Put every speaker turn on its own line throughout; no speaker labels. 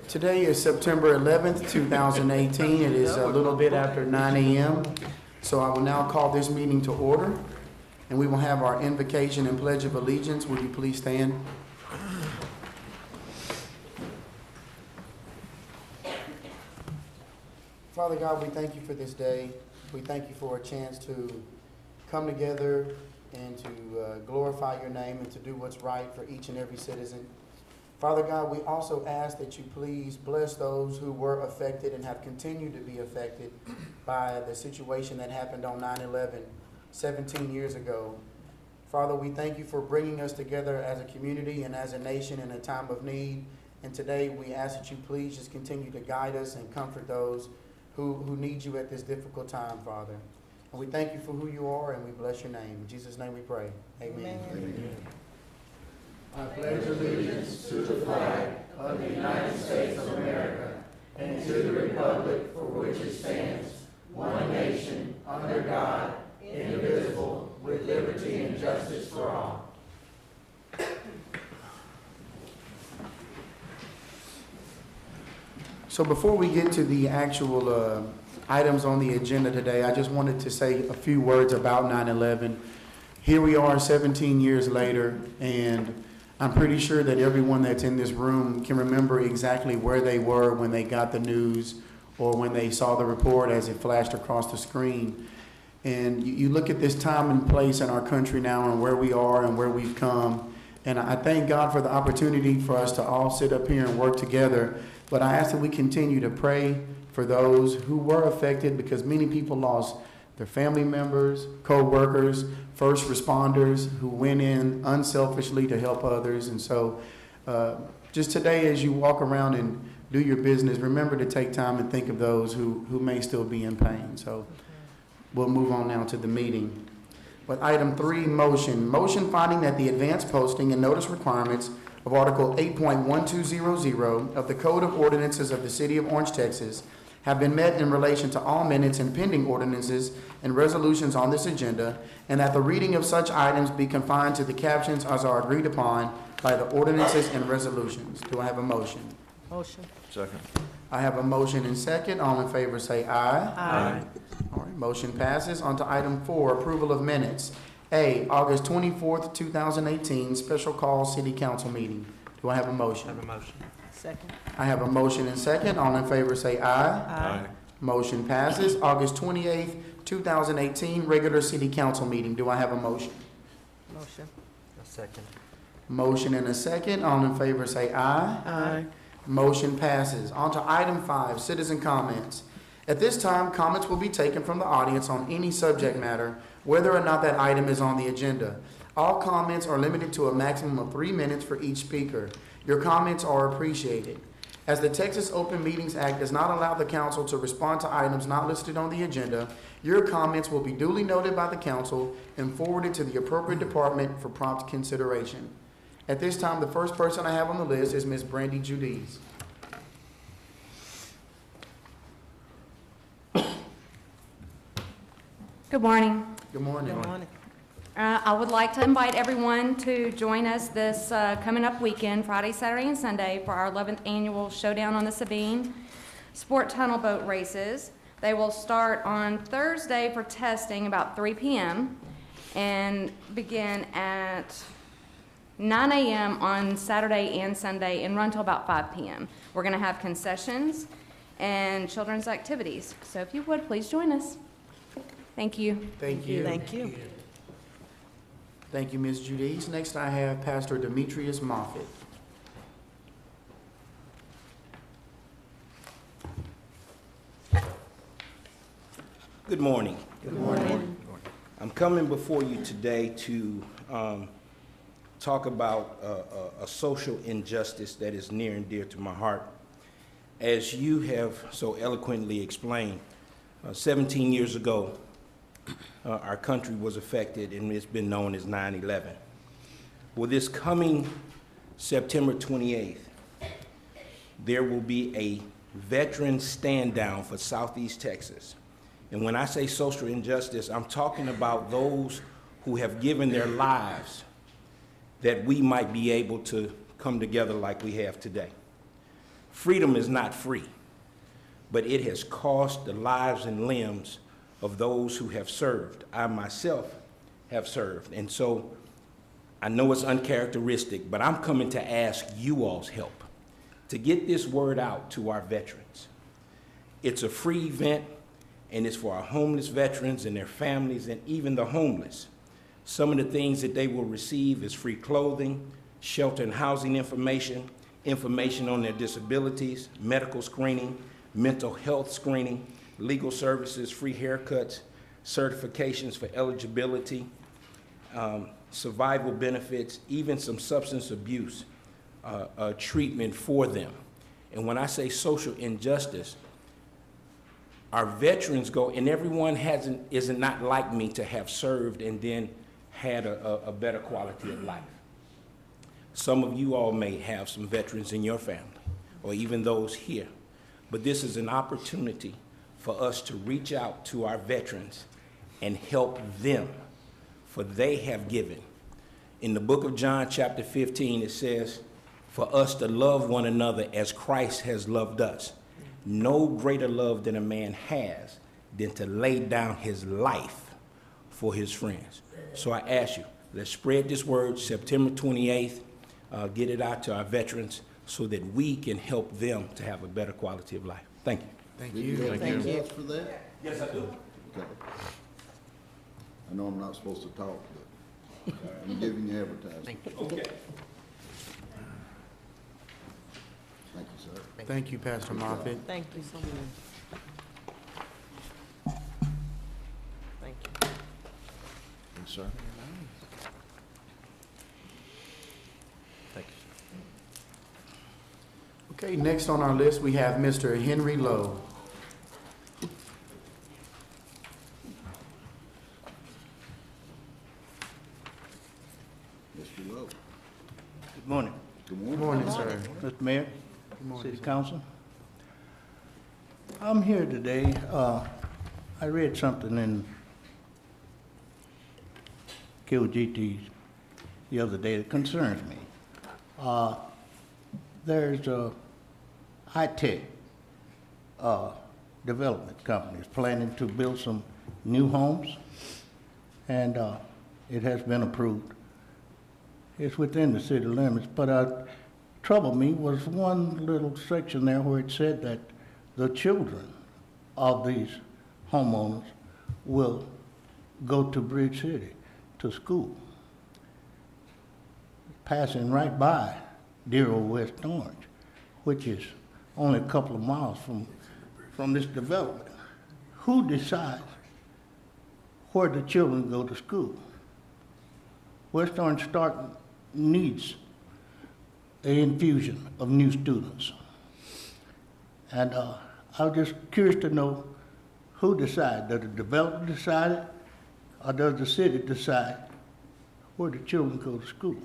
Today is September 11th, 2018. It is a little bit after 9 a.m. So I will now call this meeting to order, and we will have our invocation and pledge of allegiance. Would you please stand? Father God, we thank you for this day. We thank you for a chance to come together and to glorify your name and to do what's right for each and every citizen. Father God, we also ask that you please bless those who were affected and have continued to be affected by the situation that happened on 9/11, 17 years ago. Father, we thank you for bringing us together as a community and as a nation in a time of need. And today we ask that you please just continue to guide us and comfort those who need you at this difficult time, Father. And we thank you for who you are, and we bless your name. In Jesus' name we pray. Amen. Amen. I pledge allegiance to the flag of the United States of America and to the republic for which it stands, one nation, under God, indivisible, with liberty and justice for all. So before we get to the actual items on the agenda today, I just wanted to say a few words about 9/11. Here we are 17 years later, and I'm pretty sure that everyone that's in this room can remember exactly where they were when they got the news or when they saw the report as it flashed across the screen. And you look at this time and place in our country now and where we are and where we've come, and I thank God for the opportunity for us to all sit up here and work together. But I ask that we continue to pray for those who were affected, because many people lost their family members, co-workers, first responders who went in unselfishly to help others. And so just today, as you walk around and do your business, remember to take time and think of those who may still be in pain. So we'll move on now to the meeting. With item 3, motion finding that the advance posting and notice requirements of Article 8.1200 of the Code of Ordinances of the City of Orange, Texas, have been met in relation to all minutes and pending ordinances and resolutions on this agenda, and that the reading of such items be confined to the captions as are agreed upon by the ordinances and resolutions. Do I have a motion?
Motion.
Second.
I have a motion and second. All in favor say aye.
Aye.
All right, motion passes. On to item 4, approval of minutes. A, August 24th, 2018, special call city council meeting. Do I have a motion?
Have a motion. Second.
I have a motion and second. All in favor say aye.
Aye.
Motion passes. August 28th, 2018, regular city council meeting. Do I have a motion?
Motion. A second.
Motion and a second. All in favor say aye.
Aye.
Motion passes. On to item 5, citizen comments. At this time, comments will be taken from the audience on any subject matter, whether or not that item is on the agenda. All comments are limited to a maximum of 3 minutes for each speaker. Your comments are appreciated. As the Texas Open Meetings Act does not allow the council to respond to items not listed on the agenda, your comments will be duly noted by the council and forwarded to the appropriate department for prompt consideration. At this time, the first person I have on the list is Ms. Brandy Judiz.
Good morning.
Good morning.
Good morning.
I would like to invite everyone to join us this coming up weekend, Friday, Saturday, and Sunday, for our 11th annual Showdown on the Sabine Sport Tunnel Boat Races. They will start on Thursday for testing about 3 p.m. and begin at 9 a.m. on Saturday and Sunday and run till about 5 p.m. We're going to have concessions and children's activities. So if you would, please join us. Thank you.
Thank you.
Thank you.
Thank you, Ms. Judiz. Next, I have Pastor Demetrius Moffitt.
Good morning.
Good morning.
I'm coming before you today to talk about a social injustice that is near and dear to my heart. As you have so eloquently explained, 17 years ago, our country was affected, and it's been known as 9/11. Well, this coming September 28th, there will be a veteran stand down for Southeast Texas. And when I say social injustice, I'm talking about those who have given their lives that we might be able to come together like we have today. Freedom is not free, but it has cost the lives and limbs of those who have served. I myself have served. And so I know it's uncharacteristic, but I'm coming to ask you all's help to get this word out to our veterans. It's a free event, and it's for our homeless veterans and their families and even the homeless. Some of the things that they will receive is free clothing, shelter and housing information, information on their disabilities, medical screening, mental health screening, legal services, free haircuts, certifications for eligibility, survival benefits, even some substance abuse treatment for them. And when I say social injustice, our veterans go, and everyone isn't not like me to have served and then had a better quality of life. Some of you all may have some veterans in your family, or even those here. But this is an opportunity for us to reach out to our veterans and help them, for they have given. In the book of John, chapter 15, it says, for us to love one another as Christ has loved us. No greater love than a man has than to lay down his life for his friends. So I ask you, let's spread this word September 28th, get it out to our veterans so that we can help them to have a better quality of life. Thank you.
Thank
Did
you.
have
Thank you.
else for that?
Yes, I do.
Okay. I know I'm not supposed to talk, but I'm giving you advertising.
Okay.
Thank you, sir.
Thank you, Pastor Moffitt.
Thank you so much. Thank you.
Yes, sir.
Thank you.
Okay, next on our list, we have Mr. Henry Lowe.
Mr. Lowe.
Good morning,
Good
Good
morning.
morning, sir.
Mr. Mayor,
Good morning,
City
sir.
Council. I'm here today, I read something in KOGT the other day that concerns me. There's a high-tech development companies planning to build some new homes, and it has been approved. It's within the city limits, but troubled me was one little section there where it said that the children of these homeowners will go to Bridge City to school, passing right by dear old West Orange, which is only a couple of miles from this development. Who decides where the children go to school? West Orange Stark needs an infusion of new students. And I was just curious to know who decides. Does the developer decide it, or does the city decide where the children go to school?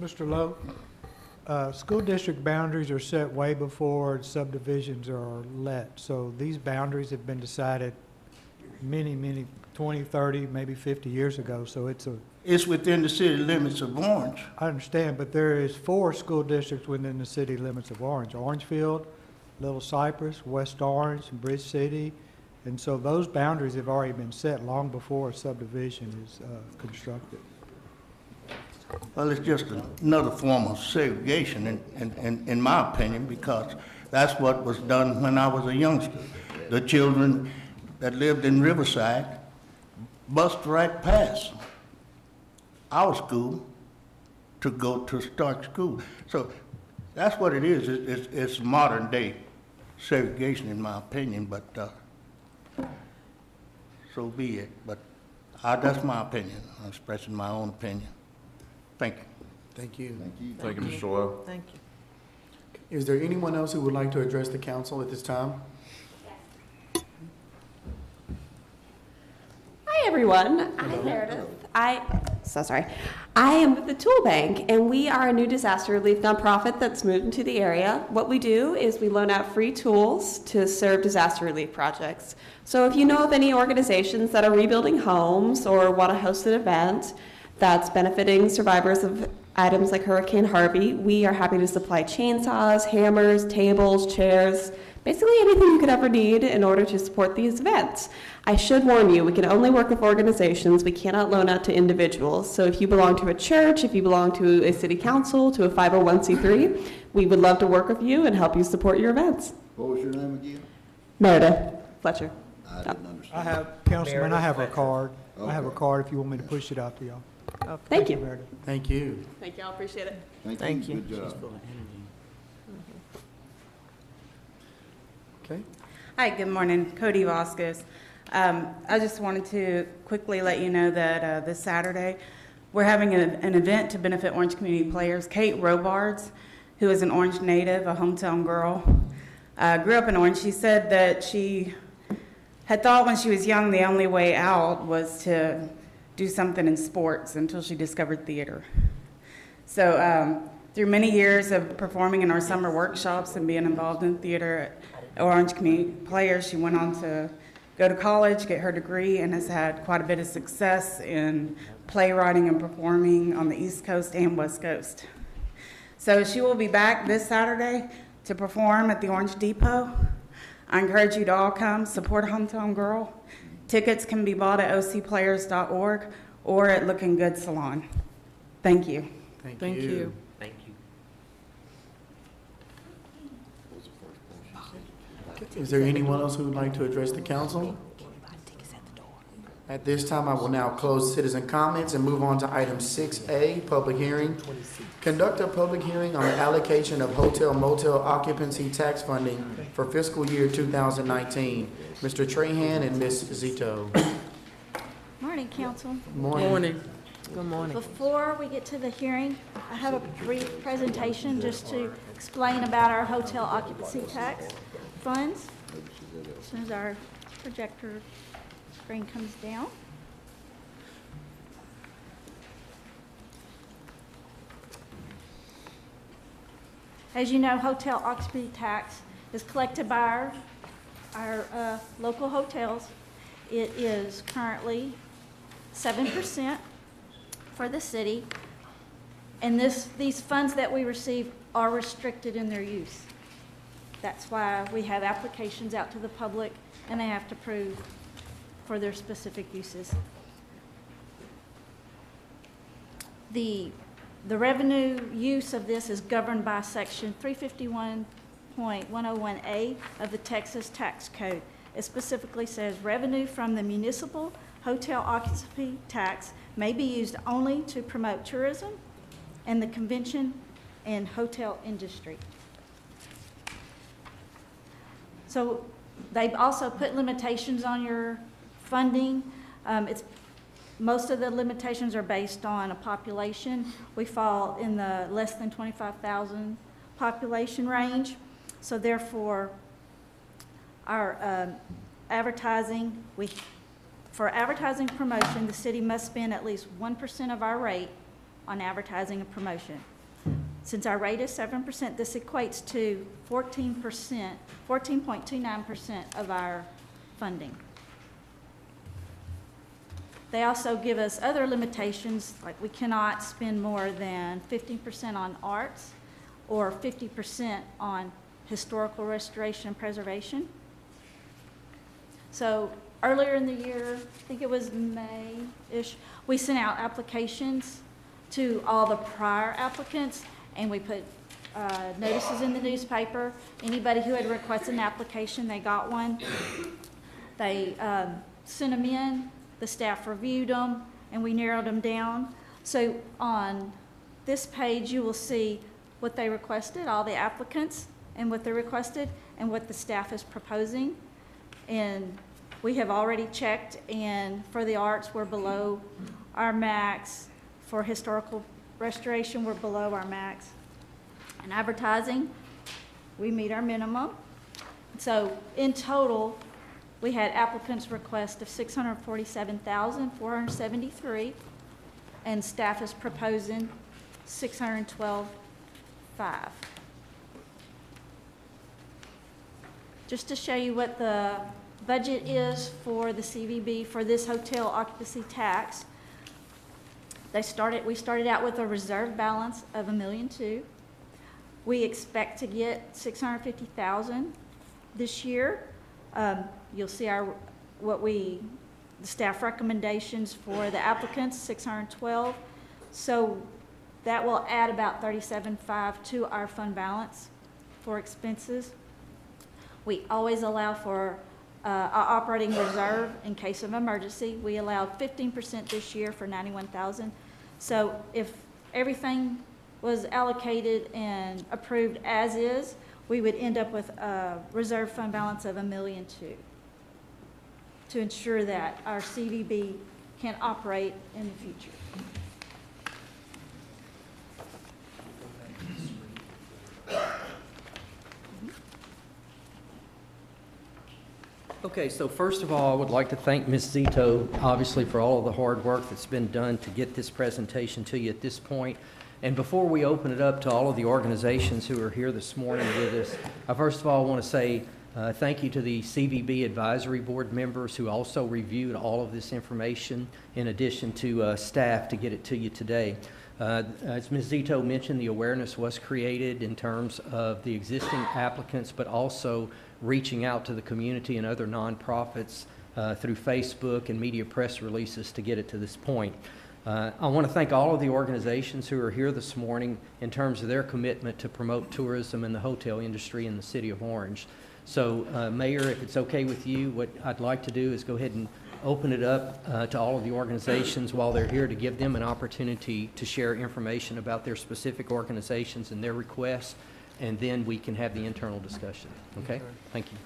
Mr. Lowe, school district boundaries are set way before subdivisions are let. So these boundaries have been decided many, 20, 30, maybe 50 years ago. So
It's within the city limits of Orange.
I understand, but there is 4 school districts within the city limits of Orange. Orangefield, Little Cypress, West Orange, and Bridge City. And so those boundaries have already been set long before a subdivision is constructed.
Well, it's just another form of segregation, in my opinion, because that's what was done when I was a youngster. The children that lived in Riverside bused right past our school to go to Stark School. So that's what it is. It's modern day segregation, in my opinion, but so be it. But that's my opinion. I'm expressing my own opinion. Thank you.
Thank you.
Thank you.
Thank you, Mr. Lowe.
Thank you.
Is there anyone else who would like to address the council at this time?
Hi, everyone. I'm Meredith. I am with the Tool Bank, and we are a new disaster relief nonprofit that's moved into the area. What we do is we loan out free tools to serve disaster relief projects. So if you know of any organizations that are rebuilding homes or want to host an event that's benefiting survivors of items like Hurricane Harvey, we are happy to supply chainsaws, hammers, tables, chairs, basically anything you could ever need in order to support these events. I should warn you, we can only work with organizations. We cannot loan out to individuals. So if you belong to a church, if you belong to a city council, to a 501c3, we would love to work with you and help you support your events.
What was your name again?
Meredith Fletcher.
I didn't understand.
I have, Councilman, I have a card. I have a
Okay.
card if you want me to push it out to y'all.
Thank you.
Meredith.
Thank you.
Thank you, I appreciate it.
Thank you. Good
She's
job.
full of energy. Okay.
Hi, good morning. Cody Vasquez. I just wanted to quickly let you know that this Saturday, we're having an event to benefit Orange Community Players. Kate Robards, who is an Orange native, a hometown girl, grew up in Orange. She said that she had thought when she was young the only way out was to do something in sports until she discovered theater. So through many years of performing in our summer workshops and being involved in theater at Orange Community Players, she went on to go to college, get her degree, and has had quite a bit of success in playwriting and performing on the East Coast and West Coast. So she will be back this Saturday to perform at the Orange Depot. I encourage you to all come, support a hometown girl. Tickets can be bought at ocplayers.org or at Looking Good Salon. Thank you.
Thank you.
Thank you.
Is there anyone else who would like to address the council? At this time, I will now close citizen comments and move on to item 6A, public hearing. Conduct a public hearing on the allocation of hotel motel occupancy tax funding for fiscal year 2019. Mr. Trahan and Ms. Zito.
Morning, council.
Morning.
Good morning.
Before we get to the hearing, I have a brief presentation just to explain about our hotel occupancy tax funds. As soon as our projector screen comes down. As you know, hotel occupancy tax is collected by our local hotels. It is currently 7% for the city, and these funds that we receive are restricted in their use. That's why we have applications out to the public, and they have to prove for their specific uses. The revenue use of this is governed by Section 351.101A of the Texas Tax Code. It specifically says revenue from the municipal hotel occupancy tax may be used only to promote tourism and the convention and hotel industry. So they've also put limitations on your funding. Most of the limitations are based on a population. We fall in the less than 25,000 population range. So therefore, our advertising, for advertising promotion, the city must spend at least 1% of our rate on advertising and promotion. Since our rate is 7%, this equates to 14.29% of our funding. They also give us other limitations, like we cannot spend more than 15% on arts or 50% on historical restoration and preservation. So earlier in the year, I think it was May-ish, we sent out applications to all the prior applicants, and we put notices in the newspaper. Anybody who had requested an application, they got one. They sent them in, the staff reviewed them, and we narrowed them down. So on this page, you will see what they requested, all the applicants, and what they requested, and what the staff is proposing. And we have already checked, and for the arts, we're below our max. For historical restoration, we're below our max. And advertising, we meet our minimum. So in total, we had applicants' request of $647,473, and staff is proposing $612,500. Just to show you what the budget is for the CVB for this hotel occupancy tax, we started out with a reserve balance of $1.2 million. We expect to get $650,000 this year. You'll see the staff recommendations for the applicants, $612,000. So that will add about $37.5 to our fund balance for expenses. We always allow for our operating reserve in case of emergency. We allowed 15% this year for $91,000. So if everything was allocated and approved as is, we would end up with a reserve fund balance of $1.2 million to ensure that our CVB can operate in the future.
Okay, so first of all, I would like to thank Ms. Zito, obviously, for all of the hard work that's been done to get this presentation to you at this point. And before we open it up to all of the organizations who are here this morning with us, I first of all want to say thank you to the CVB Advisory Board members who also reviewed all of this information, in addition to staff to get it to you today. As Ms. Zito mentioned, the awareness was created in terms of the existing applicants, but also reaching out to the community and other nonprofits through Facebook and media press releases to get it to this point. I want to thank all of the organizations who are here this morning in terms of their commitment to promote tourism and the hotel industry in the city of Orange. So, Mayor, if it's okay with you, what I'd like to do is go ahead and open it up to all of the organizations while they're here to give them an opportunity to share information about their specific organizations and their requests, and then we can have the internal discussion. Okay? Thank you.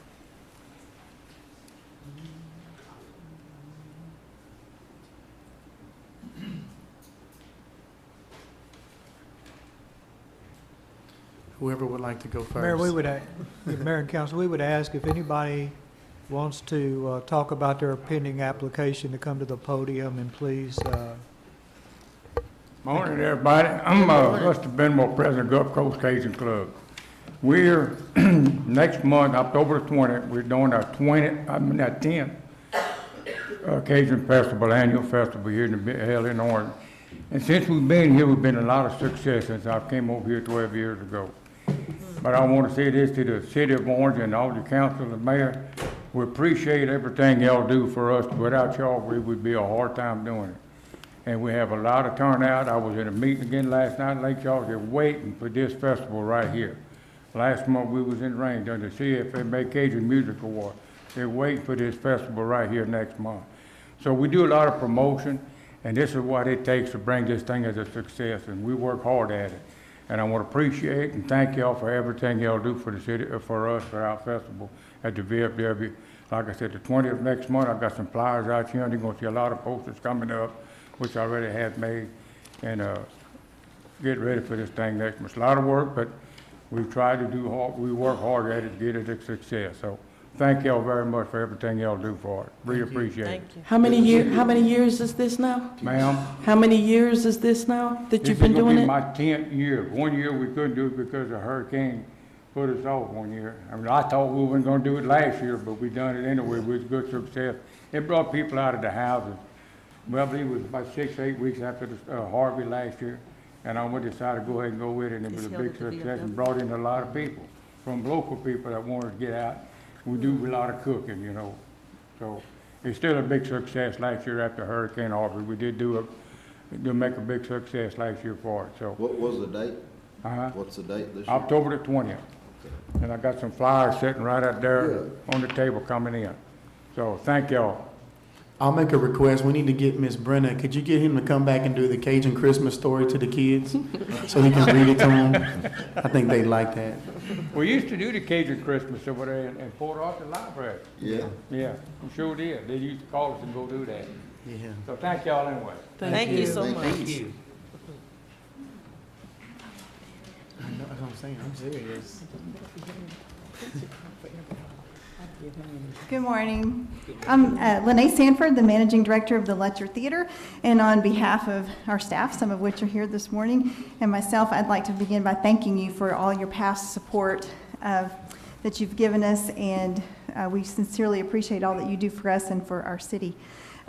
Whoever would like to go first.
Mayor, Mayor and Council, we would ask if anybody wants to talk about their pending application to come to the podium, and please.
Morning, everybody. I'm Rusty Benmore, President of Gulf Coast Cajun Club. We're next month, October 20th, we're doing our 10th Cajun Festival, annual festival here held in Orange. And since we've been here, we've been a lot of success since I came over here 12 years ago. But I want to say this to the city of Orange and all the council and the mayor. We appreciate everything y'all do for us. Without y'all, we would be a hard time doing it. And we have a lot of turnout. I was in a meeting again last night in Lake Charles. They're waiting for this festival right here. Last month we was in rain during the CFMA Cajun Music Award. They're waiting for this festival right here next month. So we do a lot of promotion, and this is what it takes to bring this thing as a success, and we work hard at it. And I want to appreciate and thank y'all for everything y'all do for the city, for us, for our festival at the VFW. Like I said, the 20th next month, I've got some flyers out here, and you're going to see a lot of posters coming up, which I already have made, and get ready for this thing next month. It's a lot of work, but we try to do hard, we work hard at it to get it a success. So thank y'all very much for everything y'all do for it. Really appreciate it.
How many years is this now?
Ma'am?
How many years is this now that you've been doing
This is
it?
gonna be my 10th year. 1 year we couldn't do it because the hurricane put us off 1 year. I mean, I thought we weren't gonna do it last year, but we done it anyway with good success. It brought people out of the houses. Well, I believe it was about 6 or 8 weeks after the Harvey last year, and I decided to go ahead and go with it, and it was a big success and brought in a lot of people, from local people that wanted to get out. We do a lot of cooking, you know, so it's still a big success last year after Hurricane Harvey. We did make a big success last year for it, so.
What was the date? What's the date this year?
October the 20th. And I got some flyers sitting right out there on the table coming in. So thank y'all.
I'll make a request. We need to get Miss Brenna. Could you get him to come back and do the Cajun Christmas story to the kids so he can read it to them? I think they'd like that.
We used to do the Cajun Christmas over there in Port Arthur Library.
Yeah.
Yeah, we sure did. They used to call us and go do that.
Yeah.
So thank y'all anyway.
Thank you so
Thank
much.
Thank you. I know what I'm saying. I'm serious.
Good morning. I'm Lene Sanford, the Managing Director of the Letcher Theater, and on behalf of our staff, some of which are here this morning, and myself, I'd like to begin by thanking you for all your past support that you've given us, and we sincerely appreciate all that you do for us and for our city.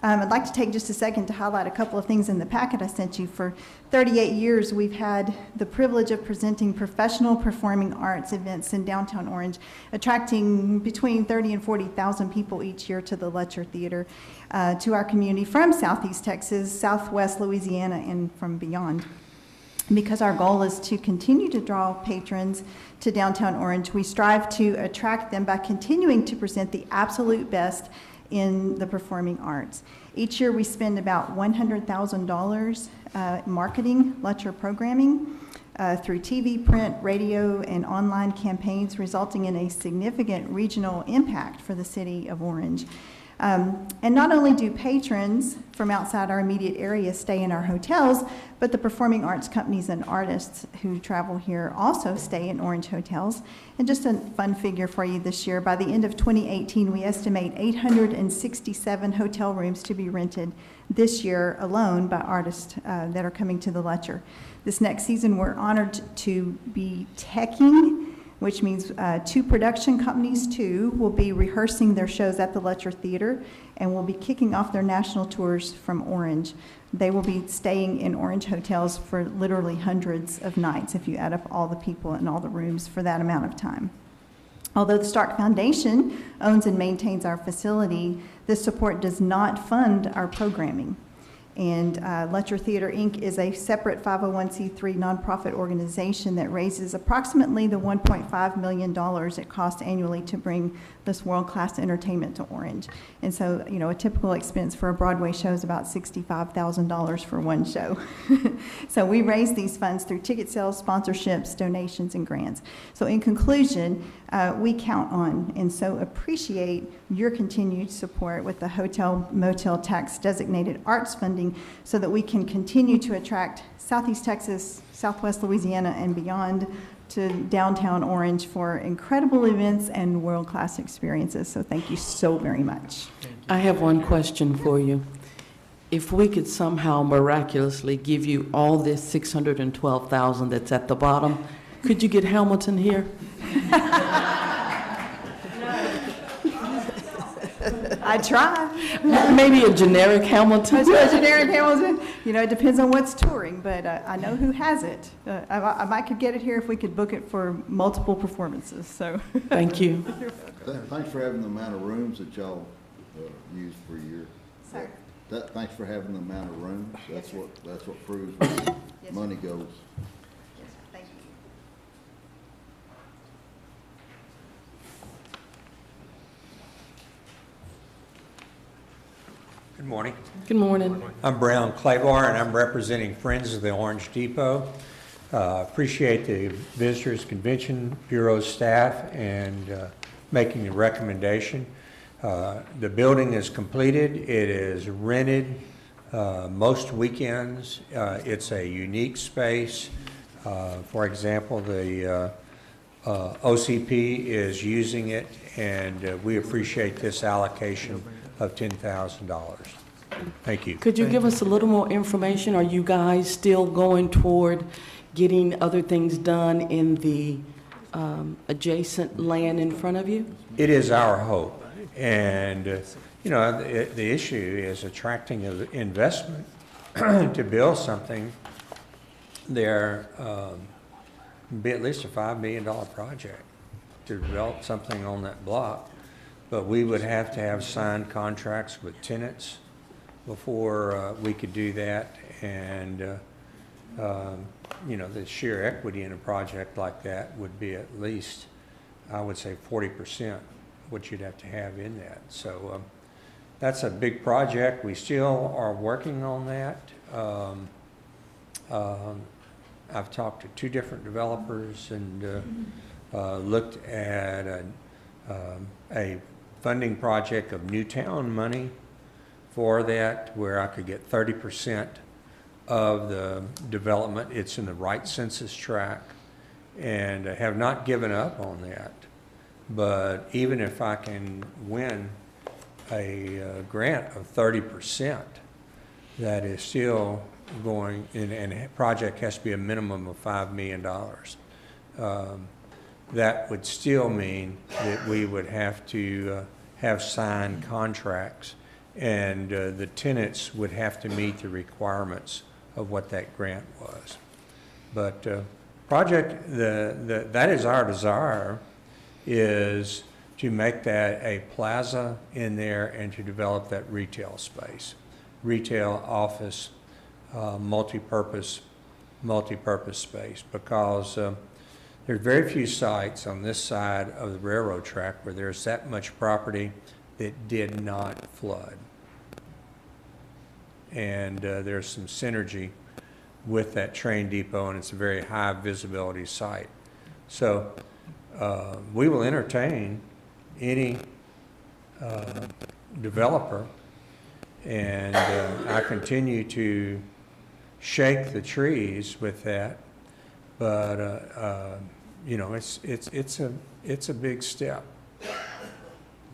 I'd like to take just a second to highlight a couple of things in the packet I sent you. For 38 years, we've had the privilege of presenting professional performing arts events in downtown Orange, attracting between 30 and 40,000 people each year to the Letcher Theater, to our community from Southeast Texas, Southwest Louisiana, and from beyond. Because our goal is to continue to draw patrons to downtown Orange, we strive to attract them by continuing to present the absolute best in the performing arts. Each year we spend about $100,000 marketing Letcher programming through TV, print, radio, and online campaigns, resulting in a significant regional impact for the city of Orange. And not only do patrons from outside our immediate area stay in our hotels, but the performing arts companies and artists who travel here also stay in Orange hotels. And just a fun figure for you this year, by the end of 2018, we estimate 867 hotel rooms to be rented this year alone by artists that are coming to the Letcher. This next season, we're honored to be teching, which means 2 production companies, too, will be rehearsing their shows at the Letcher Theater and will be kicking off their national tours from Orange. They will be staying in Orange hotels for literally hundreds of nights if you add up all the people and all the rooms for that amount of time. Although the Stark Foundation owns and maintains our facility, this support does not fund our programming. And Letcher Theater, Inc. is a separate 501c3 nonprofit organization that raises approximately the $1.5 million it costs annually to bring this world-class entertainment to Orange. And so, you know, a typical expense for a Broadway show is about $65,000 for one show. So we raise these funds through ticket sales, sponsorships, donations, and grants. So in conclusion, we count on and so appreciate your continued support with the hotel motel tax designated arts funding so that we can continue to attract Southeast Texas, Southwest Louisiana, and beyond to downtown Orange for incredible events and world-class experiences. So thank you so very much.
I have one question for you. If we could somehow miraculously give you all this 612,000 that's at the bottom, could you get Hamilton here?
I try.
Maybe a generic Hamilton?
A generic Hamilton. You know, it depends on what's touring, but I know who has it. I might could get it here if we could book it for multiple performances, so.
Thank you.
Thanks for having the amount of rooms that y'all use per year.
Sir.
Thanks for having the amount of rooms. That's what proves where money goes.
Yes, sir. Thank you.
Good morning.
Good morning.
I'm Brown Claymore, and I'm representing Friends of the Orange Depot. Appreciate the Visitors Convention Bureau staff and making the recommendation. The building is completed. It is rented most weekends. It's a unique space. For example, the OCP is using it, and we appreciate this allocation of $10,000. Thank you.
Could you give us a little more information? Are you guys still going toward getting other things done in the adjacent land in front of you?
It is our hope. And, you know, the issue is attracting investment to build something. There be at least a $5 million project to develop something on that block. But we would have to have signed contracts with tenants before we could do that. And, you know, the sheer equity in a project like that would be at least, I would say, 40% what you'd have to have in that. So that's a big project. We still are working on that. I've talked to 2 different developers and looked at a funding project of Newtown money for that, where I could get 30% of the development. It's in the right census tract, and I have not given up on that. But even if I can win a grant of 30%, that is still going, and a project has to be a minimum of $5 million. That would still mean that we would have to have signed contracts and the tenants would have to meet the requirements of what that grant was. But that is our desire, is to make that a plaza in there and to develop that retail space, retail, office, multi-purpose space, because there are very few sites on this side of the railroad track where there's that much property that did not flood. And there's some synergy with that train depot, and it's a very high visibility site. So we will entertain any developer, and I continue to shake the trees with that, but you know, it's a big step.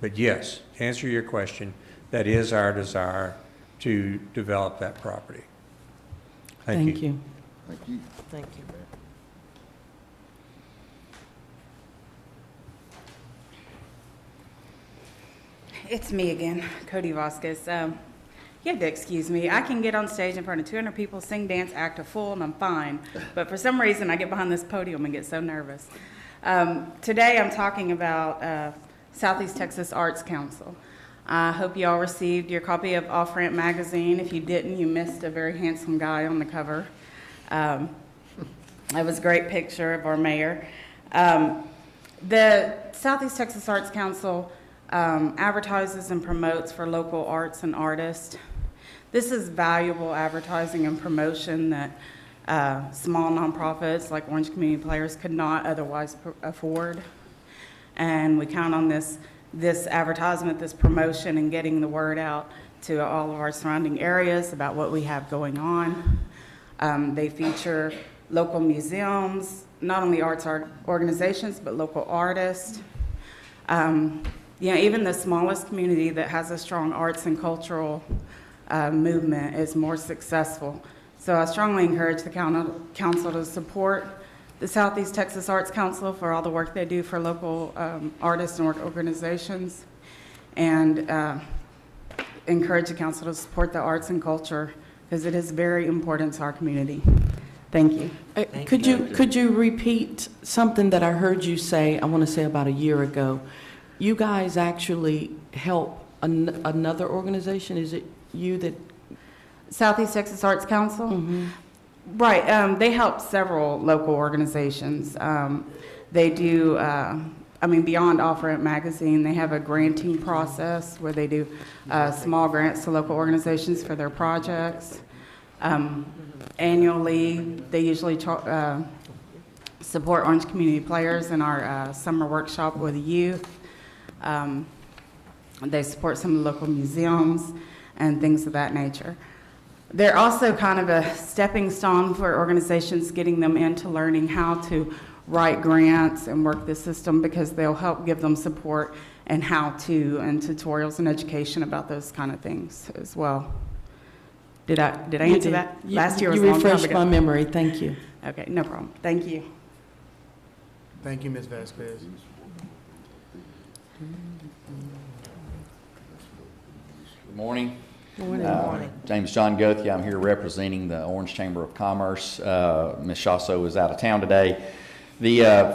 But yes, to answer your question, that is our desire to develop that property. Thank you.
Thank you.
Thank you.
It's me again, Cody Vasquez. You have to excuse me. I can get on stage in front of 200 people, sing, dance, act a fool, and I'm fine. But for some reason, I get behind this podium and get so nervous. Today, I'm talking about Southeast Texas Arts Council. I hope you all received your copy of Off Ramp magazine. If you didn't, you missed a very handsome guy on the cover. That was a great picture of our mayor. The Southeast Texas Arts Council advertises and promotes for local arts and artists. This is valuable advertising and promotion that small nonprofits like Orange Community Players could not otherwise afford. And we count on this advertisement, this promotion, and getting the word out to all of our surrounding areas about what we have going on. They feature local museums, not only arts organizations, but local artists. You know, even the smallest community that has a strong arts and cultural movement is more successful. So I strongly encourage the council to support the Southeast Texas Arts Council for all the work they do for local artists and organizations, and encourage the council to support the arts and culture because it is very important to our community. Thank you.
Could you repeat something that I heard you say, I want to say about a year ago? You guys actually help another organization? Is it you that?
Southeast Texas Arts Council? Mm-hmm. Right. They help several local organizations. They do, beyond Off Ramp magazine, they have a granting process where they do small grants to local organizations for their projects. Annually, they usually support Orange Community Players in our summer workshop with youth. They support some of the local museums and things of that nature. They're also kind of a stepping stone for organizations, getting them into learning how to write grants and work the system, because they'll help give them support and how-to and tutorials and education about those kind of things as well. Did I answer that? Last year was a long time ago.
You refreshed my memory. Thank you.
Okay, no problem. Thank you.
Thank you, Ms. Vasquez.
Good morning.
Morning.
James John Gothia. I'm here representing the Orange Chamber of Commerce. Ms. Shasso is out of town today.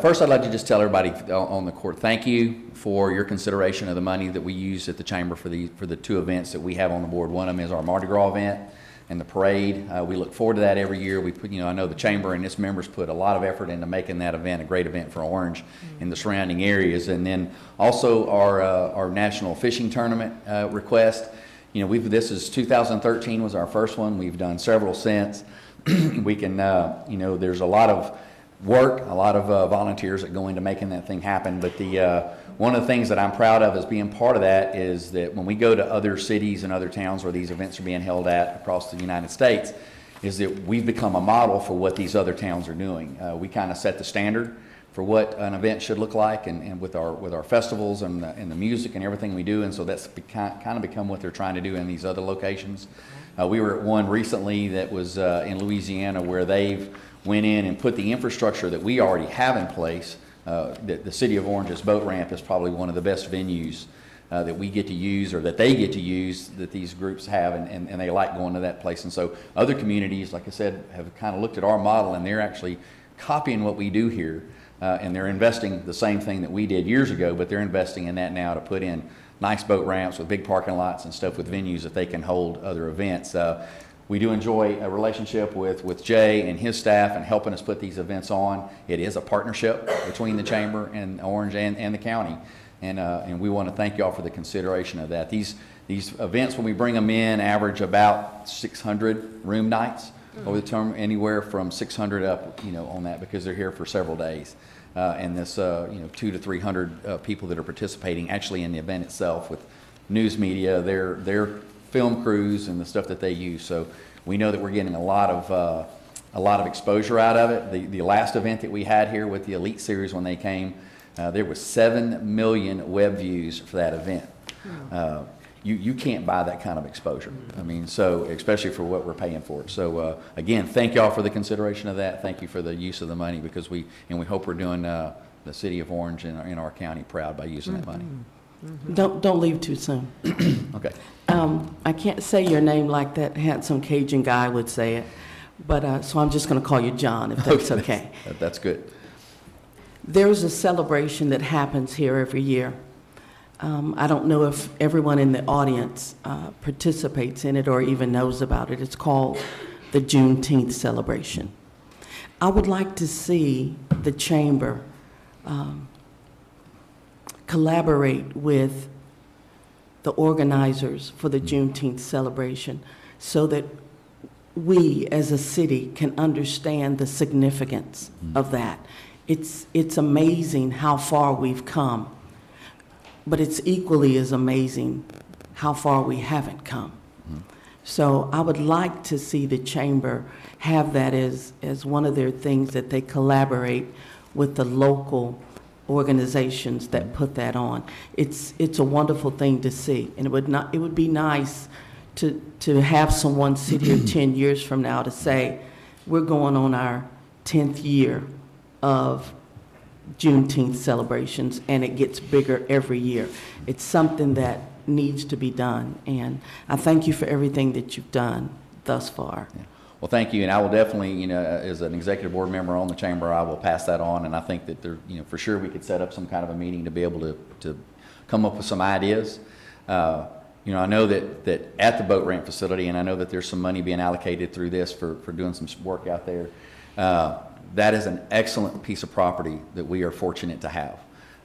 First, I'd like to just tell everybody on the court, thank you for your consideration of the money that we use at the Chamber for the two events that we have on the board. One of them is our Mardi Gras event and the parade. We look forward to that every year. We put, I know the Chamber and its members put a lot of effort into making that event a great event for Orange and the surrounding areas. And then also our National Fishing Tournament request. This is 2013 was our first one. We've done several since. We can, there's a lot of work, a lot of volunteers that go into making that thing happen. But one of the things that I'm proud of as being part of that is that when we go to other cities and other towns where these events are being held at across the United States, is that we've become a model for what these other towns are doing. We kind of set the standard for what an event should look like, and with our festivals and the music and everything we do, and so that's kind of become what they're trying to do in these other locations. We were at one recently that was in Louisiana where they've went in and put the infrastructure that we already have in place. The City of Orange's boat ramp is probably one of the best venues that we get to use or that they get to use that these groups have, and they like going to that place. And so other communities, like I said, have kind of looked at our model, and they're actually copying what we do here, and they're investing the same thing that we did years ago, but they're investing in that now to put in nice boat ramps with big parking lots and stuff with venues that they can hold other events. We do enjoy a relationship with Jay and his staff and helping us put these events on. It is a partnership between the Chamber and Orange and the county, and we want to thank y'all for the consideration of that. These events, when we bring them in, average about 600 room nights over the term, anywhere from 600 up, on that, because they're here for several days. And this, 200 to 300 people that are participating actually in the event itself with news media, their film crews and the stuff that they use. So we know that we're getting a lot of exposure out of it. The last event that we had here with the Elite Series, when they came, there was 7 million web views for that event. You can't buy that kind of exposure. I mean, so especially for what we're paying for it. So again, thank y'all for the consideration of that. Thank you for the use of the money, because we hope we're doing the city of Orange in our county proud by using that money.
Don't leave too soon.
Okay.
I can't say your name like that handsome Cajun guy would say it, but so I'm just going to call you John, if that's okay.
That's good.
There's a celebration that happens here every year. I don't know if everyone in the audience participates in it or even knows about it. It's called the Juneteenth celebration. I would like to see the Chamber collaborate with the organizers for the Juneteenth celebration so that we as a city can understand the significance of that. It's amazing how far we've come, but it's equally as amazing how far we haven't come. So I would like to see the Chamber have that as one of their things, that they collaborate with the local organizations that put that on. It's a wonderful thing to see, and it would be nice to have someone sit here 10 years from now to say, we're going on our 10th year of Juneteenth celebrations, and it gets bigger every year. It's something that needs to be done, and I thank you for everything that you've done thus far.
Yeah. Well, thank you, and I will definitely, as an executive board member on the Chamber, I will pass that on, and I think that there, for sure we could set up some kind of a meeting to be able to come up with some ideas. I know that at the boat ramp facility, and I know that there's some money being allocated through this for doing some work out there. That is an excellent piece of property that we are fortunate to have.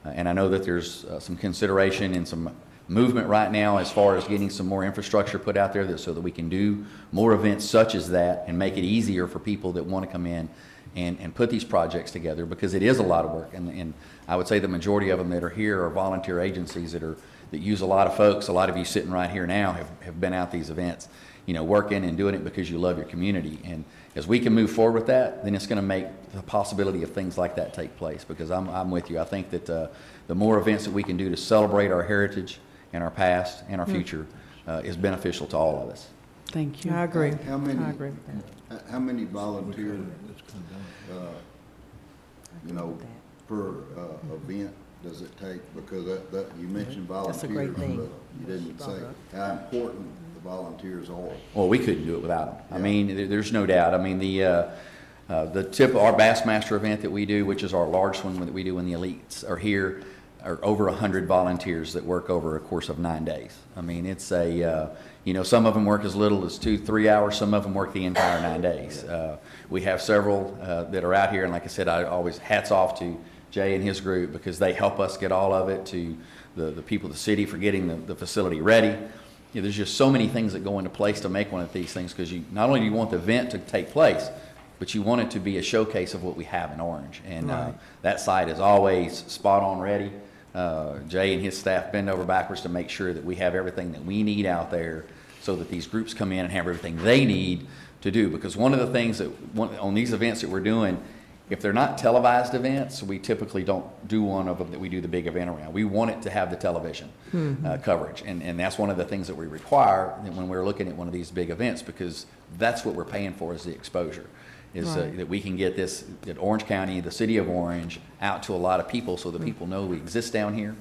And I know that there's some consideration and some movement right now as far as getting some more infrastructure put out there so that we can do more events such as that and make it easier for people that want to come in and put these projects together, because it is a lot of work. And I would say the majority of them that are here are volunteer agencies that use a lot of folks. A lot of you sitting right here now have been out these events, working and doing it because you love your community. And as we can move forward with that, then it's going to make the possibility of things like that take place, because I'm with you. I think that the more events that we can do to celebrate our heritage and our past and our future is beneficial to all of us.
Thank you.
I agree. How many volunteers, per event does it take? Because that you mentioned volunteers, but you didn't say how important the volunteers are.
Well, we couldn't do it without them. I mean, there's no doubt. I mean, the tip of our Bassmaster event that we do, which is our largest one that we do when the elites are here, are over 100 volunteers that work over a course of 9 days. I mean, it's some of them work as little as 2-3 hours. Some of them work the entire 9 days. We have several that are out here, and like I said, I always hats off to Jay and his group, because they help us get all of it, to the people of the city for getting the facility ready. There's just so many things that go into place to make one of these things, because not only do you want the event to take place, but you want it to be a showcase of what we have in Orange. And that site is always spot on ready. Jay and his staff bend over backwards to make sure that we have everything that we need out there, so that these groups come in and have everything they need to do. Because one of the things on these events that we're doing, if they're not televised events, we typically don't do one of them that we do the big event around. We want it to have the television coverage. And that's one of the things that we require when we're looking at one of these big events, because that's what we're paying for, is the exposure. That we can get this, that Orange County, the city of Orange, out to a lot of people, so that people know we exist down here,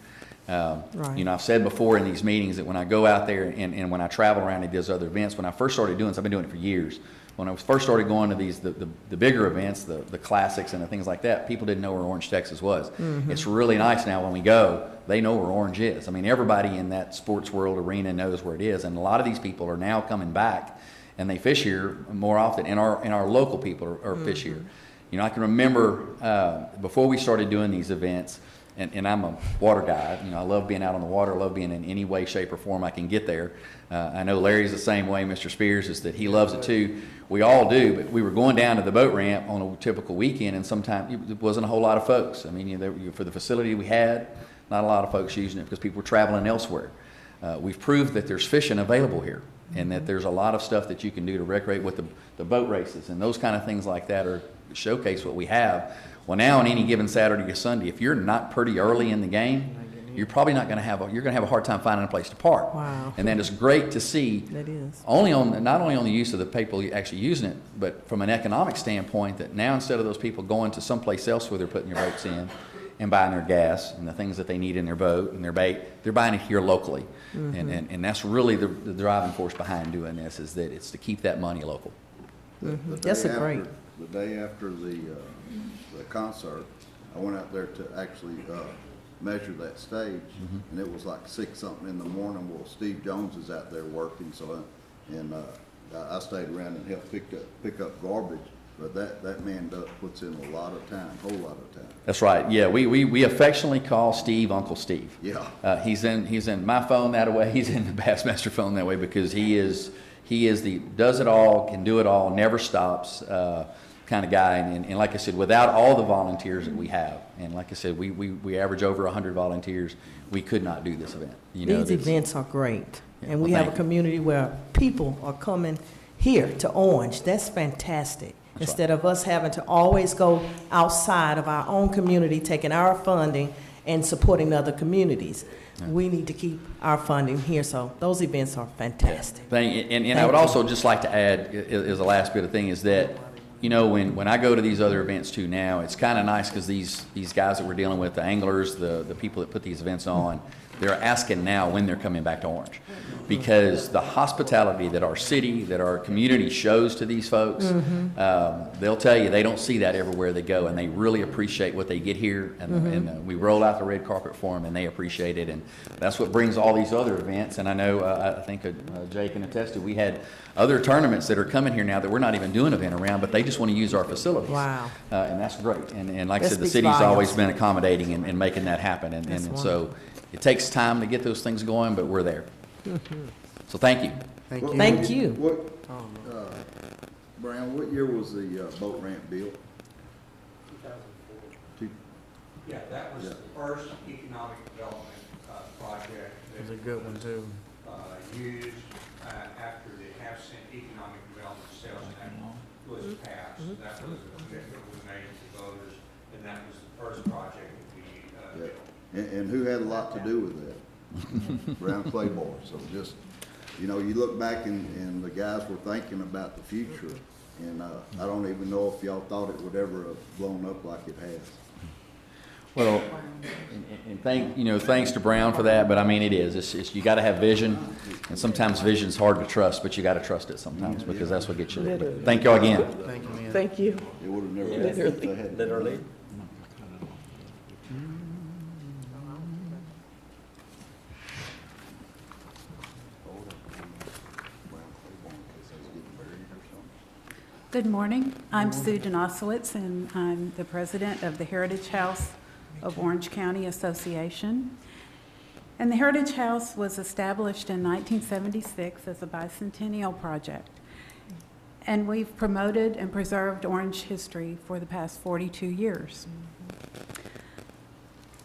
Right.
You know, I've said before in these meetings that when I go out there and when I travel around to these other events, when I first started doing this, I've been doing it for years. When I first started going to these, the bigger events, the classics and the things like that, people didn't know where Orange, Texas was. It's really nice now when we go, they know where Orange is. I mean, everybody in that sports world arena knows where it is. And a lot of these people are now coming back and they fish here more often, and our local people are fish here. You know, I can remember before we started doing these events, and I'm a water guy. You know, I love being out on the water. I love being in any way, shape, or form I can get there. I know Larry's the same way. Mr. Spears is that he loves it too. We all do. But we were going down to the boat ramp on a typical weekend, and sometimes it wasn't a whole lot of folks. I mean, for the facility we had, not a lot of folks using it because people were traveling elsewhere. We've proved that there's fishing available here, and that there's a lot of stuff that you can do to recreate with the boat races and those kind of things like that, or showcase what we have. Well, now on any given Saturday or Sunday, if you're not pretty early in the game, you're probably not going to have you're going to have a hard time finding a place to park.
Wow.
And then it's great to see
That is.
not only on the use of the people actually using it, but from an economic standpoint, that now instead of those people going to someplace else where they're putting their boats in and buying their gas and the things that they need in their boat and their bait, they're buying it here locally. And that's really the driving force behind doing this, is that it's to keep that money local.
That's
The day after the concert, I went out there to actually measure that stage, and it was like 6 something in the morning. Well, Steve Jones is out there working, so I stayed around and helped pick up garbage. But that man puts in a lot of time, whole lot of time.
That's right. Yeah, we affectionately call Steve Uncle Steve.
Yeah.
He's in my phone that way. He's in the Bassmaster phone that way, because he is the does it all, can do it all, never stops kind of guy. And like I said, without all the volunteers that we have, and like I said, we average over 100 volunteers, we could not do this event. You know,
These events are great.
Yeah,
And we
well,
have a
thank you.
community where people are coming here to Orange. That's fantastic.
That's
Instead of us having to always go outside of our own community, taking our funding and supporting other communities. We need to keep our funding here, so those events are fantastic.
And I would also just like to add, as the last bit of thing, is that, you know, when I go to these other events too now, it's kind of nice because these guys that we're dealing with, the anglers, the people that put these events on, they're asking now when they're coming back to Orange. Because the hospitality that our city, that our community shows to these folks, they'll tell you they don't see that everywhere they go, and they really appreciate what they get here. And we roll out the red carpet for them, and they appreciate it. And that's what brings all these other events. And I know, I think Jay can attest to, we had other tournaments that are coming here now that we're not even doing an event around, but they just want to use our facilities.
Wow.
And that's great. And like I
That
said, the
speaks
city's always
volumes.
been accommodating and making that happen. And so it takes time to get those things going, but we're there. So thank you.
Thank you.
Brown, what year was the boat ramp built?
2004. Yeah, that was the first economic development project. It was a good one, too. Used after the half-cent economic development sales tax was passed. That was a commitment we made to voters, and that was the first project that we built.
And who had a lot to do with that? Brown Claiborne. So just, you know, you look back and the guys were thinking about the future, and I don't even know if y'all thought it would ever have blown up like it has.
Well, and thanks to Brown for that, but I mean, it is. It's you got to have vision, and sometimes vision's hard to trust, but you got to trust it sometimes because that's what gets you there. But thank y'all again.
Thank you, man.
Thank you.
It would have never happened if they hadn't.
Literally.
Good morning. I'm Sue Donosowitz, and I'm the president of the Heritage House of Orange County Association. And the Heritage House was established in 1976 as a bicentennial project. And we've promoted and preserved Orange history for the past 42 years.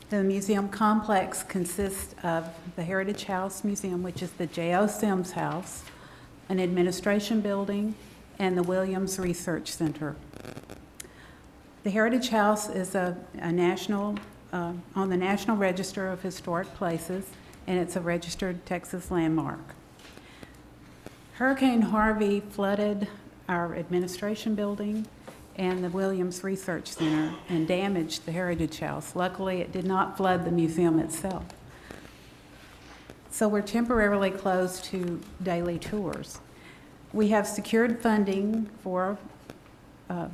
The museum complex consists of the Heritage House Museum, which is the J.O. Sims House, an administration building, and the Williams Research Center. The Heritage House is a national, on the National Register of Historic Places, and it's a registered Texas landmark. Hurricane Harvey flooded our administration building and the Williams Research Center and damaged the Heritage House. Luckily, it did not flood the museum itself. So we're temporarily closed to daily tours. We have secured funding for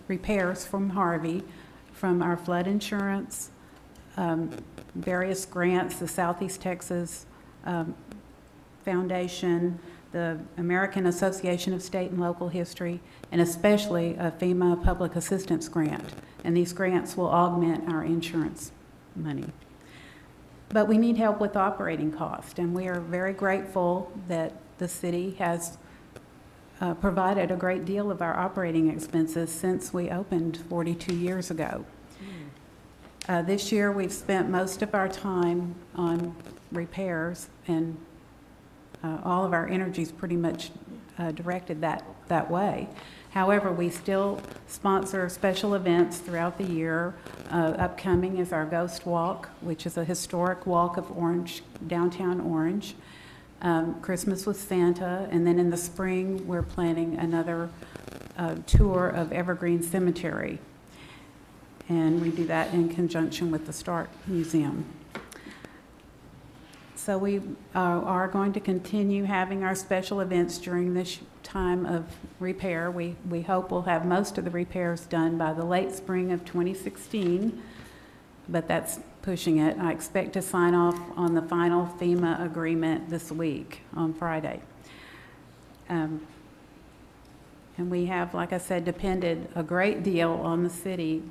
repairs from Harvey, from our flood insurance, various grants, the Southeast Texas Foundation, the American Association of State and Local History, and especially a FEMA Public Assistance Grant. And these grants will augment our insurance money. But we need help with operating costs, and we are very grateful that the city has provided a great deal of our operating expenses since we opened 42 years ago. This year, we've spent most of our time on repairs, and all of our energies pretty much directed that way. However, we still sponsor special events throughout the year. Upcoming is our Ghost Walk, which is a historic walk of Orange, downtown Orange. Christmas with Santa, and then in the spring, we're planning another tour of Evergreen Cemetery. And we do that in conjunction with the Stark Museum. So we are going to continue having our special events during this time of repair. We hope we'll have most of the repairs done by the late spring of 2016, but that's pushing it. I expect to sign off on the final FEMA agreement this week on Friday. And we have, like I said, depended a great deal on the city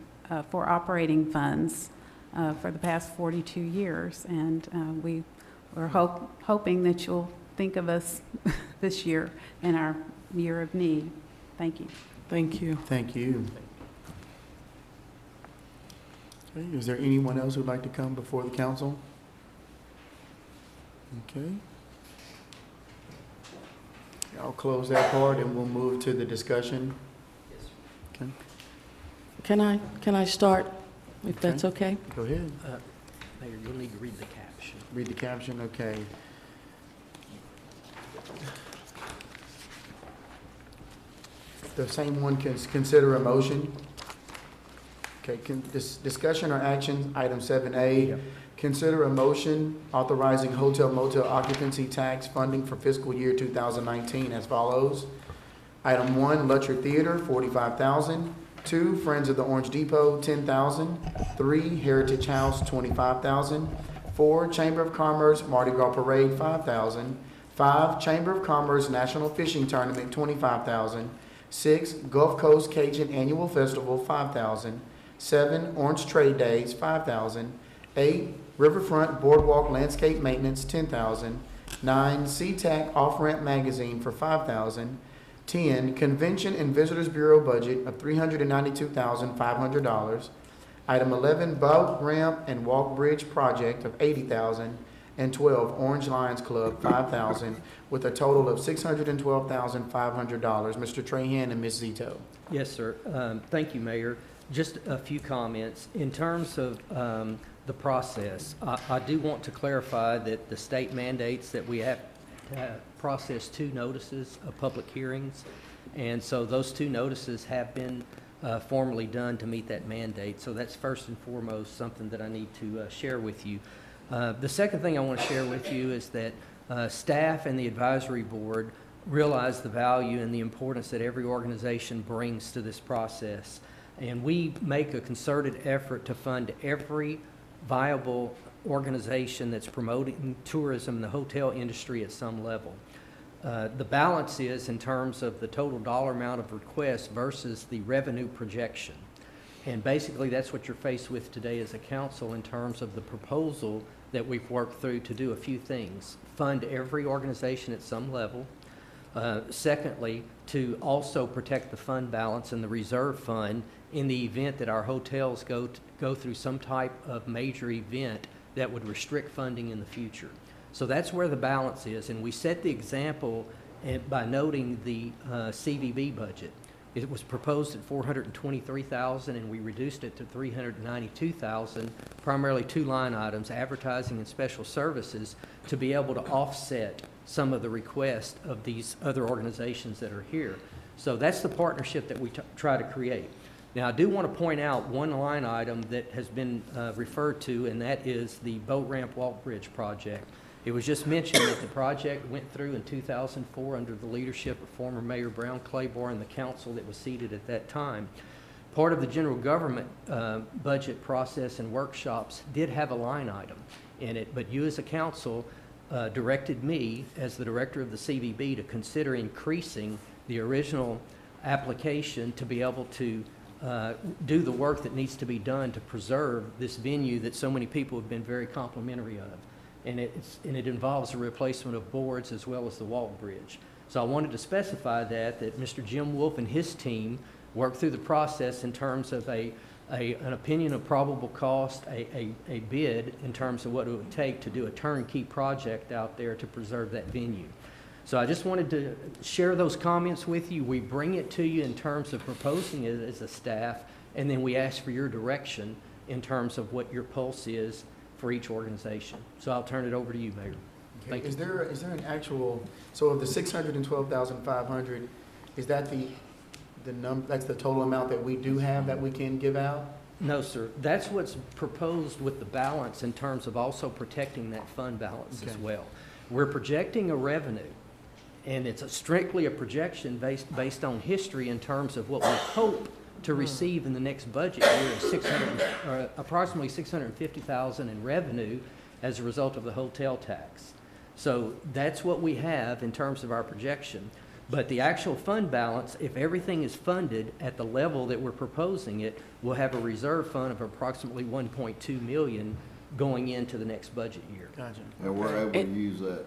for operating funds for the past 42 years, and we're hoping that you'll think of us this year in our year of need. Thank you.
Thank you.
Thank you. Okay, is there anyone else who'd like to come before the council? Okay. I'll close that part and we'll move to the discussion. Okay.
Can I start, if that's okay?
Go ahead.
Mayor, you'll need to read the caption.
Read the caption, okay. The same one can consider a motion. Okay, discussion or action, item 7A.
Yep.
Consider a motion authorizing hotel motel occupancy tax funding for fiscal year 2019 as follows. Item 1, Lutcher Theater, $45,000. 2, Friends of the Orange Depot, $10,000. 3, Heritage House, $25,000. 4, Chamber of Commerce Mardi Gras Parade, $5,000. 5, Chamber of Commerce National Fishing Tournament, $25,000. 6, Gulf Coast Cajun Annual Festival, $5,000. 7, Orange Trade Days, $5,000. 8, Riverfront Boardwalk Landscape Maintenance, $10,000. 9, SeaTac Off-Ramp Magazine for $5,000. 10, Convention and Visitors Bureau budget of $392,500. Item 11, Boat Ramp and Walk Bridge project of $80,000. And 12, Orange Lions Club, $5,000, with a total of $612,500. Mr. Trahan and Ms. Zito.
Yes, sir. Thank you, Mayor. Just a few comments. In terms of the process, I do want to clarify that the state mandates that we have to process 2 notices of public hearings, and so those 2 notices have been formally done to meet that mandate. So that's first and foremost something that I need to share with you. The second thing I want to share with you is that staff and the advisory board realize the value and the importance that every organization brings to this process. And we make a concerted effort to fund every viable organization that's promoting tourism in the hotel industry at some level. The balance is in terms of the total dollar amount of requests versus the revenue projection. And basically that's what you're faced with today as a council in terms of the proposal that we've worked through to do a few things. Fund every organization at some level. Secondly, to also protect the fund balance and the reserve fund in the event that our hotels go through some type of major event that would restrict funding in the future. So that's where the balance is, and we set the example by noting the CVB budget. It was proposed at $423,000, and we reduced it to $392,000, primarily 2 line items, advertising and special services, to be able to offset some of the requests of these other organizations that are here. So that's the partnership that we try to create. Now, I do want to point out one line item that has been referred to, and that is the Boat Ramp Walk Bridge project. It was just mentioned that the project went through in 2004 under the leadership of former Mayor Brown Claiborne and the council that was seated at that time. Part of the general government budget process and workshops did have a line item in it, but you as a council directed me as the director of the CVB to consider increasing the original application to be able to do the work that needs to be done to preserve this venue that so many people have been very complimentary of. And it involves a replacement of boards as well as the walk bridge. So I wanted to specify that Mr. Jim Wolf and his team worked through the process in terms of an opinion of probable cost, a bid in terms of what it would take to do a turnkey project out there to preserve that venue. So I just wanted to share those comments with you. We bring it to you in terms of proposing it as a staff, and then we ask for your direction in terms of what your pulse is for each organization. So I'll turn it over to you, Mayor. Thank you.
Is there an actual, so of the 612,500, is that that's the total amount that we do have that we can give out?
No, sir. That's what's proposed with the balance in terms of also protecting that fund balance as well. We're projecting a revenue, and it's strictly a projection based on history in terms of what we hope to receive in the next budget year of approximately $650,000 in revenue as a result of the hotel tax. So that's what we have in terms of our projection. But the actual fund balance, if everything is funded at the level that we're proposing it, we'll have a reserve fund of approximately $1.2 million going into the next budget year.
Gotcha.
And we're able to use that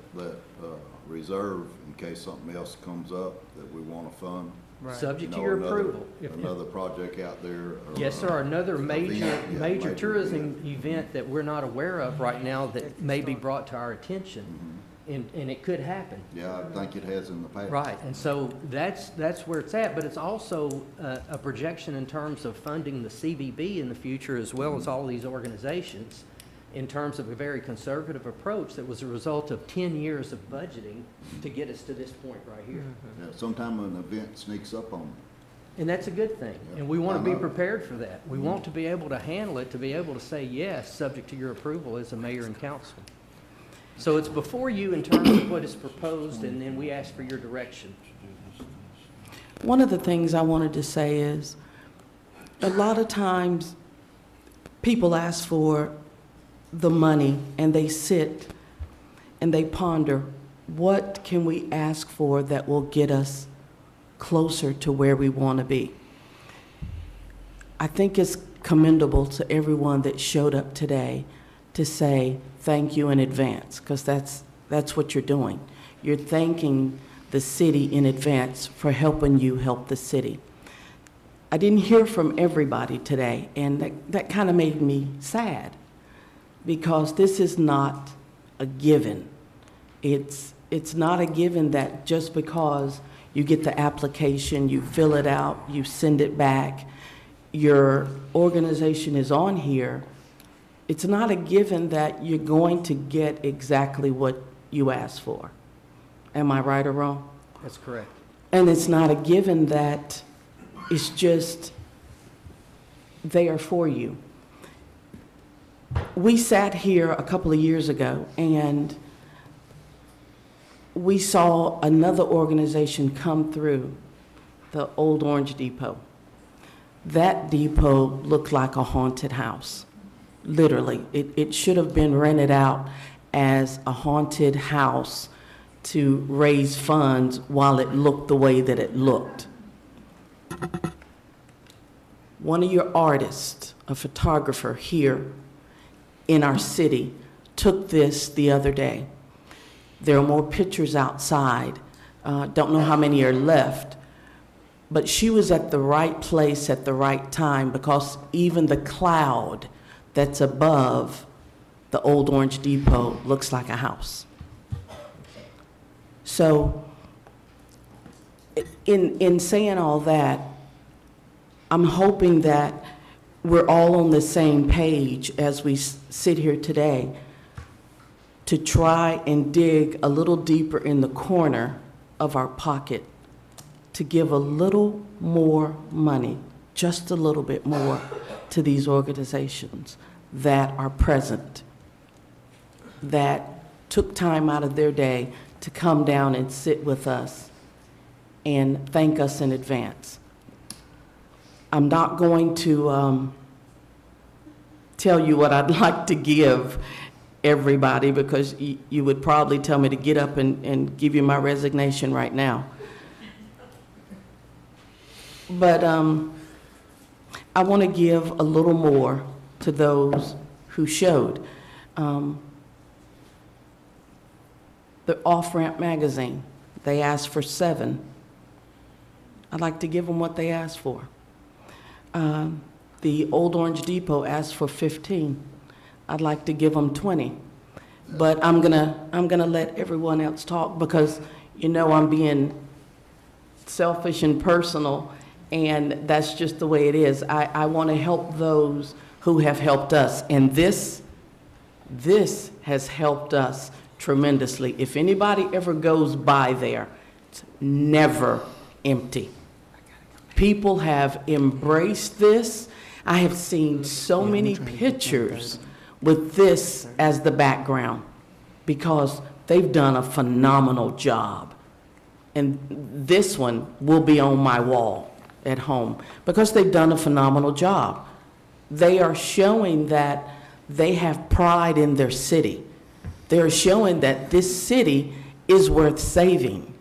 reserve in case something else comes up that we want to fund.
Right.
Subject to your approval.
Another project out there.
Yes, sir. Another major tourism event that we're not aware of right now that may be brought to our attention, and it could happen.
Yeah, I think it has in the past.
Right, and so that's where it's at, but it's also a projection in terms of funding the CVB in the future as well as all these organizations in terms of a very conservative approach that was a result of 10 years of budgeting to get us to this point right here.
Yeah, sometime an event sneaks up on them.
And that's a good thing, and we want to be prepared for that. We want to be able to handle it, to be able to say yes, subject to your approval as a mayor and council. So it's before you in terms of what is proposed, and then we ask for your direction.
One of the things I wanted to say is, a lot of times, people ask for the money, and they sit and they ponder, what can we ask for that will get us closer to where we want to be? I think it's commendable to everyone that showed up today to say thank you in advance, because that's what you're doing. You're thanking the city in advance for helping you help the city. I didn't hear from everybody today, and that kind of made me sad, because this is not a given. It's not a given that just because you get the application, you fill it out, you send it back, your organization is on here, it's not a given that you're going to get exactly what you asked for. Am I right or wrong?
That's correct.
And it's not a given that it's just there for you. We sat here a couple of years ago and we saw another organization come through, the Old Orange Depot. That depot looked like a haunted house. Literally, it should have been rented out as a haunted house to raise funds while it looked the way that it looked. One of your artists, a photographer here in our city, took this the other day. There are more pictures outside. Don't know how many are left. But she was at the right place at the right time, because even the cloud that's above the Old Orange Depot looks like a house. So in saying all that, I'm hoping that we're all on the same page as we sit here today to try and dig a little deeper in the corner of our pocket to give a little more money, just a little bit more, to these organizations that are present, that took time out of their day to come down and sit with us and thank us in advance. I'm not going to tell you what I'd like to give everybody, because you would probably tell me to get up and give you my resignation right now. But I want to give a little more to those who showed. The Off-Ramp magazine, they asked for 7. I'd like to give them what they asked for. The Old Orange Depot asked for 15. I'd like to give them 20. But I'm gonna let everyone else talk, because you know I'm being selfish and personal, and that's just the way it is. I want to help those who have helped us, and this has helped us tremendously. If anybody ever goes by there, it's never empty. People have embraced this. I have seen so many pictures with this as the background, because they've done a phenomenal job. And this one will be on my wall at home, because they've done a phenomenal job. They are showing that they have pride in their city. They're showing that this city is worth saving.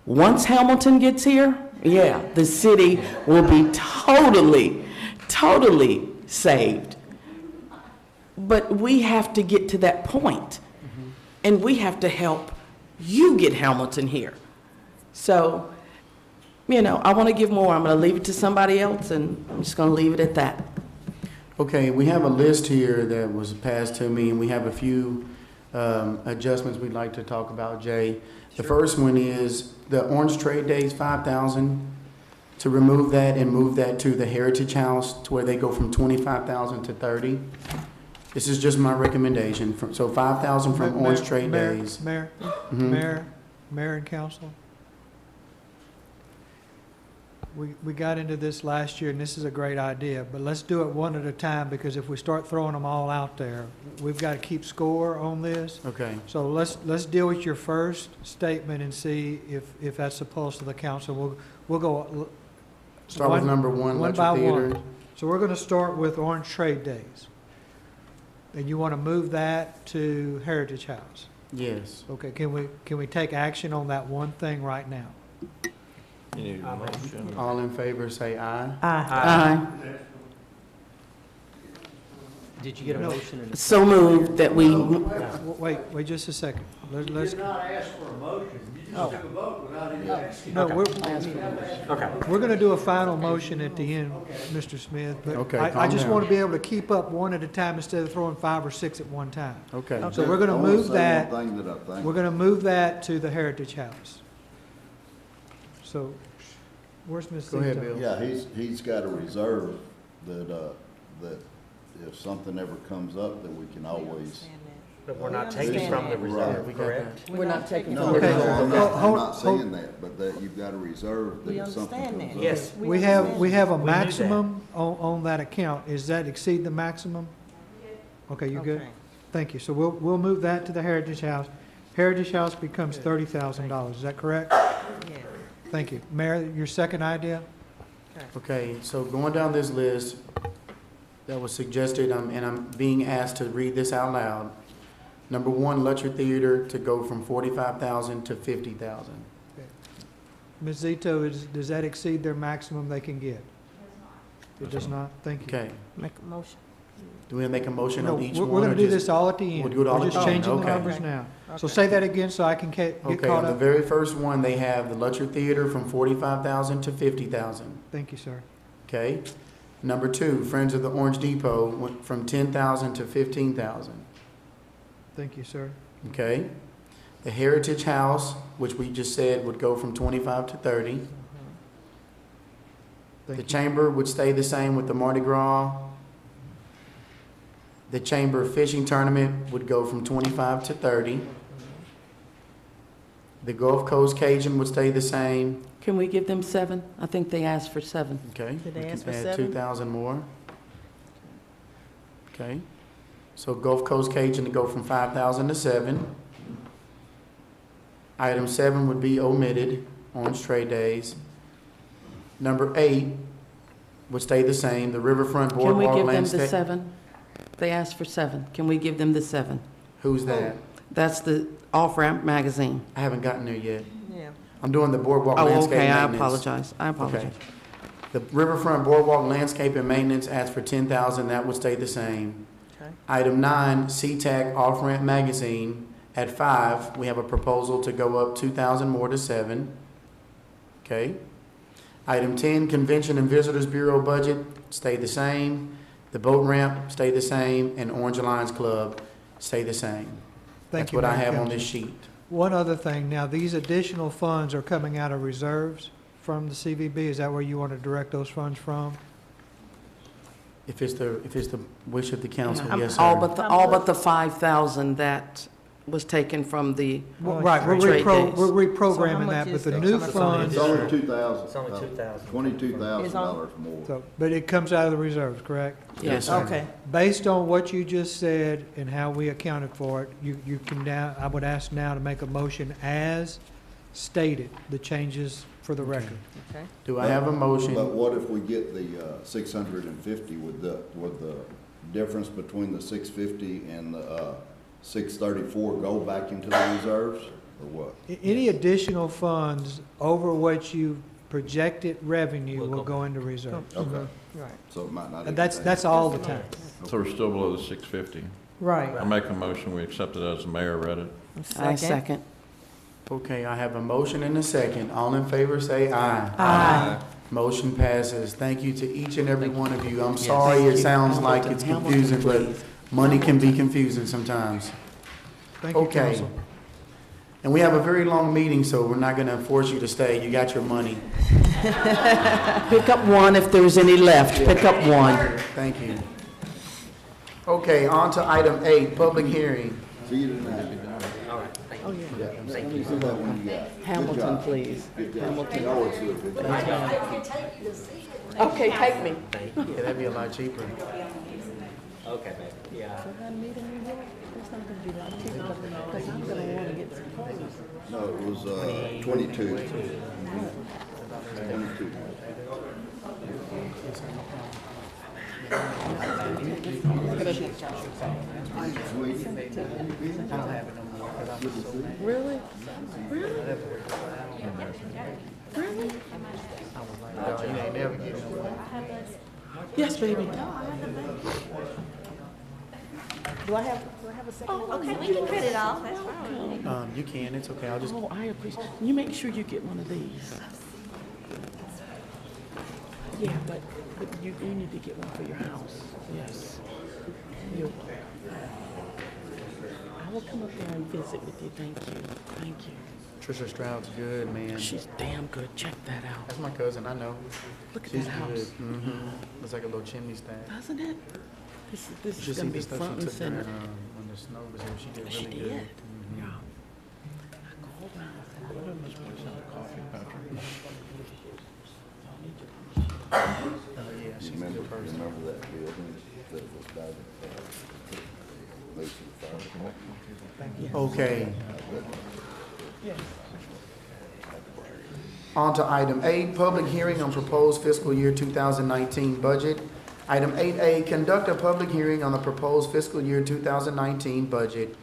Once Hamilton gets here, yeah, the city will be totally saved. But we have to get to that point, and we have to help you get Hamilton here. So, you know, I want to give more. I'm going to leave it to somebody else, and I'm just going to leave it at that.
Okay, we have a list here that was passed to me, and we have a few adjustments we'd like to talk about, Jay. The first one is the Orange Trade Days, 5,000, to remove that and move that to the Heritage House, to where they go from 25,000 to 30. This is just my recommendation. So 5,000 from Orange Trade Days.
Mayor, Mayor and Council. We got into this last year, and this is a great idea, but let's do it one at a time, because if we start throwing them all out there, we've got to keep score on this.
Okay.
So let's deal with your first statement and see if that's the pulse of the council. We'll go.
Start with number 1,
one
Letcher
by
Theater.
one. So we're going to start with Orange Trade Days. And you want to move that to Heritage House?
Yes.
Okay, can we take action on that one thing right now?
You need a motion.
All in favor, say aye.
Aye.
Did you get a motion? And a
So moved that we,
Wait just a second. Let's.
You did not ask for a motion. You just took a vote without any action.
No, we're going to do a final motion at the end, Mr. Smith. But
Okay,
I
calm
just
down.
want to be able to keep up one at a time instead of throwing 5 or 6 at one time.
Okay.
So we're going to
I wanna
move
say
that.
one thing that I think.
We're going to move that to the Heritage House. So, where's Ms.
Go ahead,
Zito?
Bill.
Yeah, he's got a reserve that if something ever comes up, that we can always.
But we're not taking from the reserve, correct?
we're not taking.
No,
Okay.
I'm
Hold-
not
hold-
saying that, but that you've got a reserve that if something comes up.
Yes.
We have a
We knew that.
maximum on that account. Is that exceed the maximum? Okay, you good? Thank you. So we'll move that to the Heritage House. Heritage House becomes $30,000. Is that correct?
Yeah.
Thank you. Mayor, your second idea?
Okay, so going down this list that was suggested, and I'm being asked to read this out loud. Number 1, Letcher Theater to go from 45,000 to 50,000.
Ms. Zito, does that exceed their maximum they can get? It does not? Thank you.
Okay.
Make a motion.
Do we make a motion
No,
on each
we're
one?
going
or
to do
just-
this all at the end.
We'll do it all
We're
at
just
the end,
changing the
okay.
numbers now. So
Okay.
say that again so I can get
Okay,
caught
on the
up.
very first one, they have the Letcher Theater from 45,000 to 50,000.
Thank you, sir.
Okay. Number 2, Friends of the Orange Depot went from 10,000 to 15,000.
Thank you, sir.
Okay. The Heritage House, which we just said would go from 25 to 30.
Thank
The
you.
Chamber would stay the same with the Mardi Gras. The Chamber Fishing Tournament would go from 25 to 30. The Gulf Coast Cajun would stay the same.
Can we give them 7? I think they asked for 7.
Okay.
Did they
we
ask
can
for
add
7?
2,000 more. Okay. So Gulf Coast Cajun to go from 5,000 to 7. Item 7 would be omitted, Orange Trade Days. Number 8 would stay the same, the Riverfront
Can we
Boardwalk
give them the
Landscape.
7? They asked for 7. Can we give them the 7?
Who's that?
That's the off-ramp magazine.
I haven't gotten there yet.
Yeah.
I'm doing the Boardwalk
Oh,
Landscape
okay, I
Maintenance.
apologize. I apologize.
Okay. The Riverfront Boardwalk Landscape and Maintenance asked for 10,000, that would stay the same.
Okay.
Item 9, SeaTac Off-Ramp Magazine, at 5, we have a proposal to go up 2,000 more to 7. Okay. Item 10, Convention and Visitors Bureau budget, stay the same. The boat ramp, stay the same, and Orange Alliance Club, stay the same.
Thank
That's
you,
what I
Mayor
have on
Council.
this sheet.
One other thing, now, these additional funds are coming out of reserves from the CVB. Is that where you want to direct those funds from?
If it's the wish of the council, yes, sir.
All but the 5,000 that was taken from the
Right, we're
trade days.
reprogramming that, but the new funds,
It's only 2,000.
It's only 2,000.
$22,000 more.
so, but it comes out of the reserves, correct?
Yes, sir.
Okay.
Based on what you just said and how we accounted for it, you can now, I would ask now to make a motion as stated, the changes for the record.
Okay.
Do I have a motion?
But what if we get the 650, would the difference between the 650 and the 634 go back into the reserves, or what?
Any additional funds over what you projected revenue will go into reserve.
Okay,
Right.
so it might not.
And that's all the time.
So we're still below the 650.
Right.
I make a motion, we accept it as the mayor read it.
I second.
Okay, I have a motion and a second. All in favor, say aye.
Aye.
Motion passes. Thank you to each and every one of you. I'm
Yes.
sorry
Thank
it
you.
sounds like it's
Hamilton,
confusing, but
please.
money can be confusing sometimes.
Thank you,
Okay.
council.
And we have a very long meeting, so we're not gonna force you to stay. You got your money.
Pick up one if there's any left. Pick up one.
Thank you. Okay, on to item 8, public hearing.
See you tonight.
Oh, yeah.
Thank you. See that one you got. Good
Hamilton,
job.
please.
Good job.
Hamilton.
You always do a good job.
Okay, take me.
Yeah, that'd be a lot cheaper.
Okay, baby. Yeah.
No, it was 22. 22.
Really? Really?
You ain't never getting nowhere.
Yes, baby.
Do I have a second?
Oh,
Okay, we can cut it off, that's fine.
You can, it's okay. I'll just,
Oh, I appreciate, you make sure you get one of these. Yeah, but you need to get one for your house, yes. I will come up there and visit with you, thank you, thank you.
Trisha Stroud's good, man.
She's damn good, check that out.
That's my cousin, I know.
Look at
She's
that house.
good. Mm-hmm. Looks like a little chimney stack.
Doesn't it? This
You
is
should
gonna
see
be
the stuff
front
she
and
took there,
center.
when the snow was here. She did
She
really
did?
good. Mhm.
Yeah. I called her.
Yeah, she's a
Remember,
good person.
remember that building that was by the, Mason Fire Department?
Okay. On to item 8, public hearing on proposed fiscal year 2019 budget. Item 8A, conduct a public hearing on the proposed fiscal year 2019 budget.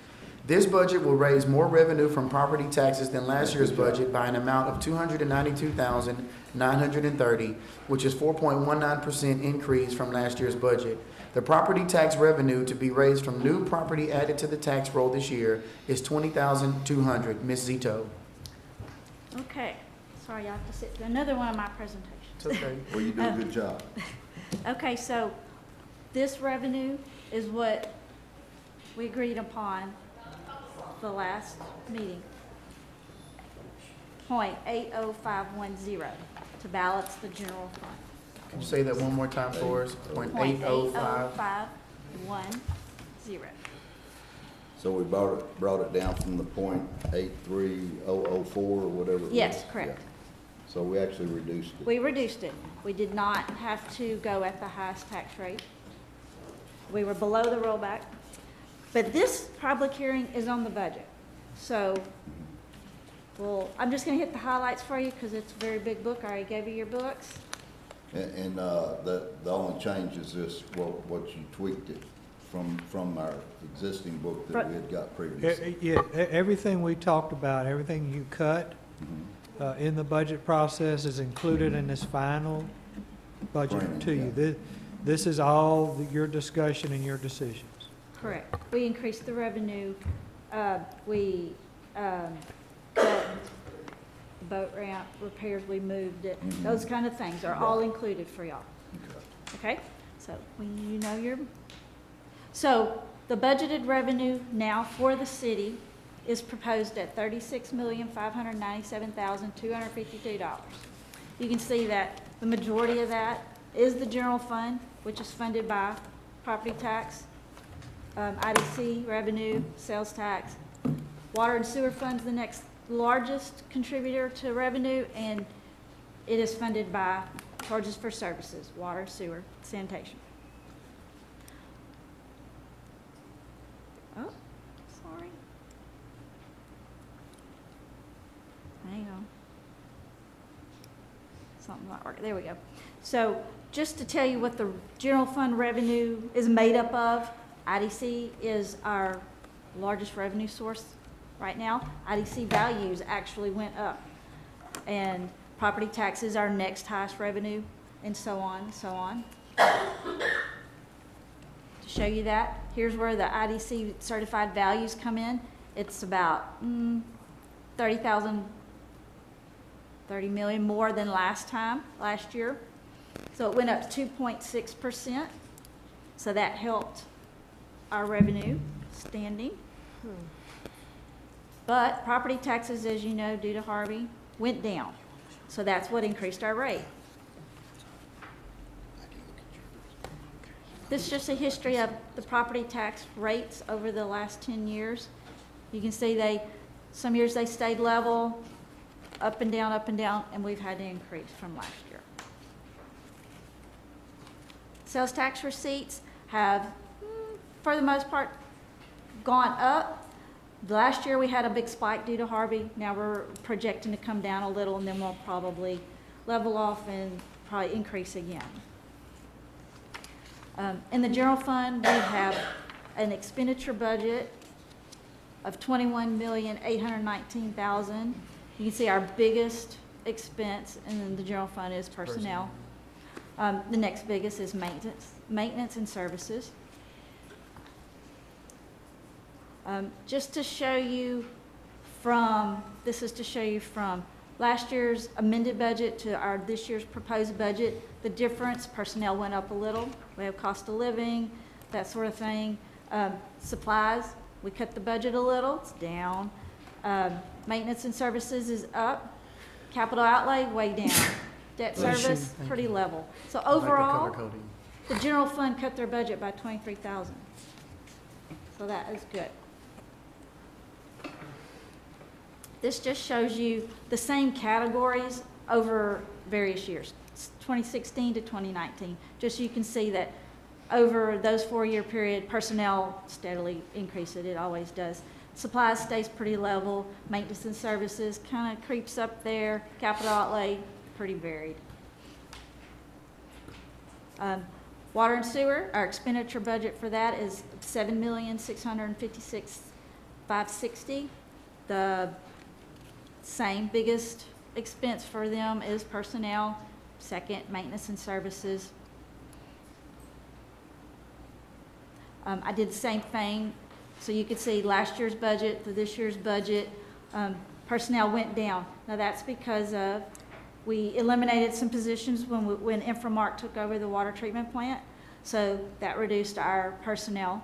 This budget will raise more revenue from property taxes than last year's budget by an amount of $292,930, which is 4.19% increase from last year's budget. The property tax revenue to be raised from new property added to the tax roll this year is $20,200. Ms. Zito.
Okay, sorry, I have to sit through another one of my presentations.
It's okay.
Well, you do a good job.
Okay, so this revenue is what we agreed upon the last meeting. .80510 to balance the general fund.
Can you say that one more time for us? .805.
.80510.
So we brought it down from the .83004 or whatever it was?
Yes, correct.
Yeah. So we actually reduced it.
We reduced it. We did not have to go at the highest tax rate. We were below the rollback. But this public hearing is on the budget. So, well, I'm just gonna hit the highlights for you because it's a very big book. I already gave you your books.
And the only change is this, what you tweaked it from our existing book that we had got previously.
Yeah, everything we talked about, everything you cut in the budget process is included in this final budget to you. This is all your discussion and your decisions.
Correct. We increased the revenue, we cut the boat ramp repairs, we moved it. Those kind of things are all included for y'all. Okay? So when you know your, so the budgeted revenue now for the city is proposed at $36,597,252. You can see that the majority of that is the general fund, which is funded by property tax, IDC revenue, sales tax. Water and sewer fund's the next largest contributor to revenue, and it is funded by charges for services, water, sewer, sanitation. Oh, sorry. Hang on. Something's not working. There we go. So just to tell you what the general fund revenue is made up of, IDC is our largest revenue source right now. IDC values actually went up, and property tax is our next highest revenue, and so on and so on. To show you that, here's where the IDC certified values come in. It's about 30 million more than last year. So it went up 2.6%. So that helped our revenue standing. But property taxes, as you know, due to Harvey, went down. So that's what increased our rate. This is just a history of the property tax rates over the last 10 years. You can see some years they stayed level, up and down, and we've had to increase from last year. Sales tax receipts have, for the most part, gone up. Last year we had a big spike due to Harvey. Now we're projecting to come down a little, and then we'll probably level off and probably increase again. In the general fund, we have an expenditure budget of $21,819,000. You can see our biggest expense in the general fund is personnel. The next biggest is maintenance and services. Just to show you this is to show you from last year's amended budget to this year's proposed budget, the difference. Personnel went up a little. We have cost of living, that sort of thing. Supplies, we cut the budget a little, it's down. Maintenance and services is up. Capital outlay, way down. Debt service, pretty level. So overall, the general fund cut their budget by $23,000. So that is good. This just shows you the same categories over various years, 2016 to 2019. Just so you can see that over those 4-year period, personnel steadily increased. It always does. Supplies stays pretty level. Maintenance and services kind of creeps up there. Capital outlay, pretty varied. Water and sewer, our expenditure budget for that is $7,656,560. The same biggest expense for them is personnel. Second, maintenance and services. I did the same thing, so you could see last year's budget to this year's budget. Personnel went down. Now that's because of we eliminated some positions when Inframark took over the water treatment plant, so that reduced our personnel.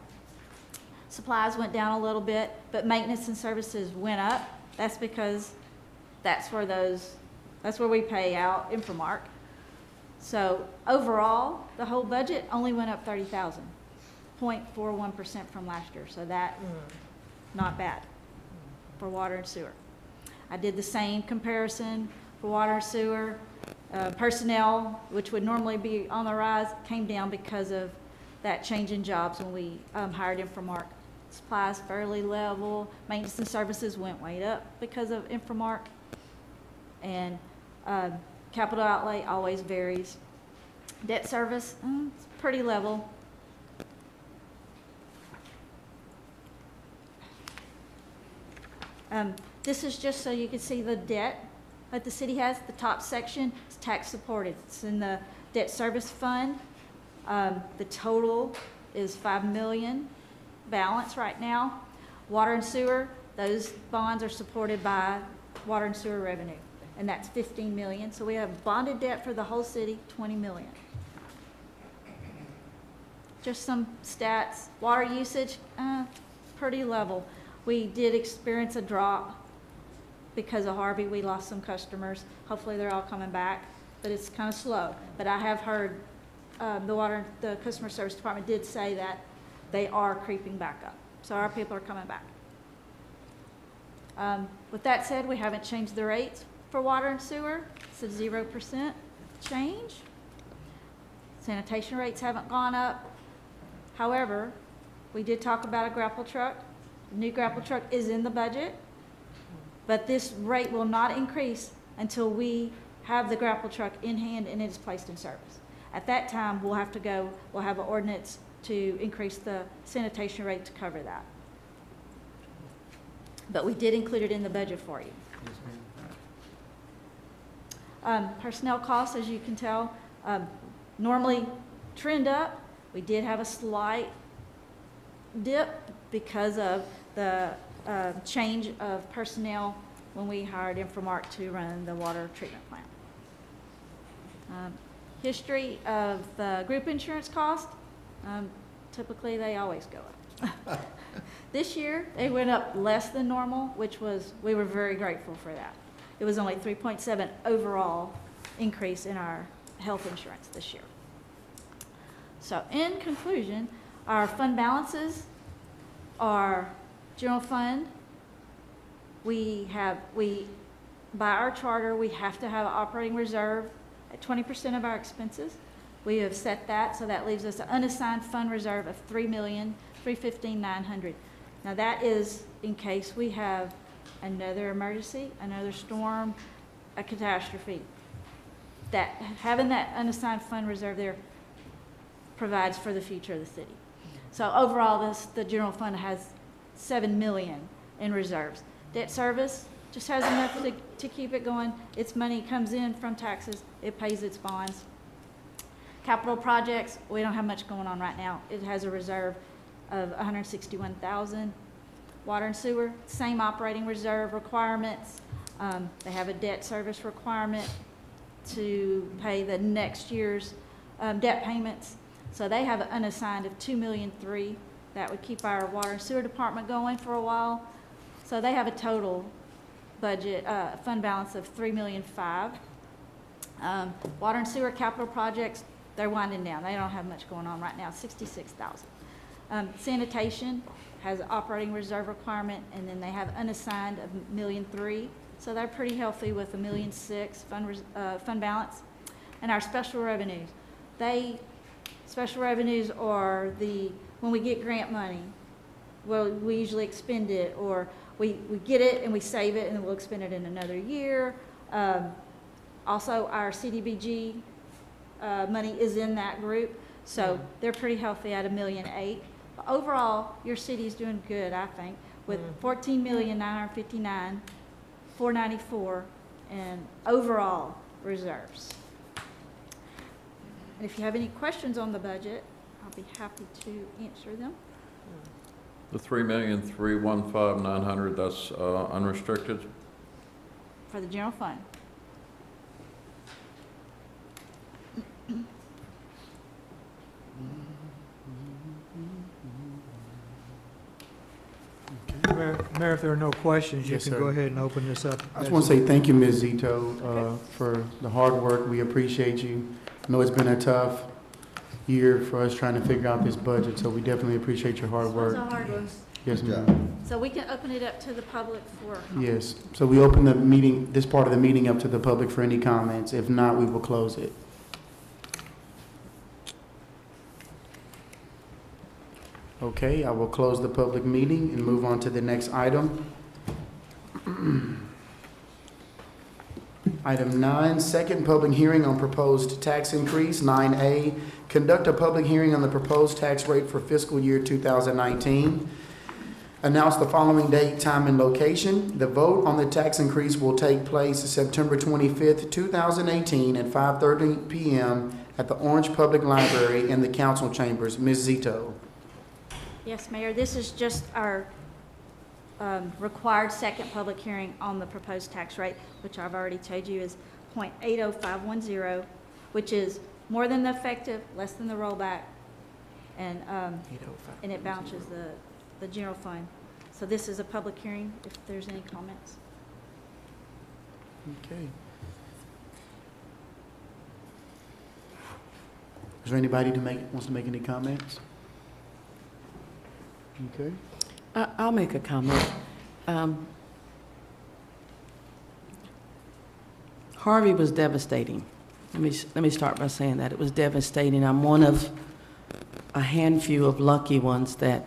Supplies went down a little bit, but maintenance and services went up. That's because that's where we pay out Inframark. So overall, the whole budget only went up $30,000, 0.41% from last year. So that not bad for water and sewer. I did the same comparison for water and sewer. Personnel, which would normally be on the rise, came down because of that change in jobs when we hired Inframark. Supplies fairly level. Maintenance and services went way up because of Inframark. And capital outlay always varies. Debt service, it's pretty level. This is just so you can see the debt that the city has. The top section is tax supported. It's in the debt service fund. The total is $5 million balance right now. Water and sewer, those bonds are supported by water and sewer revenue, and that's $15 million. So we have bonded debt for the whole city, $20 million. Just some stats. Water usage, pretty level. We did experience a drop because of Harvey. We lost some customers. Hopefully they're all coming back, but it's kind of slow. But I have heard the customer service department did say that they are creeping back up. So our people are coming back. With that said, we haven't changed the rates for water and sewer. It's a 0% change. Sanitation rates haven't gone up. However, we did talk about a grapple truck. The new grapple truck is in the budget, but this rate will not increase until we have the grapple truck in hand and it is placed in service. At that time, we'll have an ordinance to increase the sanitation rate to cover that. But we did include it in the budget for you. Personnel costs, as you can tell, normally trend up. We did have a slight dip because of the change of personnel when we hired Inframark to run the water treatment plant. History of the group insurance cost, typically they always go up. This year, they went up less than normal, we were very grateful for that. It was only 3.7 overall increase in our health insurance this year. So in conclusion, our fund balances are general fund. By our charter, we have to have an operating reserve at 20% of our expenses. We have set that, so that leaves us an unassigned fund reserve of $3,315,900. Now that is in case we have another emergency, another storm, a catastrophe. Having that unassigned fund reserve there provides for the future of the city. So overall, the general fund has $7 million in reserves. Debt service just has enough to keep it going. Its money comes in from taxes. It pays its bonds. Capital projects, we don't have much going on right now. It has a reserve of $161,000. Water and sewer, same operating reserve requirements. They have a debt service requirement to pay the next year's debt payments. So they have an unassigned of $2,000,003. That would keep our water and sewer department going for a while. So they have a total budget, fund balance of $3,000,005. Water and sewer capital projects, they're winding down. They don't have much going on right now, $66,000. Sanitation has an operating reserve requirement, and then they have unassigned of $1,000,003. So they're pretty healthy with $1,000,006 fund balance. And our special revenues, special revenues are when we get grant money, well, we usually expend it, or we get it and we save it and then we'll expend it in another year. Also, our CDBG money is in that group, so they're pretty healthy at $1,000,008. But overall, your city is doing good, I think, with $14,959,494 in overall reserves. And if you have any questions on the budget, I'll be happy to answer them.
The $3,315,900, that's unrestricted?
For the general fund.
Mayor, if there are no questions, you
Yes,
can
sir.
go ahead and open this up.
I just want to say thank you, Ms. Zito, for the hard work. We appreciate you. I know it's been a tough year for us trying to figure out this budget, so we definitely appreciate your hard
This was
work.
a hard one.
Yes, ma'am.
So we can open it up to the public for
Yes. So we open the meeting, this part of the meeting up to the public for any comments. If not, we will close it. Okay, I will close the public meeting and move on to the next item. Item 9, second public hearing on proposed tax increase. 9A, conduct a public hearing on the proposed tax rate for fiscal year 2019. Announce the following date, time, and location. The vote on the tax increase will take place September 25th, 2018 at 5:30 p.m. at the Orange Public Library in the council chambers. Ms. Zito.
Yes, Mayor, this is just our required second public hearing on the proposed tax rate, which I've already told you is 0.80510, which is more than the effective, less than the rollback, and it balances the general fund. So this is a public hearing, if there's any comments.
Okay. Is there anybody wants to make any comments? Okay.
I'll make a comment. Harvey was devastating. Let me start by saying that. It was devastating. I'm one of a handful of lucky ones that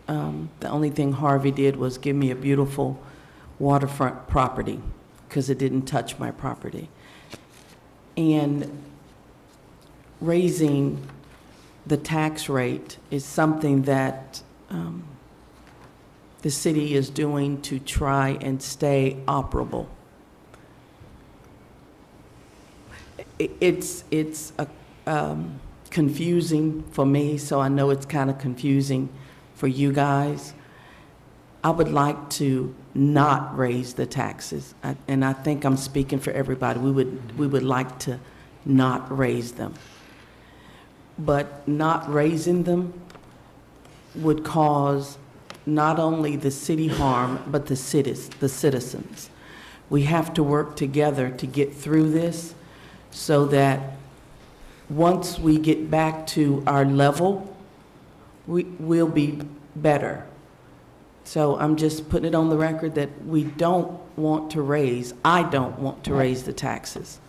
the only thing Harvey did was give me a beautiful waterfront property because it didn't touch my property. And raising the tax rate is something that the city is doing to try and stay operable. It's confusing for me, so I know it's kind of confusing for you guys. I would like to not raise the taxes, and I think I'm speaking for everybody. We would like to not raise them. But not raising them would cause not only the city harm, but the citizens. We have to work together to get through this so that once we get back to our level, we'll be better. So I'm just putting it on the record that we don't want to raise, I don't want to raise the taxes.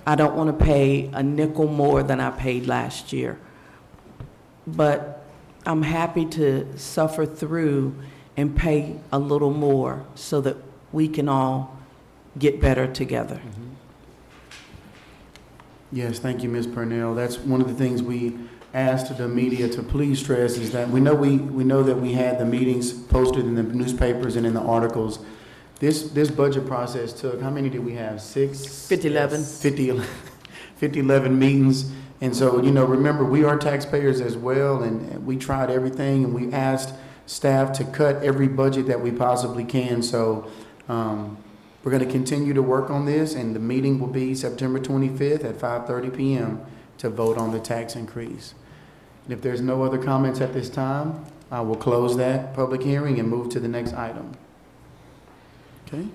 I don't want to pay a nickel more than I paid last year. But I'm happy to suffer through and pay a little more so that we can all get better together.
Yes, thank you, Ms. Purnell. That's one of the things we asked the media to please stress is that we know that we had the meetings posted in the newspapers and in the articles. This budget process took, how many did we have? 11 meetings. And so, remember, we are taxpayers as well, and we tried everything, and we asked staff to cut every budget that we possibly can. So we're going to continue to work on this, and the meeting will be September 25th at 5:30 p.m. to vote on the tax increase. And if there's no other comments at this time, I will close that public hearing and move to the next item. Okay.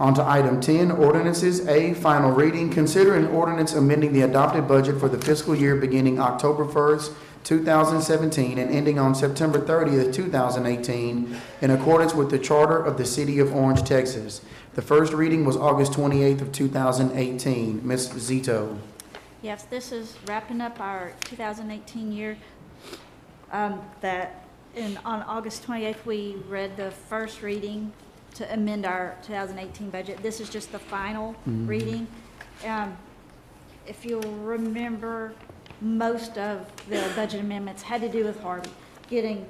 On to item 10, ordinances. A, final reading. Consider an ordinance amending the adopted budget for the fiscal year beginning October 1st, 2017 and ending on September 30th, 2018 in accordance with the Charter of the City of Orange, Texas. The first reading was August 28th of 2018. Ms. Zito.
Yes, this is wrapping up our 2018 year. On August 28th, we read the first reading to amend our 2018 budget. This is just the final reading. If you'll remember, most of the budget amendments had to do with Harvey, getting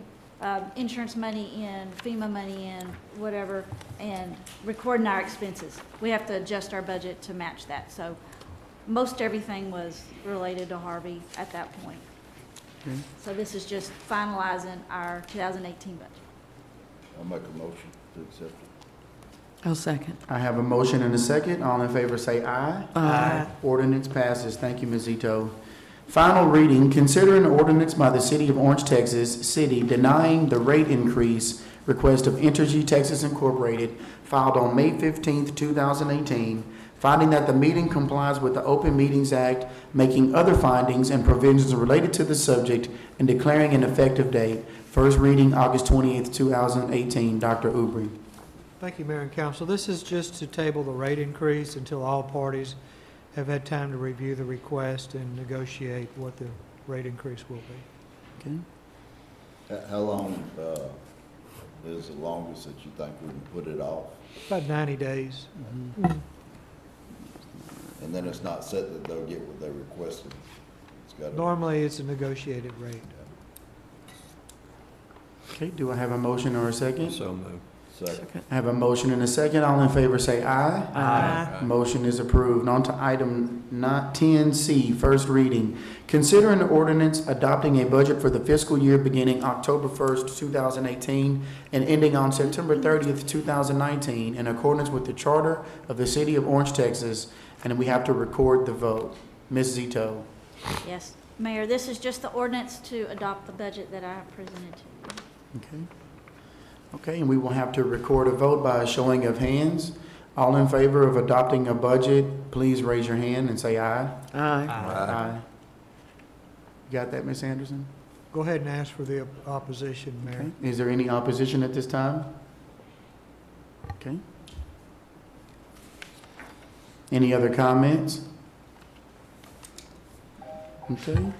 insurance money in, FEMA money in, whatever, and recording our expenses. We have to adjust our budget to match that. So most everything was related to Harvey at that point. Okay. So this is just finalizing our 2018 budget.
I'll make a motion to accept it.
I'll second.
I have a motion and a second. All in favor say aye.
Aye.
Ordinance passes. Thank you, Ms. Zito. Final reading, consider an ordinance by the City of Orange, Texas, City denying the rate increase request of Entergy Texas Incorporated filed on May 15th, 2018, finding that the meeting complies with the Open Meetings Act, making other findings and provisions related to the subject, and declaring an effective date. First reading, August 28th, 2018. Dr. Ubry.
Thank you, Mayor and Council. This is just to table the rate increase until all parties have had time to review the request and negotiate what the rate increase will be.
Okay.
How long, is the longest that you think we can put it off?
About 90 days.
And then it's not set that they'll get what they requested? It's gotta-
Normally, it's a negotiated rate.
Okay, do I have a motion or a second?
So moved.
Second.
I have a motion and a second. All in favor say aye.
Aye.
Motion is approved. On to item 10C, first reading. Consider an ordinance adopting a budget for the fiscal year beginning October 1st, 2018 and ending on September 30th, 2019 in accordance with the charter of the city of Orange, Texas, and we have to record the vote. Ms. Zito.
Yes, Mayor, this is just the ordinance to adopt the budget that I have presented to you.
Okay. Okay, and we will have to record a vote by a showing of hands. All in favor of adopting a budget, please raise your hand and say aye.
Aye.
Aye. You got that, Ms. Anderson?
Go ahead and ask for the opposition, Mayor.
Okay. Is there any opposition at this time? Okay. Any other comments? Okay.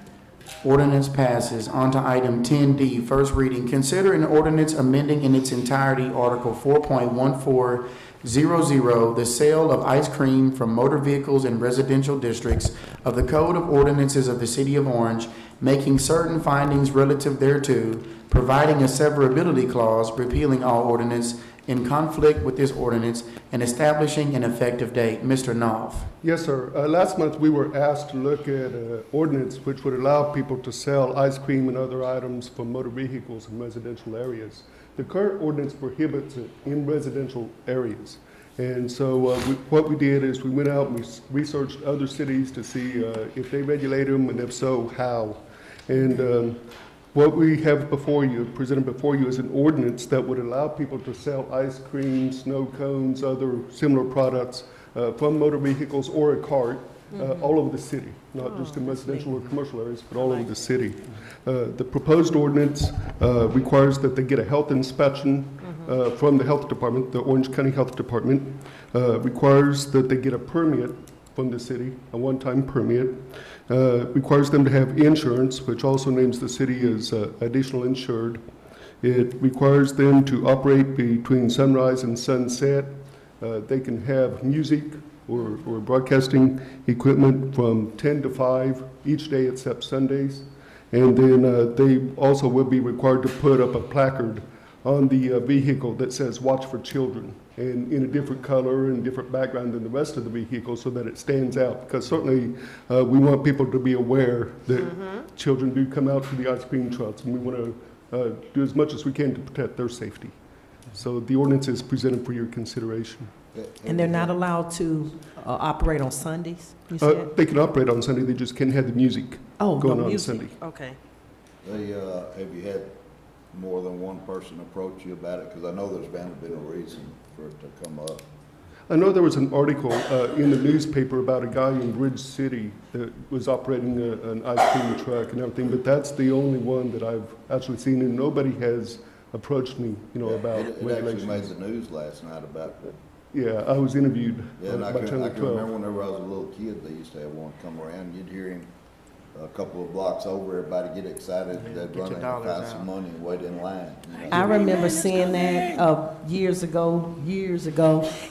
Ordinance passes. On to item 10D, first reading. Consider an ordinance amending in its entirety Article 4.1400, the sale of ice cream from motor vehicles in residential districts of the Code of Ordinances of the City of Orange, making certain findings relative thereto, providing a severability clause, repealing all ordinance in conflict with this ordinance, and establishing an effective date. Mr. Knopf.
Yes, sir. Last month, we were asked to look at an ordinance which would allow people to sell ice cream and other items from motor vehicles in residential areas. The current ordinance prohibits it in residential areas. And so what we did is we went out and we researched other cities to see if they regulate them, and if so, how. And what we have before you, presented before you, is an ordinance that would allow people to sell ice cream, snow cones, other similar products from motor vehicles or a cart all over the city, not just in residential or commercial areas, but all over the city. The proposed ordinance requires that they get a health inspection from the health department, the Orange County Health Department, requires that they get a permit from the city, a one-time permit, requires them to have insurance, which also names the city as additional insured. It requires them to operate between sunrise and sunset. They can have music or broadcasting equipment from 10 to 5 each day except Sundays. And then they also will be required to put up a placard on the vehicle that says "Watch for Children," and in a different color and different background than the rest of the vehicle, so that it stands out. Because certainly we want people to be aware that children do come out to the ice cream trucks, and we want to do as much as we can to protect their safety. So the ordinance is presented for your consideration.
And they're not allowed to operate on Sundays, you said?
They can operate on Sunday, they just can't have the music going on Sunday.
Okay.
They, have you had more than one person approach you about it? Because I know there's been a reason for it to come up.
I know there was an article in the newspaper about a guy in Bridge City that was operating an ice cream truck and everything, but that's the only one that I've actually seen, and nobody has approached me, about
It actually made the news last night about that.
Yeah, I was interviewed
Yeah, and I
by
can
Channel 12.
remember whenever I was a little kid, they used to have one come around, you'd hear him a couple of blocks over, everybody get excited, they'd run in and find some money and wait in line.
I remember seeing that years ago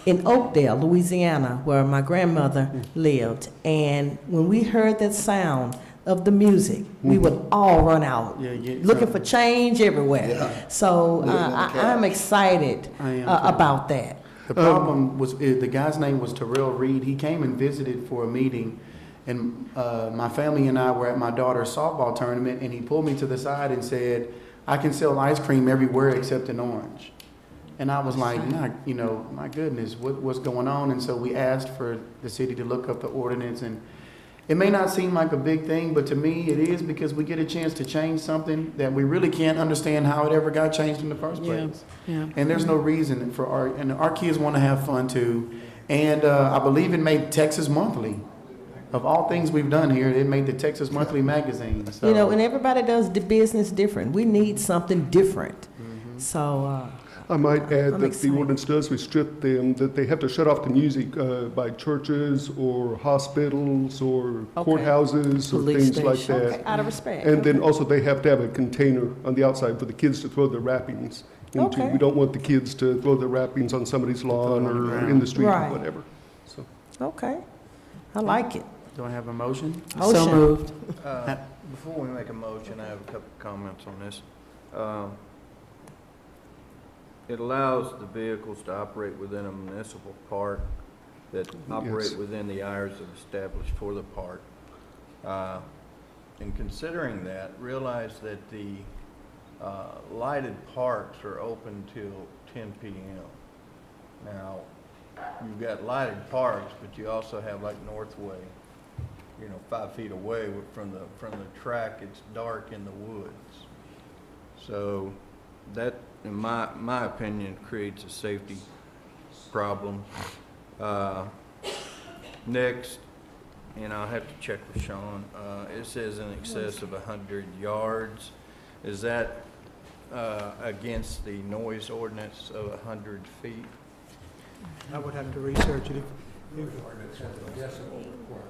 in Oakdale, Louisiana, where my grandmother lived. And when we heard that sound of the music, we would all run out, looking for change everywhere.
Yeah.
So I'm excited about that.
The problem was, the guy's name was Terrell Reed. He came and visited for a meeting, and my family and I were at my daughter's softball tournament, and he pulled me to the side and said, "I can sell ice cream everywhere except in Orange." And I was like, my goodness, what's going on? And so we asked for the city to look up the ordinance, and it may not seem like a big thing, but to me it is, because we get a chance to change something that we really can't understand how it ever got changed in the first place.
Yeah.
And there's no reason for our kids want to have fun too. And I believe it made Texas Monthly. Of all things we've done here, it made the Texas Monthly magazine. So.
And everybody does the business different. We need something different. So,
I might add
I'm
that the
excited.
ordinance does restrict them, that they have to shut off the music by churches or hospitals or
Okay.
courthouses or
Police
things like
station.
that.
Okay, out of respect.
And then
Okay.
also they have to have a container on the outside for the kids to throw their wrappings into.
Okay.
We don't want the kids to throw their wrappings on somebody's lawn or in the street or
Right.
whatever. So.
okay, I like it.
Do I have a motion?
So
Motion.
moved.
Before we make a motion, I have a couple of comments on this. It allows the vehicles to operate within a municipal park that operate
Yes.
within the hours that are established for the park. In considering that, realize that the lighted parks are open till 10 p.m. Now, you've got lighted parks, but you also have like Northway, 5 feet away from the track, it's dark in the woods. So that, in my opinion, creates a safety problem. Next, and I'll have to check with Sean, it says in excess of 100 yards. Is that against the noise ordinance of 100 feet?
I would have to research it.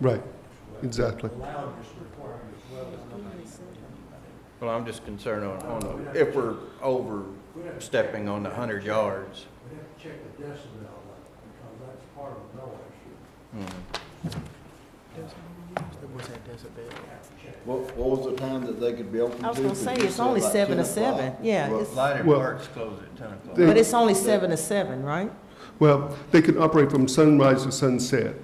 Right, exactly.
Well, I'm just concerned on if we're overstepping on the 100 yards.
We have to check the decibel, because that's part of the noise.
What's that decibel?
What was the time that they could be open to?
I was gonna say,
Did you
it's only
like
7 to
10
7.
o'clock?
Yeah,
Well,
it's,
Lighted
Well,
parks close at 10 o'clock.
they-
but it's only 7 to 7, right?
Well, they can operate from sunrise to sunset,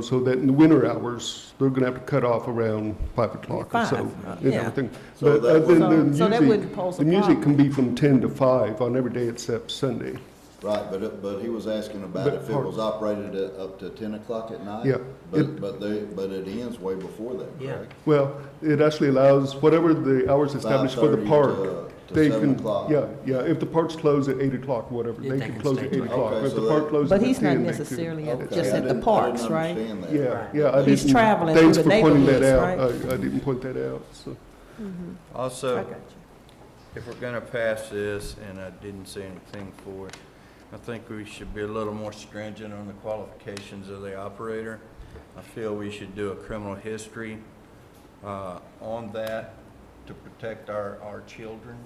so that in the winter hours, they're gonna have to cut off around 5 o'clock or so.
5,
and
yeah.
everything.
So
But
that
then
would-
the
So that
music,
wouldn't pose a
the music
problem.
can be from 10 to 5 on every day except Sunday.
Right, but he was asking about
But
if it was operated up to 10 o'clock at night?
Yeah.
But it ends way before that, correct?
Well, it actually allows whatever the hours established for the
5:30
park.
to
They
7
can,
o'clock.
yeah, if the park's closed at 8 o'clock, whatever, they can close at 8 o'clock.
Okay,
If
so
the park
that-
closes
But
at
he's not
10, they can.
necessarily
Okay,
just
I
at the
didn't-
parks,
I
right?
didn't understand that.
Yeah, I
He's
didn't.
traveling
Thanks
through the
for pointing that
neighborhoods,
out.
right?
I didn't point that out, so.
Also,
I got you.
if we're gonna pass this, and I didn't say anything for it, I think we should be a little more stringent on the qualifications of the operator. I feel we should do a criminal history on that to protect our children,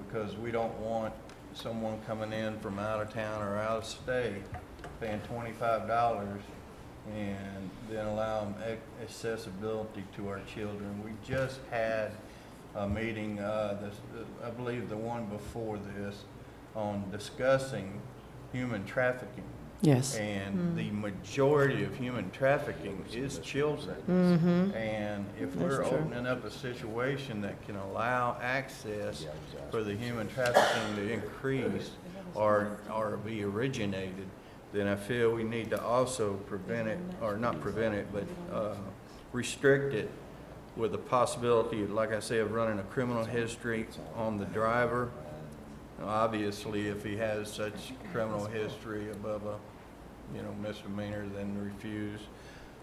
because we don't want someone coming in from out of town or out of state paying $25 and then allow them accessibility to our children. We just had a meeting, I believe the one before this, on discussing human trafficking.
Yes.
And the majority of human trafficking is children. And if we're
That's true.
opening up a situation that can allow access for the human trafficking to increase or be originated, then I feel we need to also prevent it, or not prevent it, but restrict it with the possibility, like I say, of running a criminal history on the driver. Obviously, if he has such criminal history above a, misdemeanor, then refuse.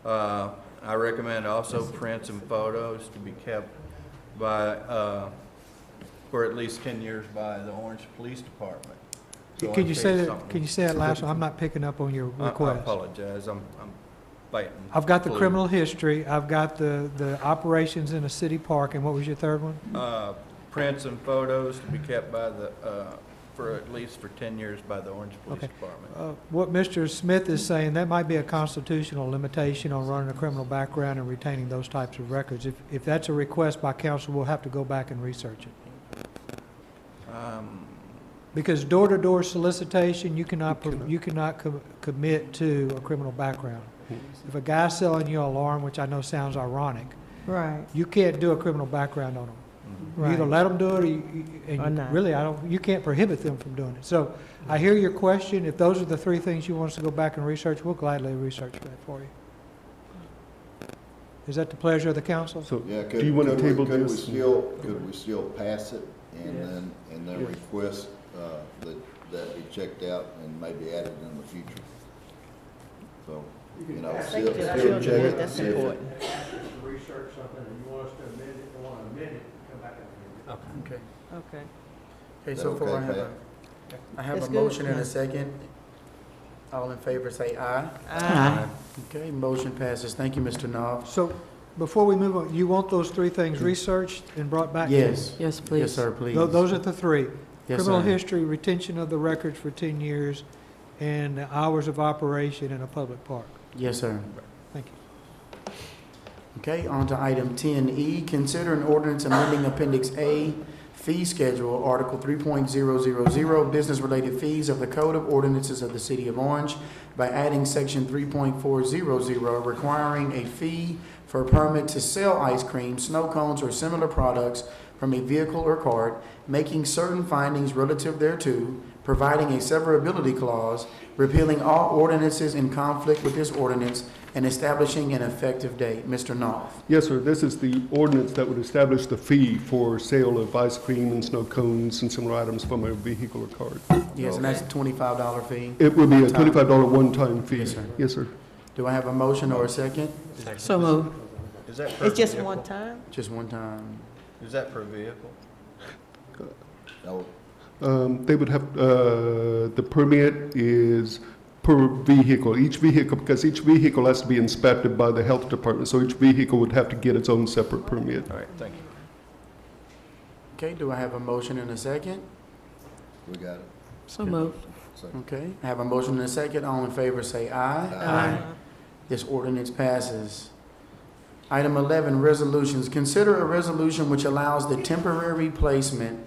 I recommend also prints and photos to be kept by, for at least 10 years by the Orange Police Department. So
Can
in
you
case
say that,
something-
can you say that last one? I'm not picking up on your
I
request.
apologize, I'm fighting.
I've got the
flu.
criminal history, I've got the operations in a city park, and what was your third one?
Prints and photos to be kept by for at least 10 years by the Orange Police
Okay.
Department.
What Mr. Smith is saying, that might be a constitutional limitation on running a criminal background and retaining those types of records. If that's a request by council, we'll have to go back and research it. Because door-to-door solicitation, you cannot commit to a criminal background. If a guy's selling you an alarm, which I know sounds ironic,
Right.
you can't do a criminal background on them. You either
Right.
let them do it,
Or
and
not.
really, you can't prohibit them from doing it. So I hear your question. If those are the three things you want us to go back and research, we'll gladly research that for you. Is that the pleasure of the council?
So,
Yeah,
do you want to table
could we
this?
still pass it and then request that be checked out and maybe added in the future? So,
Safety of
still
children,
check it,
that's
see if it-
important.
Research something and you want us to amend it, come back and amend it.
Okay.
Okay.
Okay,
Is
so
that
far
okay, Pat?
I have
That's
a
good,
motion and a
yeah.
second. All in favor say aye.
Aye.
Okay, motion passes. Thank you, Mr. Knopf.
So before we move on, you want those three things researched and brought back? to you?
Yes.
Yes, please.
Yes, sir, please.
Those are the three.
Yes,
Criminal
sir.
history, retention of the records for 10 years, and the hours of operation in a public park.
Yes, sir.
Thank you.
Okay, on to item 10E, consider an ordinance amending Appendix A fee schedule, Article 3.000, business-related fees of the Code of Ordinances of the City of Orange by adding Section 3.400, requiring a fee for a permit to sell ice cream, snow cones, or similar products from a vehicle or cart, making certain findings relative thereto, providing a severability clause, repealing all ordinances in conflict with this ordinance, and establishing an effective date. Mr. Knopf.
Yes, sir. This is the ordinance that would establish the fee for sale of ice cream and snow cones and similar items from a vehicle or cart.
Yes, and that's a $25 fee.
It would be a
One-time.
$25 one-time fee.
Yes, sir.
Yes, sir.
Do I have a motion or a second?
So moved.
Is that per
It's just
vehicle?
one time?
Just one time.
Is that per vehicle?
No,
They would have, the permit is per vehicle, each vehicle, because each vehicle has to be inspected by the health department, so each vehicle would have to get its own separate permit.
All right, thank you.
Okay, do I have a motion and a second?
we got it.
So moved.
Second.
Okay, I have a motion and a second. All in favor say aye.
Aye.
This ordinance passes. Item 11, resolutions. Consider a resolution which allows the temporary placement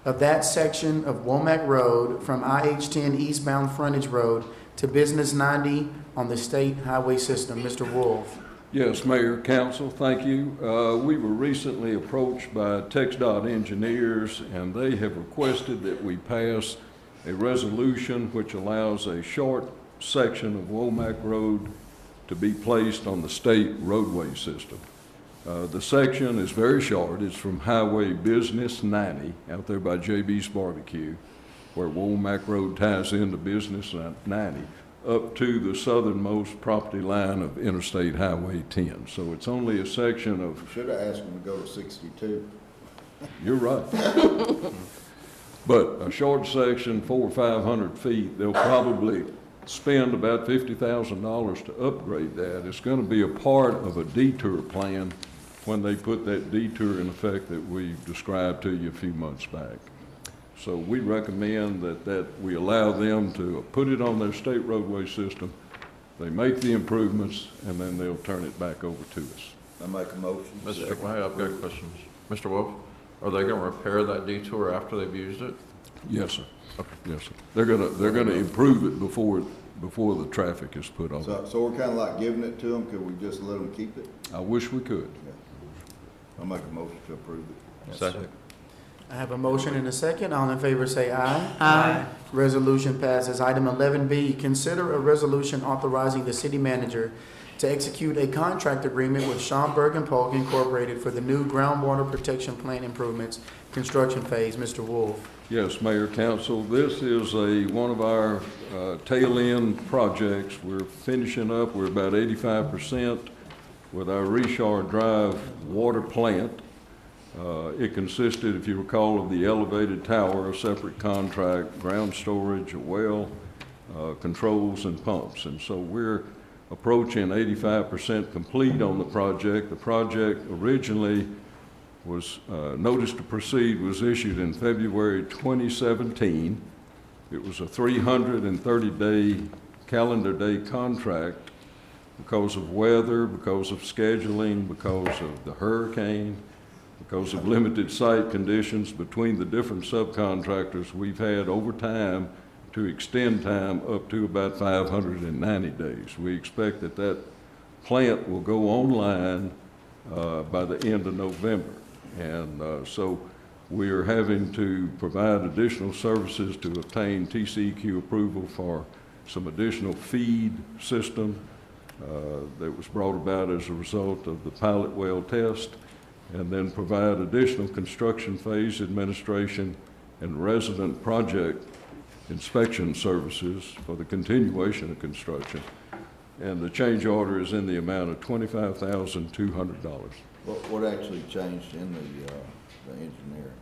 of that section of Womack Road from IH-10 eastbound frontage road to Business 90 on the state highway system. Mr. Wolf.
Yes, Mayor, Council, thank you. We were recently approached by TxDOT engineers, and they have requested that we pass a resolution which allows a short section of Womack Road to be placed on the state roadway system. The section is very short. It's from Highway Business 90 out there by JB's Barbecue, where Womack Road ties into Business 90, up to the southernmost property line of Interstate Highway 10. So it's only a section of,
Should have asked them to go to 62.
you're right. But a short section, 400 or 500 feet, they'll probably spend about $50,000 to upgrade that. It's going to be a part of a detour plan when they put that detour in effect that we described to you a few months back. So we recommend that we allow them to put it on their state roadway system, they make the improvements, and then they'll turn it back over to us.
I make a motion.
Mr. Hey, I've got questions. Mr. Wolf, are they gonna repair that detour after they've used it?
Yes, sir. Yes, sir. They're gonna improve it before the traffic is put on.
So we're kind of like giving it to them, could we just let them keep it?
I wish we could.
I make a motion to approve it.
Second.
I have a motion and a second. All in favor say aye.
Aye.
Resolution passes. Item 11B, consider a resolution authorizing the city manager to execute a contract agreement with Schaumburg and Polk Incorporated for the new groundwater protection plant improvements construction phase. Mr. Wolf.
Yes, Mayor, Council, this is one of our tail-end projects. We're finishing up, we're about 85% with our Richard Drive water plant. It consisted, if you recall, of the elevated tower, a separate contract, ground storage, a well, controls and pumps. And so we're approaching 85% complete on the project. The project originally was, notice to proceed was issued in February 2017. It was a 330-day, calendar day contract. Because of weather, because of scheduling, because of the hurricane, because of limited site conditions between the different subcontractors, we've had over time to extend time up to about 590 days. We expect that plant will go online by the end of November. And so we are having to provide additional services to obtain TCEQ approval for some additional feed system that was brought about as a result of the pilot well test, and then provide additional construction phase administration and resident project inspection services for the continuation of construction. And the change order is in the amount of $25,200.
What actually changed in the engineering?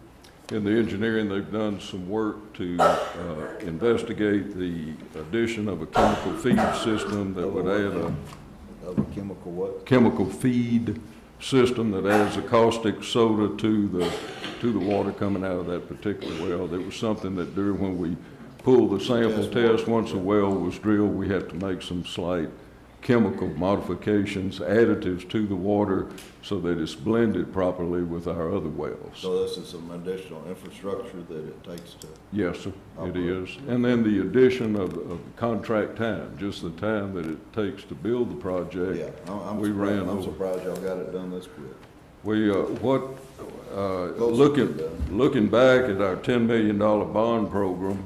In the engineering, they've done some work to investigate the addition of a chemical feed system that would add
Of a chemical what?
chemical feed system that adds a caustic soda to the water coming out of that particular well. There was something that during when we pulled the sample test, once a well was drilled, we had to make some slight chemical modifications, additives to the water so that it's blended properly with our other wells.
So this is some additional infrastructure that it takes to.
Yes, sir, it is. And then the addition of contract time, just the time that it takes to build the project.
Yeah, I'm surprised y'all got it done this quick.
We, looking back at our $10 million bond program,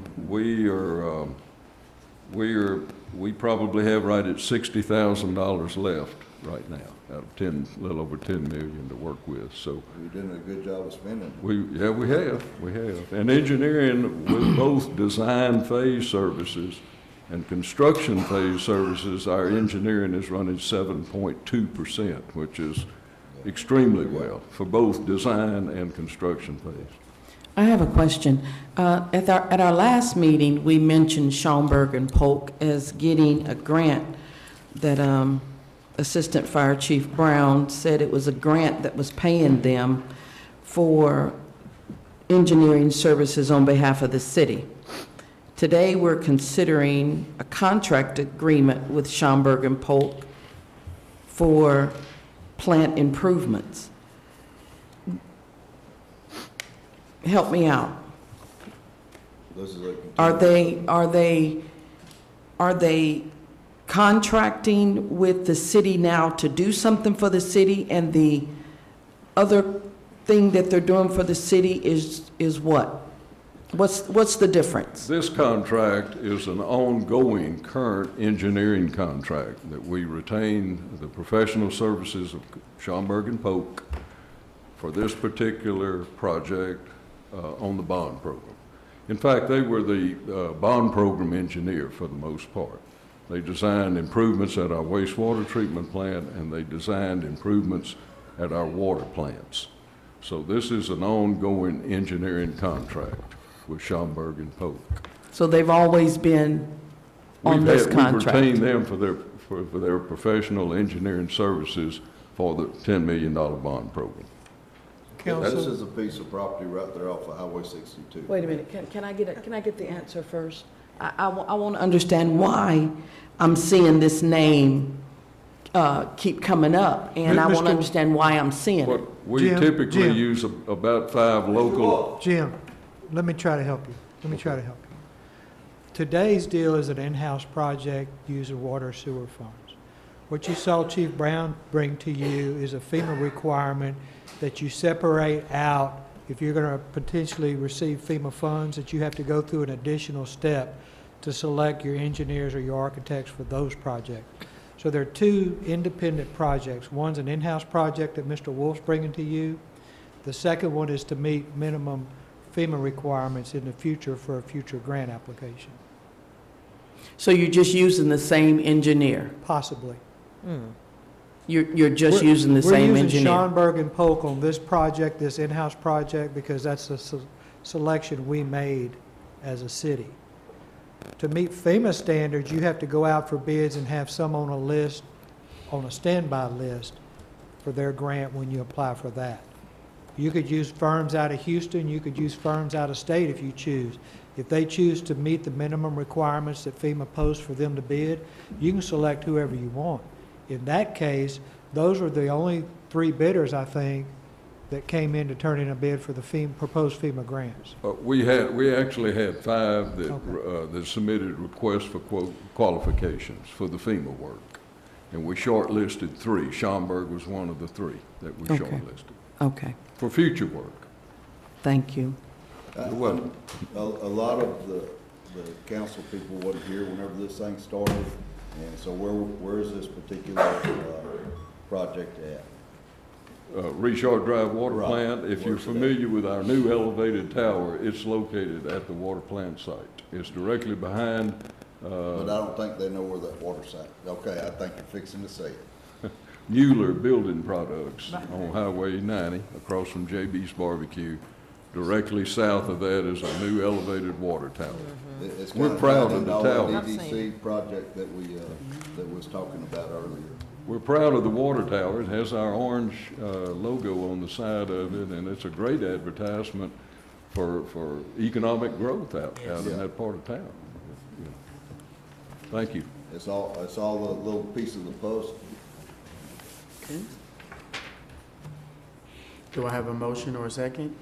we probably have right at $60,000 left right now, out of a little over 10 million to work with, so.
You're doing a good job of spending it.
We have. And engineering with both design phase services and construction phase services, our engineering is running 7.2%, which is extremely well for both design and construction phase.
I have a question. At our last meeting, we mentioned Schaumburg and Polk as getting a grant that Assistant Fire Chief Brown said it was a grant that was paying them for engineering services on behalf of the city. Today, we're considering a contract agreement with Schaumburg and Polk for plant improvements. Help me out. Are they contracting with the city now to do something for the city, and the other thing that they're doing for the city is what? What's the difference?
This contract is an ongoing current engineering contract that we retain the professional services of Schaumburg and Polk for this particular project on the bond program. In fact, they were the bond program engineer for the most part. They designed improvements at our wastewater treatment plant, and they designed improvements at our water plants. So this is an ongoing engineering contract with Schaumburg and Polk.
So they've always been on this contract?
We retain them for their professional engineering services for the $10 million bond program.
This is a piece of property right there off of Highway 62.
Wait a minute, can I get the answer first? I want to understand why I'm seeing this name keep coming up, and I want to understand why I'm seeing it.
We typically use about 5 local.
Jim, let me try to help you. Today's deal is an in-house project using water sewer funds. What you saw Chief Brown bring to you is a FEMA requirement that you separate out. If you're going to potentially receive FEMA funds, that you have to go through an additional step to select your engineers or your architects for those projects. So there are 2 independent projects. One's an in-house project that Mr. Wolf's bringing to you. The second one is to meet minimum FEMA requirements in the future for a future grant application.
So you're just using the same engineer?
Possibly.
You're just using the same engineer?
We're using Schaumburg and Polk on this project, this in-house project, because that's the selection we made as a city. To meet FEMA standards, you have to go out for bids and have some on a list, on a standby list for their grant when you apply for that. You could use firms out of Houston, you could use firms out of state if you choose. If they choose to meet the minimum requirements that FEMA posts for them to bid, you can select whoever you want. In that case, those were the only 3 bidders, I think, that came in to turn in a bid for the proposed FEMA grants.
We actually had 5 that submitted requests for qualifications for the FEMA work. And we shortlisted 3. Schaumburg was one of the 3 that we shortlisted.
Okay.
For future work.
Thank you.
You're welcome.
A lot of the council people wasn't here whenever this thing started, and so where is this particular project at?
Richard Drive Water Plant. If you're familiar with our new elevated tower, it's located at the water plant site. It's directly behind.
But I don't think they know where that water site. Okay, I think you're fixing to say it.
Mueller Building Products on Highway 90, across from JB's Barbecue. Directly south of that is a new elevated water tower.
It's
We're
kinda
proud
tied
of the
into our
tower.
DDC project that we, that was talking about earlier.
We're proud of the water tower. It has our orange logo on the side of it, and it's a great advertisement for economic growth out in that part of town. Thank you.
It's all the little pieces of the puzzle.
Do I have a motion or a second?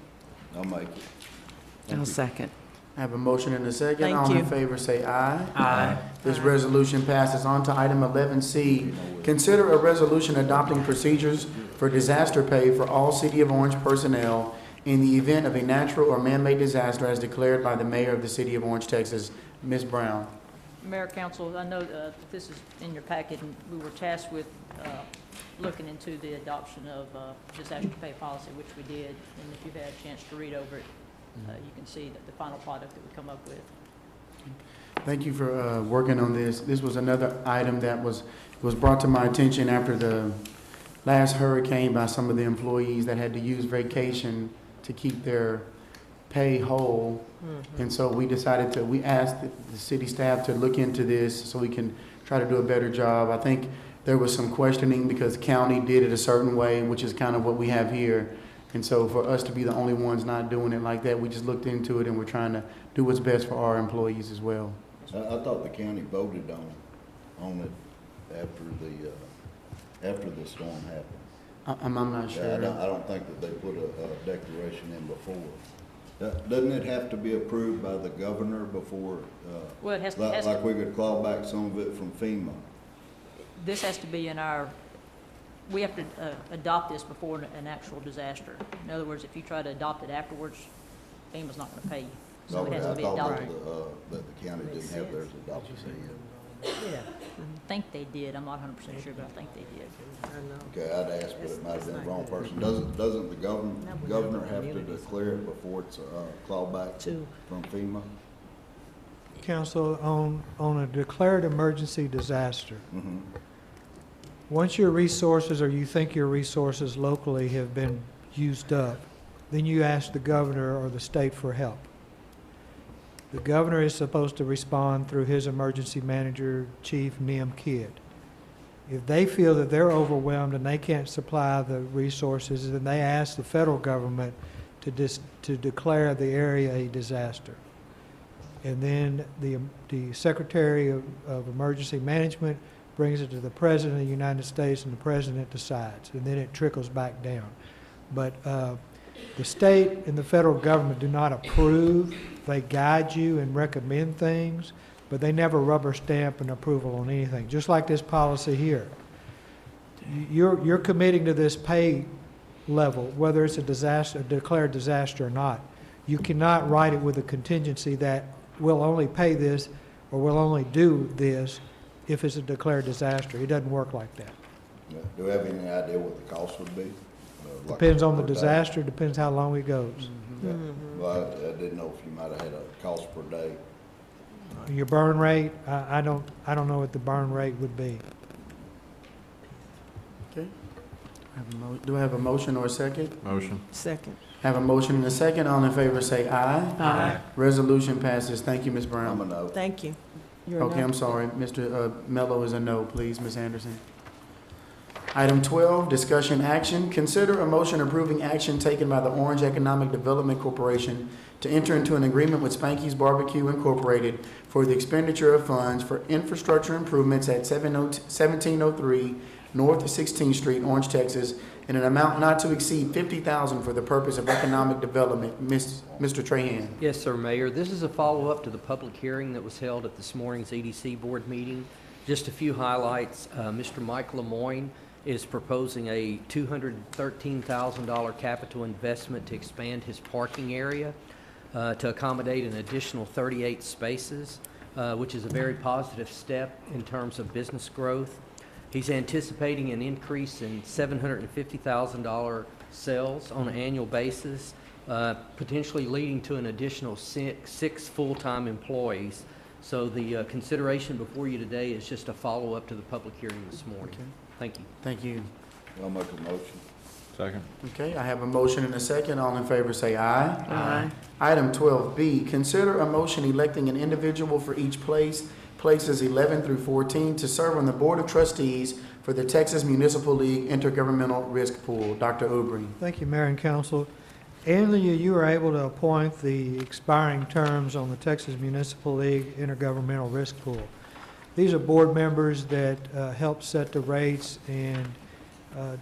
I'll make it.
I'll second.
I have a motion and a second.
Thank
All
you.
in favor say aye.
Aye.
This resolution passes. On to item 11C. Consider a resolution adopting procedures for disaster pay for all City of Orange personnel in the event of a natural or man-made disaster as declared by the mayor of the City of Orange, Texas. Ms. Brown.
Mayor, Council, I know this is in your packet, and we were tasked with looking into the adoption of disaster pay policy, which we did. And if you've had a chance to read over it, you can see that the final product that we come up with.
Thank you for working on this. This was another item that was brought to my attention after the last hurricane by some of the employees that had to use vacation to keep their pay whole. And so we asked the city staff to look into this so we can try to do a better job. I think there was some questioning because the county did it a certain way, which is kind of what we have here. And so for us to be the only ones not doing it like that, we just looked into it and we're trying to do what's best for our employees as well.
I thought the county voted on it after the storm happened.
I'm not
Yeah,
sure.
I don't think that they put a declaration in before. Doesn't it have to be approved by the governor before?
Well, it has to-
Like we could claw back some of it from FEMA.
This has to be in our, we have to adopt this before an actual disaster. In other words, if you try to adopt it afterwards, FEMA's not going to pay you. So it has to be
I
adopted.
thought that the county didn't have theirs adopted yet.
Yeah, I think they did. I'm not 100% sure, but I think they did.
Okay, I'd asked, but it might have been the wrong person. Doesn't the governor have to declare it before it's clawback from FEMA?
Council, on a declared emergency disaster,
Mm-hmm.
once your resources or you think your resources locally have been used up, then you ask the governor or the state for help. The governor is supposed to respond through his emergency manager, Chief Nim Kidd. If they feel that they're overwhelmed and they can't supply the resources, then they ask the federal government to declare the area a disaster. And then the Secretary of Emergency Management brings it to the President of the United States, and the President decides, and then it trickles back down. But the state and the federal government do not approve. They guide you and recommend things, but they never rubber stamp an approval on anything, just like this policy here. You're committing to this pay level, whether it's a declared disaster or not. You cannot write it with a contingency that we'll only pay this or we'll only do this if it's a declared disaster. It doesn't work like that.
Do we have any idea what the cost would be?
Depends on the
per day?
disaster, depends how long it goes.
Yeah. Well, I didn't know if you might have had a cost per day.
Your burn rate, I don't know what the burn rate would be.
Okay. Do I have a motion or a second?
Motion.
Second.
Have a motion and a second. All in favor say aye.
Aye.
Resolution passes. Thank you, Ms. Brown.
I'm a no.
Thank you. You're a
Okay,
no.
I'm sorry. Mr. Mello is a no, please, Ms. Anderson. Item 12, discussion action. Consider a motion approving action taken by the Orange Economic Development Corporation to enter into an agreement with Spanky's Barbecue Incorporated for the expenditure of funds for infrastructure improvements at 1703 North 16th Street, Orange, Texas, in an amount not to exceed $50,000 for the purpose of economic development. Mr. Trahan.
Yes, sir, Mayor. This is a follow-up to the public hearing that was held at this morning's EDC board meeting. Just a few highlights. Mr. Mike Lemoyne is proposing a $213,000 capital investment to expand his parking area to accommodate an additional 38 spaces, which is a very positive step in terms of business growth. He's anticipating an increase in $750,000 sales on an annual basis, potentially leading to an additional six full-time employees. So the consideration before you today is just a follow-up to the public hearing this morning.
Okay.
Thank you.
Thank you.
I'll make a motion.
Second.
Okay, I have a motion and a second. All in favor say aye.
Aye.
Item 12B, consider a motion electing an individual for each places 11 through 14, to serve on the Board of Trustees for the Texas Municipal League Intergovernmental Risk Pool. Dr. Ubring.
Thank you, Mayor and Council. Annually, you are able to appoint the expiring terms on the Texas Municipal League Intergovernmental Risk Pool. These are board members that help set the rates and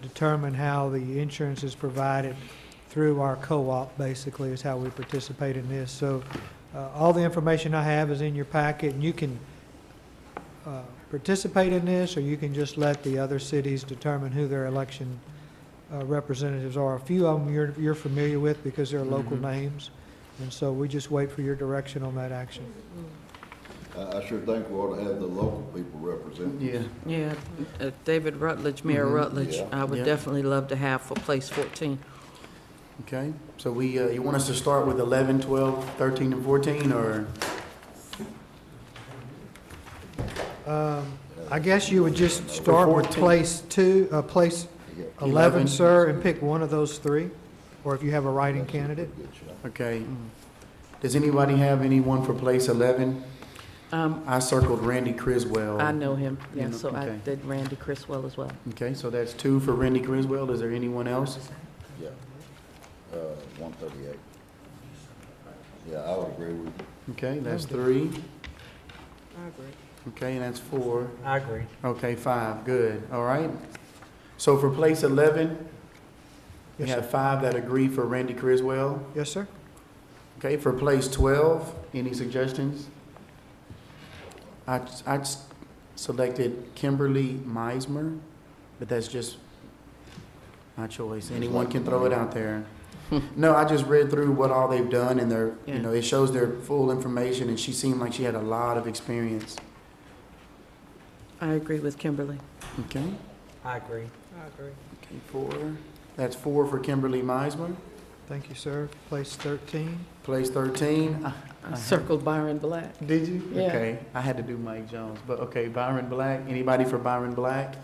determine how the insurance is provided through our co-op, basically, is how we participate in this. So all the information I have is in your packet, and you can participate in this, or you can just let the other cities determine who their election representatives are. A few of them you're familiar with because they're local names, and so we just wait for your direction on that action.
I sure think we ought to have the local people represented.
Yeah.
Yeah, David Rutledge, Mayor Rutledge,
Yeah.
I would
Yeah.
definitely love to have for place 14.
Okay, so you want us to start with 11, 12, 13, and 14, or?
I guess you would just start with
14.
place 11, sir, and pick one of those three, or if you have a writing candidate.
Okay. Does anybody have anyone for place 11? I circled Randy Criswell.
I know him,
You
yeah,
know,
so I
okay.
did Randy Criswell as well.
Okay, so that's 2 for Randy Criswell. Is there anyone else?
Yeah. 138. Yeah, I would agree with you.
Okay, that's 3.
I agree.
Okay, and that's 4.
I agree.
Okay, 5, good, all right. So for place 11, we
Yes,
have 5 that agree for Randy Criswell.
Yes, sir?
Okay, for place 12, any suggestions? I selected Kimberly Meismer, but that's just my choice. Anyone can throw it out there. No, I just read through what all they've done, and
Yeah.
it shows their full information, and she seemed like she had a lot of experience.
I agree with Kimberly.
Okay,
I agree.
okay, 4. That's 4 for Kimberly Meismer.
Thank you, sir. Place 13.
Place 13.
I circled Byron Black.
Did you?
Yeah.
Okay, I had to do Mike Jones, but okay, Byron Black. Anybody for Byron Black?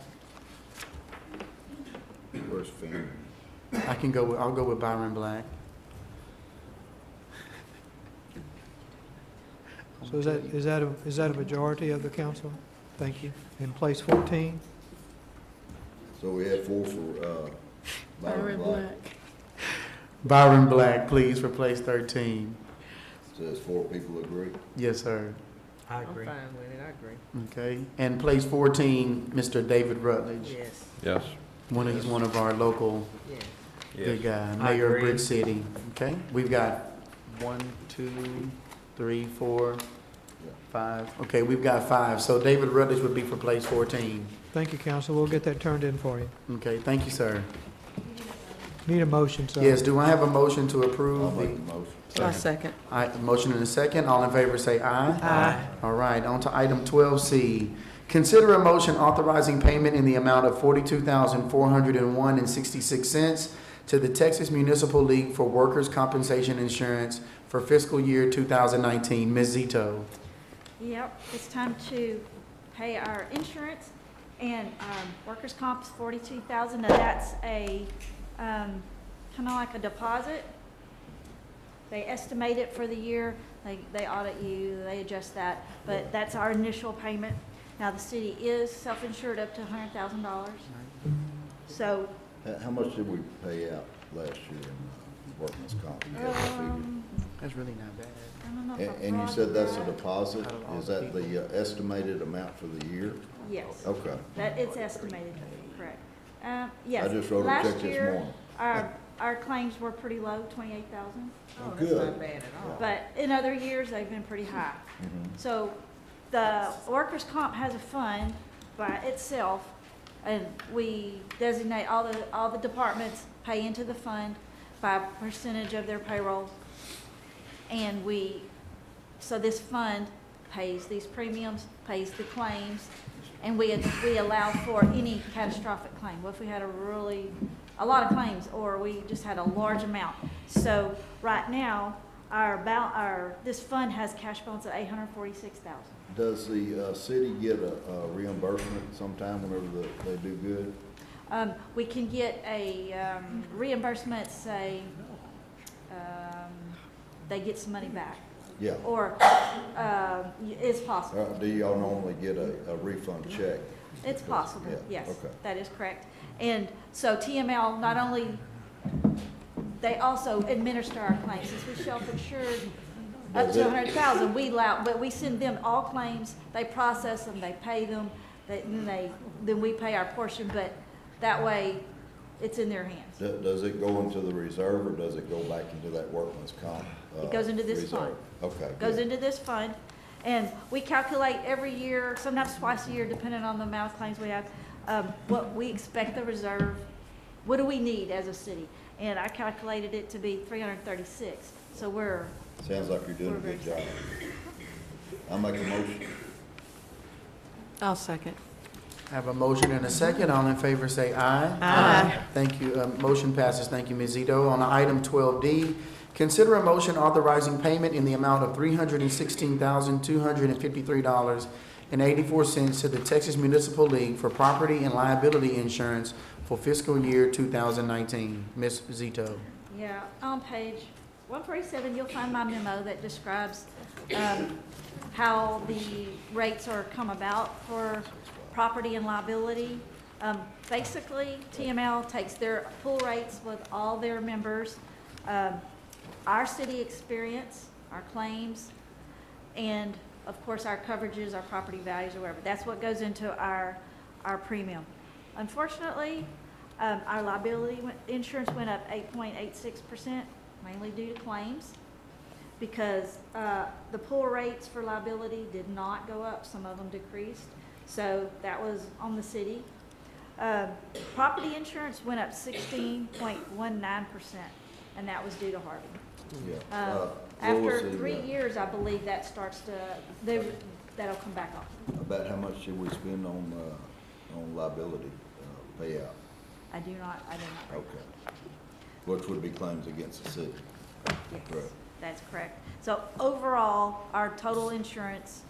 Where's Finn?
I'll go with Byron Black.
So is that a majority of the council? Thank you. In place 14?
So we had 4 for, Byron Black.
Byron Black, please, for place 13.
Says 4 people agree.
Yes, sir.
I agree.
with it, I agree.
Okay, and place 14, Mr. David Rutledge.
Yes.
Yes.
He's one of our local good guy,
I
mayor of
agree.
Bridge City. Okay, we've got 1, 2, 3, 4, 5. Okay, we've got 5. So David Rutledge would be for place 14.
Thank you, council. We'll get that turned in for you.
Okay, thank you, sir.
Need a motion, sir.
Yes, do I have a motion to approve
I'll
the?
make the motion.
I second.
Motion and a second. All in favor say aye.
Aye.
All right, on to item 12C. Consider a motion authorizing payment in the amount of $42,401.66 to the Texas Municipal League for Workers' Compensation Insurance for fiscal year 2019. Ms. Zito.
Yep, it's time to pay our insurance, and workers' comp is $42,000. Now that's a kind of like a deposit. They estimate it for the year. They audit you. They adjust that, but that's our initial payment. Now the city is self-insured up to $100,000. So
How much did we pay out last year in workman's comp? You have the figure?
That's really not bad.
I don't know if I
And you
brought
said that's a
that.
deposit? Is that the estimated amount for the year?
Yes.
Okay.
That it's estimated, correct. Yes.
I just wrote a check
Last
this
year,
morning.
our claims were pretty low, 28,000.
Oh, that's good. not
bad at all.
But in other years, they've been pretty high. So the workers' comp has a fund by itself, and we designate all the departments pay into the fund by a percentage of their payroll. And so this fund pays these premiums, pays the claims, and we allow for any catastrophic claim. What if we had a lot of claims, or we just had a large amount? So right now, this fund has cash balance of $846,000.
Does the city get a reimbursement sometime whenever they do good?
We can get a reimbursement, say, they get some money back.
Yeah.
Or it's possible.
Do y'all normally get a refund check?
It's possible,
Yeah,
yes,
okay.
that is correct. And so TML not only, they also administer our claims. Since we self-insured up to 100,000, we allow, but we send them all claims, they process them, they pay them, then we pay our portion, but that way it's in their hands.
Does it go into the reserve or does it go back into that workman's comp?
It goes into this
reserve?
fund.
Okay.
Goes
good.
into this fund, and we calculate every year, sometimes twice a year, depending on the amount of claims we have, what we expect the reserve, what do we need as a city? And I calculated it to be 336, so we're.
Sounds like you're doing a good job. I'll make a motion.
I'll second.
I have a motion and a second. All in favor say aye.
Aye.
Thank you. Motion passes. Thank you, Ms. Zito. On item 12D, consider a motion authorizing payment in the amount of $316,253.84 to the Texas Municipal League for property and liability insurance for fiscal year 2019. Ms. Zito.
Yeah, on page 147, you'll find my memo that describes how the rates are come about for property and liability. Basically, TML takes their pool rates with all their members, our city experience, our claims, and of course our coverages, our property values or whatever. That's what goes into our premium. Unfortunately, our liability insurance went up 8.86%, mainly due to claims, because the pool rates for liability did not go up. Some of them decreased. So that was on the city. Property insurance went up 16.19%, and that was due to Harvey.
Yeah.
After 3 years, I believe that starts to, that'll come back off.
About how much should we spend on liability payout?
I do not.
Okay. Which would be claims against the city?
Yes,
Correct.
that's correct. So overall, our total insurance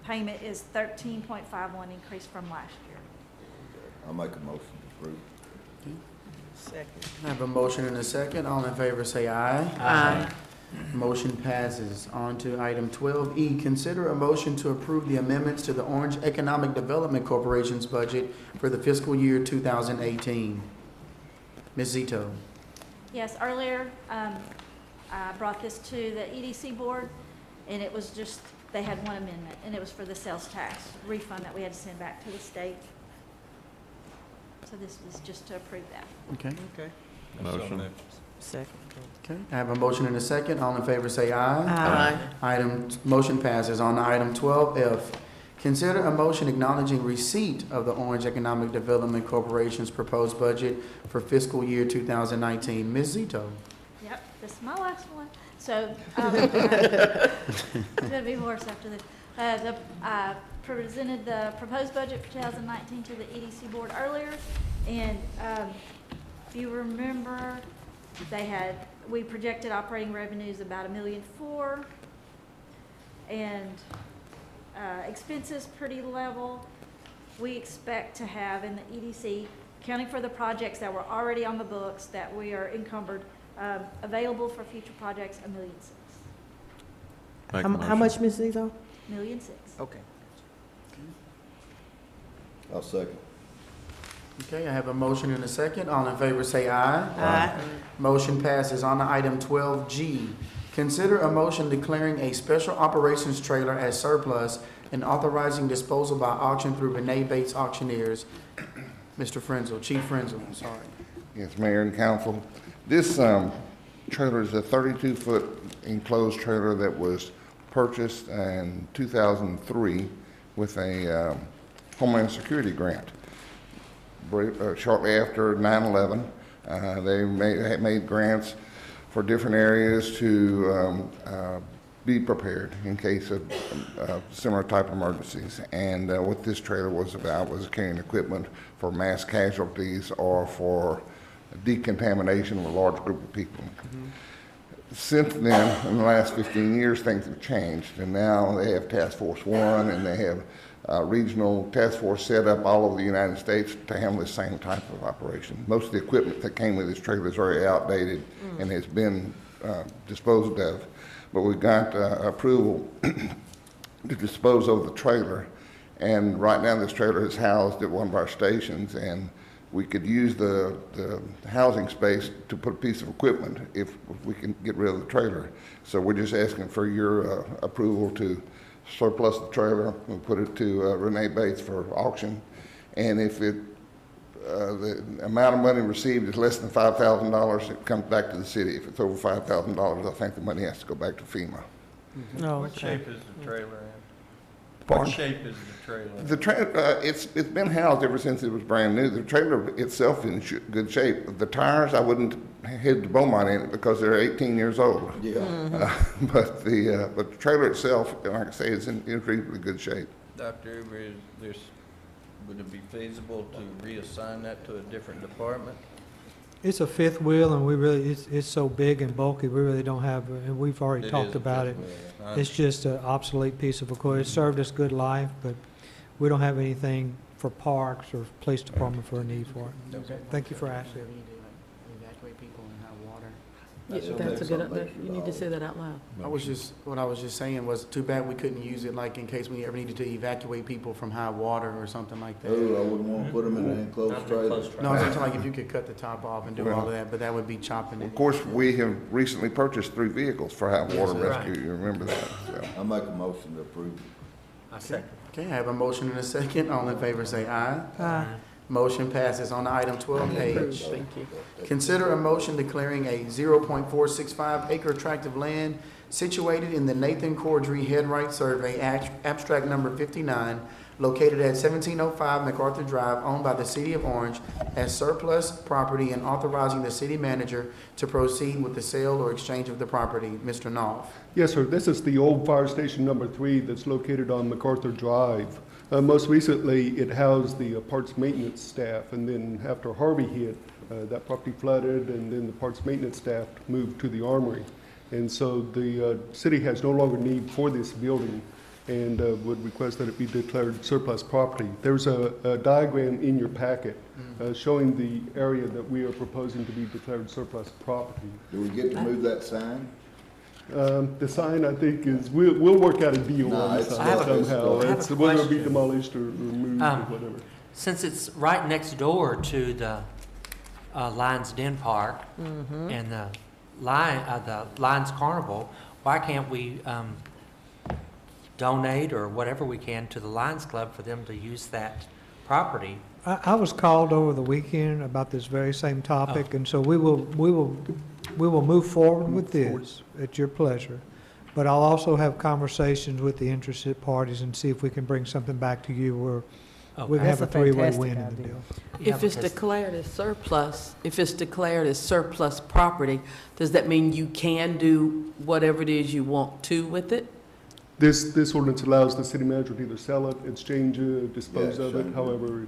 payment is 13.51 increase from last year.
I'll make a motion to approve.
Second.
I have a motion and a second. All in favor say aye.
Aye.
Motion passes. On to item 12E. Consider a motion to approve the amendments to the Orange Economic Development Corporation's budget for the fiscal year 2018. Ms. Zito.
Yes, earlier, I brought this to the EDC board, and it was just, they had one amendment, and it was for the sales tax refund that we had to send back to the state. So this was just to approve that.
Okay.
Motion.
Second.
Okay. I have a motion and a second. All in favor say aye.
Aye.
Motion passes. On to item 12F. Consider a motion acknowledging receipt of the Orange Economic Development Corporation's proposed budget for fiscal year 2019. Ms. Zito.
Yep, this is my last one. So, it's gonna be worse after this. I presented the proposed budget for 2019 to the EDC board earlier, and if you remember, we projected operating revenues about $1.4 million, and expenses pretty level. We expect to have in the EDC, counting for the projects that were already on the books that we are encumbered, available for future projects, $1.6 million.
How much, Ms. Zito?
$1.6 million.
Okay.
I'll second.
Okay, I have a motion and a second. All in favor say aye.
Aye.
Motion passes. On to item 12G. Consider a motion declaring a special operations trailer as surplus and authorizing disposal by auction through Renee Bates Auctioneers. Mr. Frenzel, Chief Frenzel, sorry.
Yes, Mayor and Council. This trailer is a 32-foot enclosed trailer that was purchased in 2003 with a Homeland Security grant. Shortly after 9/11, they made grants for different areas to be prepared in case of similar type of emergencies. And what this trailer was about was carrying equipment for mass casualties or for decontamination of a large group of people. Since then, in the last 15 years, things have changed, and now they have Task Force 1, and they have regional task force set up all over the United States to handle the same type of operation. Most of the equipment that came with this trailer is already outdated and has been disposed of, but we got approval to dispose of the trailer, and right now this trailer is housed at one of our stations, and we could use the housing space to put a piece of equipment if we can get rid of the trailer. So we're just asking for your approval to surplus the trailer and put it to Renee Bates for auction. And if the amount of money received is less than $5,000, it comes back to the city. If it's over $5,000, I think the money has to go back to FEMA.
What shape is the trailer in?
Pardon?
What shape is the trailer?
The trailer, it's been housed ever since it was brand new. The trailer itself is in good shape. The tires, I wouldn't head to Beaumont in it because they're 18 years old.
Yeah.
But the trailer itself, like I say, is in reasonably good shape.
Dr. Uber, would it be feasible to reassign that to a different department?
It's a fifth wheel, and it's so big and bulky, we really don't have, and we've already talked about it. It's just an obsolete piece of equipment. It served us good life, but we don't have anything for parks or police department for a need for it.
Okay.
Thank you for asking.
Evacuate people in hot water.
That's a good, you need to say that out loud.
What I was just saying was, too bad we couldn't use it like in case we ever needed to evacuate people from high water or something like that.
Oh, I wouldn't want to put them in an enclosed trailer.
No, I'm saying like if you could cut the top off and do all of that, but that would be chopping it.
Of course, we have recently purchased 3 vehicles for high water
sir.
rescue. You remember that? So.
I make a motion to approve.
I second.
Okay, I have a motion and a second. All in favor say aye.
Aye.
Motion passes. On to item 12H.
Thank you.
Consider a motion declaring a 0.465 acre tract of land situated in the Nathan Cordry Headright Survey, abstract number 59, located at 1705 MacArthur Drive, owned by the City of Orange, as surplus property and authorizing the city manager to proceed with the sale or exchange of the property. Mr. Knopf.
Yes, sir. This is the old fire station number 3 that's located on MacArthur Drive. Most recently, it housed the parts maintenance staff, and then after Harvey hit, that property flooded, and then the parts maintenance staff moved to the armory. And so the city has no longer need for this building and would request that it be declared surplus property. There's a diagram in your packet showing the area that we are proposing to be declared surplus property.
Do we get to move that sign?
The sign, I think, is, we'll work out a deal
No,
on the
it's-
sign somehow.
I have a
It's whether it'll be
question.
demolished or moved or whatever.
Since it's right next door to the Lions Den Park and the Lions Carnival, why can't we donate or whatever we can to the Lions Club for them to use that property?
I was called over the weekend about this very same topic, and so we will move forward with this at your pleasure. But I'll also have conversations with the interested parties and see if we can bring something back to you where we can
That's
have a
a
three-way
fantastic
win in the
idea.
deal.
If it's declared
as surplus, if it's declared as surplus property, does that mean you can do whatever it is you want to with it?
This ordinance allows the city manager to either sell it, exchange it, dispose of it, however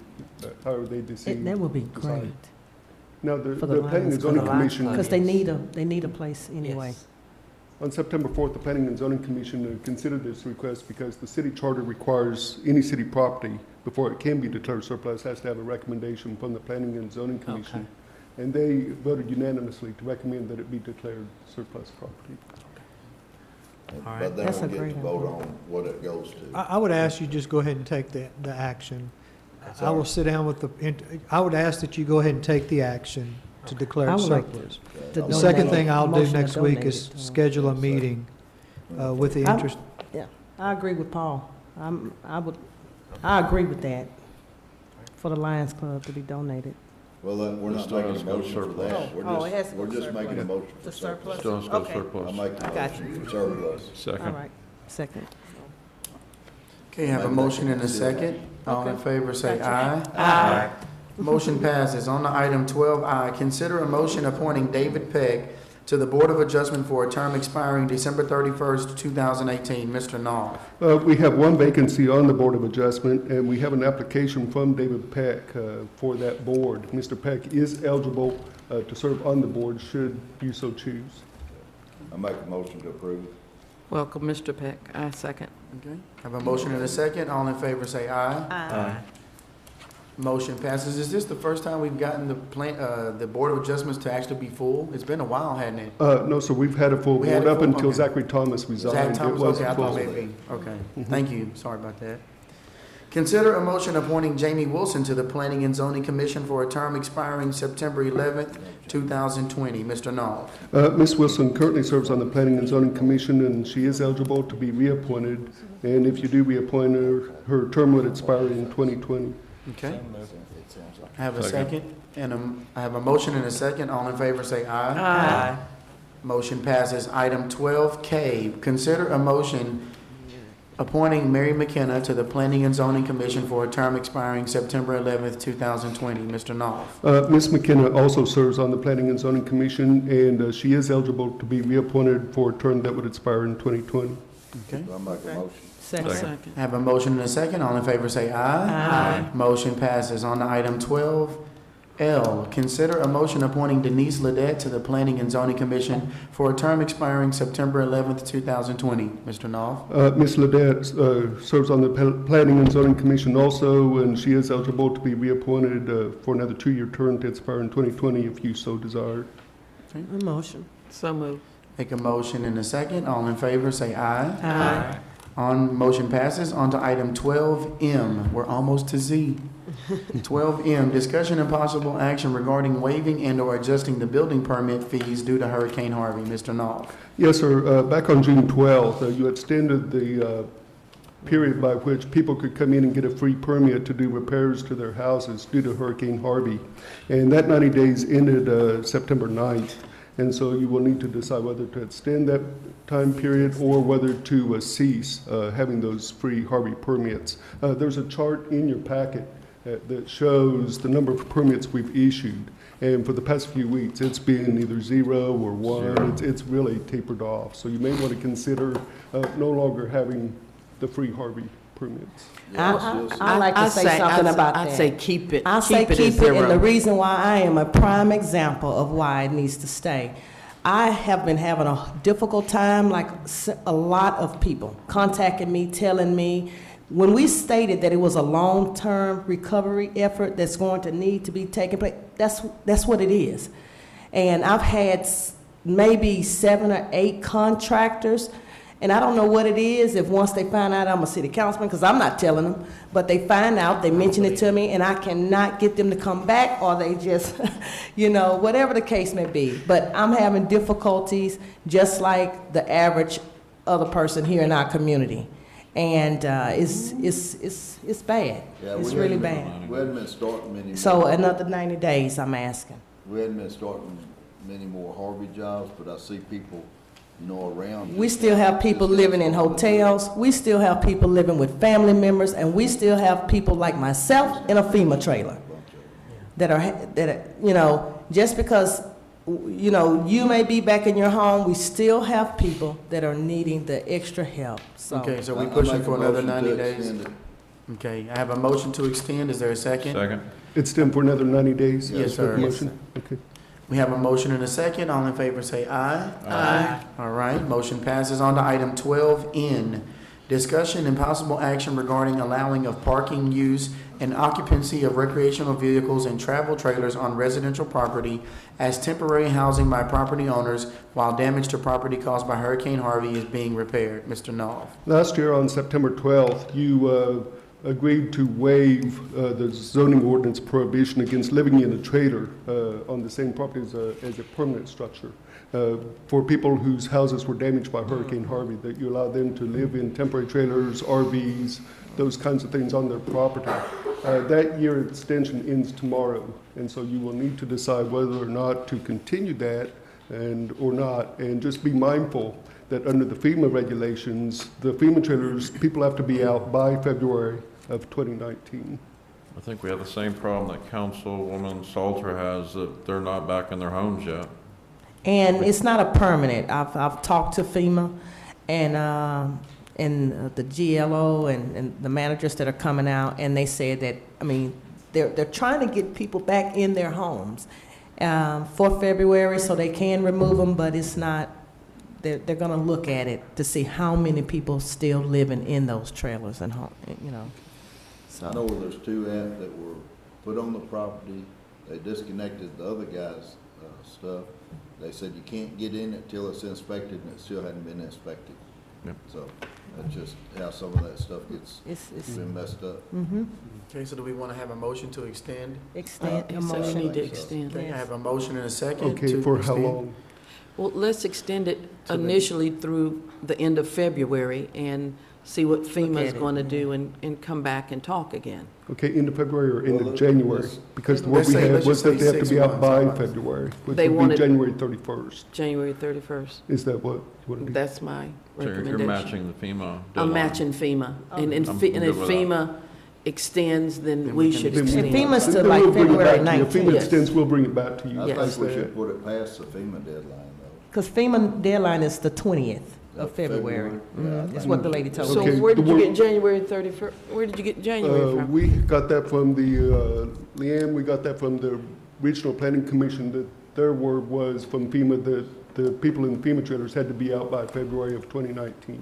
they decide.
That would be great.
Now, the
For the
Planning and
Lions
Zoning
Club.
Commission.
Because they need a place anyway.
Yes.
On September 4th, the Planning and Zoning Commission considered this request because the city charter requires any city property, before it can be declared surplus, has to have a recommendation from the Planning and Zoning Commission. And they voted unanimously to recommend that it be declared surplus property.
All right.
But then
That's
we'll
a
get
great
to vote on what it goes to.
I would ask you just go ahead and take the action. I will sit down with I would ask that you go ahead and take the action to declare
I
it
would like
surplus.
to
The second
donate-
thing I'll do
motion to
next week
donate
is
it to 'em.
schedule a meeting with the interest.
Yeah, I agree with Paul. I agree with that, for the Lions Club to be donated.
Well, then, we're not
Still
making
has
a
to go
motion for
surplus.
that.
Oh, it has to
We're
go
just
surplus.
making a motion for
The
surplus.
Still has to go
Okay.
surplus.
I make the
I got
motion for surplus.
Second.
All right, second.
Okay, I have a motion and a second. All in favor say aye.
Aye.
Motion passes. On to item 12I, consider a motion appointing David Peck to the Board of Adjustment for a term expiring December 31st, 2018. Mr. Knopf.
We have one vacancy on the Board of Adjustment, and we have an application from David Peck for that board. Mr. Peck is eligible to serve on the board, should you so choose.
I make a motion to approve.
Welcome, Mr. Peck. I second.
Okay, have a motion and a second. All in favor say aye.
Aye.
Motion passes. Is this the first time we've gotten the Board of Adjustments to actually be full? It's been a while, hadn't it?
No, sir, we've had a full
We had
board
a
up
full-
until
okay.
Zachary Thomas resigned.
Zach
It
Thomas,
was
okay, I thought
full.
maybe, okay.
Mhm.
Thank you, sorry about that. Consider a motion appointing Jamie Wilson to the Planning and Zoning Commission for a term expiring September 11th, 2020. Mr. Nall.
Ms. Wilson currently serves on the Planning and Zoning Commission, and she is eligible to be reappointed. And if you do reappoint her, her term would expire in 2020.
Okay. I have a second, and I have a motion and a second. All in favor say aye.
Aye.
Motion passes. Item 12K, consider a motion appointing Mary McKenna to the Planning and Zoning Commission for a term expiring September 11th, 2020. Mr. Knopf.
Ms. McKenna also serves on the Planning and Zoning Commission, and she is eligible to be reappointed for a term that would expire in 2020.
Okay.
I'll make a motion.
Second.
I have a motion and a second. All in favor say aye.
Aye.
Motion passes. On to item 12L, consider a motion appointing Denise Ledette to the Planning and Zoning Commission for a term expiring September 11th, 2020. Mr. Knopf.
Ms. Ledette serves on the Planning and Zoning Commission also, and she is eligible to be reappointed for another 2-year term to expire in 2020 if you so desire.
A motion.
So moved.
Make a motion and a second. All in favor say aye.
Aye.
Motion passes. On to item 12M. We're almost to Z. 12M, discussion and possible action regarding waiving and/or adjusting the building permit fees due to Hurricane Harvey. Mr. Knopf.
Yes, sir. Back on June 12th, you extended the period by which people could come in and get a free permit to do repairs to their houses due to Hurricane Harvey. And that 90 days ended September 9th. And so you will need to decide whether to extend that time period or whether to cease having those free Harvey permits. There's a chart in your packet that shows the number of permits we've issued. And for the past few weeks, it's been either 0 or 1. It's really tapered off. So you may want to consider no longer having the free Harvey permits.
I'd like to say something about that.
I'd say keep it.
I say keep it,
zero.
and the reason why I am a prime example of why it needs to stay. I have been having a difficult time, like a lot of people contacting me, telling me, when we stated that it was a long-term recovery effort that's going to need to be taken place, that's what it is. And I've had maybe 7 or 8 contractors, and I don't know what it is if once they find out I'm a city councilman, because I'm not telling them, but they find out, they mention it to me, and I cannot get them to come back, or they just, whatever the case may be. But I'm having difficulties just like the average other person here in our community. And it's bad.
Yeah,
It's
we
really
hadn't
bad.
We hadn't been starting many more.
So another 90 days, I'm asking.
We hadn't been starting many more Harvey jobs, but I see people, around.
We still have people living in hotels. We still have people living with family members, and we still have people like myself in a FEMA trailer that are, just because, you may be back in your home, we still have people that are needing the extra help. So.
Okay, so we
I
pushing
make a
for another
motion
90
to
days?
extend it.
Okay, I have a motion to extend. Is there a second?
Second.
Extend for another 90 days?
Yes,
Is that the
sir.
motion? Okay.
We have a motion and a second. All in favor say aye.
Aye.
All right, motion passes. On to item 12N. Discussion and possible action regarding allowing of parking use and occupancy of recreational vehicles and travel trailers on residential property as temporary housing by property owners while damage to property caused by Hurricane Harvey is being repaired. Mr. Knopf.
Last year on September 12th, you agreed to waive the zoning ordinance prohibition against living in a trailer on the same property as a permanent structure. For people whose houses were damaged by Hurricane Harvey, that you allow them to live in temporary trailers, RVs, those kinds of things on their property. That year extension ends tomorrow, and so you will need to decide whether or not to continue that or not, and just be mindful that under the FEMA regulations, the FEMA trailers, people have to be out by February of 2019.
I think we have the same problem that Councilwoman Salter has, that they're not back in their homes yet.
And it's not a permanent. I've talked to FEMA and the GLO and the managers that are coming out, and they said that, they're trying to get people back in their homes for February so they can remove them, but it's not they're gonna look at it to see how many people still living in those trailers and home, you know, so.
I know where there's two that were put on the property, they disconnected the other guy's, stuff. They said you can't get in it till it's inspected, and it still hadn't been inspected.
Yep.
So, that's just how some of that stuff gets,
It's
been messed up.
Mm-hmm.
Okay, so do we want to have a motion to extend?
Extend,
He
a
said we
motion.
need to extend.
Okay, I have a motion and a second.
Okay,
to
for how
extend.
long?
Well, let's extend it
To the-
initially through the end of February and see what FEMA is
at it.
going to do and come back and talk again.
Okay, end of February or end
Well,
of January?
let's-
Because the
let's
word we
say-
had
let's
was
just
that they
say
have to
6
be out by
months.
February, which
They
would be
wanted-
January 31st.
January 31st.
Is that what it is?
That's my
So you're
recommendation.
matching the FEMA deadline?
I'm matching FEMA. And if
I'm
and
good
if
with that.
FEMA extends, then
Then
we
we can
should
extend.
extend.
And FEMA's
Then
to
we'll
like
bring it
February
back to you.
19th.
FEMA
Yes.
extends, we'll bring it back to you.
I
Yes.
think we should put it past the FEMA deadline, though.
Because FEMA deadline is the 20th of
Of
February.
February. Yeah, I
That's
think
what the
we
lady
should-
told
So
me.
Okay,
where did
the
you
word-
get January 31st? Where did you get January from?
We got that from the, Leanne, we got that from the Regional Planning Commission, that their word was from FEMA, that the people in the FEMA trailers had to be out by February of 2019.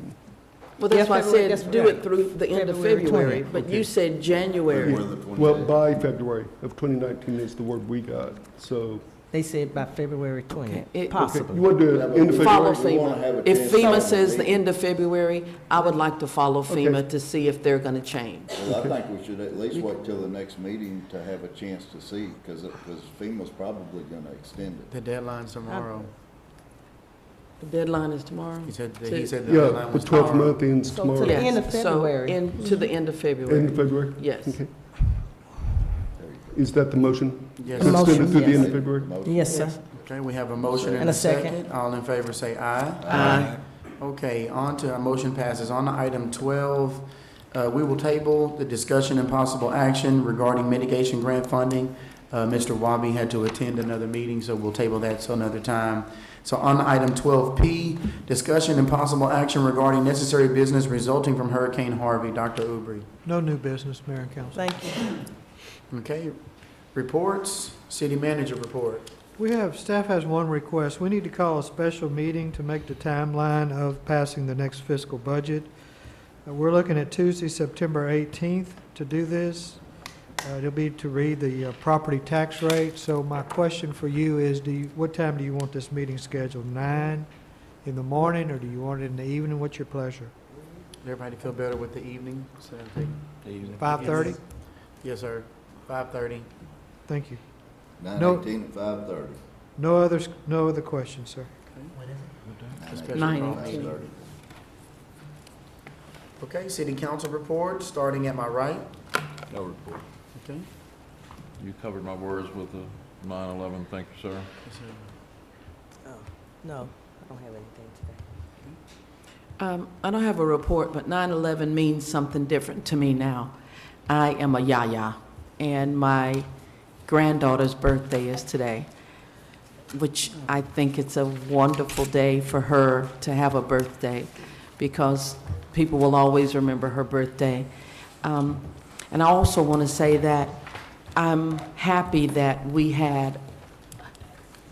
Well, that's
Yeah,
why I
February,
said
that's
do
right.
it through the end of
February
February,
20th.
but you said January.
February the
Well,
28th.
by February of 2019 is the word we got, so.
They said by February 20th,
It-
Okay,
possibly.
you want to,
Yeah, but
end of
we-
Follow
February?
We wanna have
FEMA.
a
If
chance
FEMA
to
says the
meet.
end of February, I would like to follow
Okay.
FEMA to see if they're going to change.
Well, I think we should at least wait till the next meeting to have a chance to see, because FEMA's probably gonna extend it.
The deadline's tomorrow.
The deadline is tomorrow?
He said,
So-
he said the
Yeah,
deadline
the
was
12th
tomorrow.
month ends
So to
tomorrow.
the
Yes,
end of February.
So, to the end of February.
End of February?
Yes.
Okay. Is that the motion?
Yes.
To extend it
Motion,
through the end
yes.
of February?
Motion.
Yes, sir.
Okay, we have a motion
And a second.
All in favor say aye.
Aye.
Okay, on to, our motion passes. On to item 12, we will table the discussion and possible action regarding mitigation grant funding. Mr. Wabi had to attend another meeting, so we'll table that till another time. So on to item 12P, discussion and possible action regarding necessary business resulting from Hurricane Harvey. Dr. Ubry.
No new business, Mayor and Council.
Thank you.
Okay, reports, city manager report.
We have, staff has one request. We need to call a special meeting to make the timeline of passing the next fiscal budget. We're looking at Tuesday, September 18th to do this. It'll be to read the property tax rate. So my question for you is, what time do you want this meeting scheduled? 9 in the morning, or do you want it in the evening? What's your pleasure?
Everybody feel better with the evening? So I think-
5:30?
Yes, sir. 5:30.
Thank you.
9:18 at 5:30.
No other questions, sir.
A special
9:18.
call. Okay, city council report, starting at my right.
No report.
Okay.
You covered my words with the 9/11, thank you, sir.
Oh, no, I don't have anything today.
I don't have a report, but 9/11 means something different to me now. I am a yaya, and my granddaughter's birthday is today, which I think it's a wonderful day for her to have a birthday, because people will always remember her birthday. And I also want to say that I'm happy that we had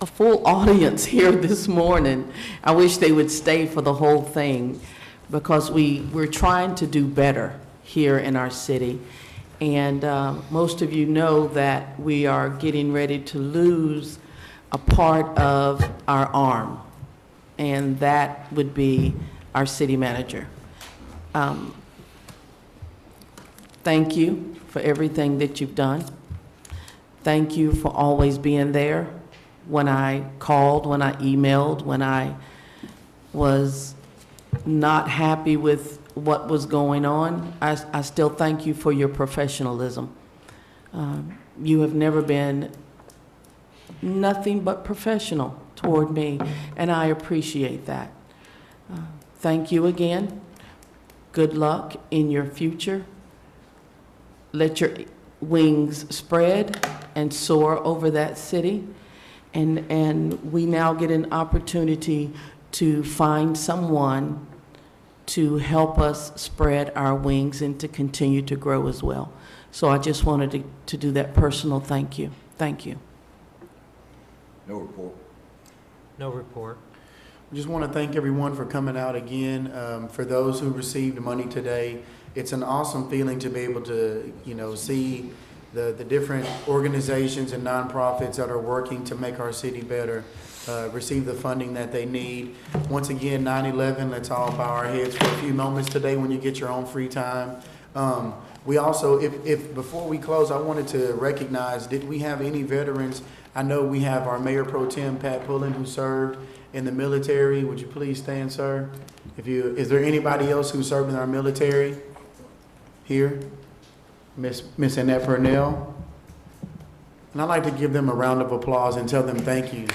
a full audience here this morning. I wish they would stay for the whole thing, because we're trying to do better here in our city. And most of you know that we are getting ready to lose a part of our arm, and that would be our city manager. Thank you for everything that you've done. Thank you for always being there when I called, when I emailed, when I was not happy with what was going on. I still thank you for your professionalism. You have never been nothing but professional toward me, and I appreciate that. Thank you again. Good luck in your future. Let your wings spread and soar over that city. And we now get an opportunity to find someone to help us spread our wings and to continue to grow as well. So I just wanted to do that personal thank you. Thank you.
No report.
No report.
Just want to thank everyone for coming out again. For those who received money today, it's an awesome feeling to be able to, see the different organizations and nonprofits that are working to make our city better, receive the funding that they need. Once again, 9/11, let's all bow our heads for a few moments today when you get your own free time. We also, if before we close, I wanted to recognize, did we have any veterans? I know we have our Mayor Pro Tem, Pat Pullen, who served in the military. Would you please stand, sir? Is there anybody else who served in our military here? Miss Annette Purnell. And I'd like to give them a round of applause and tell them thank you.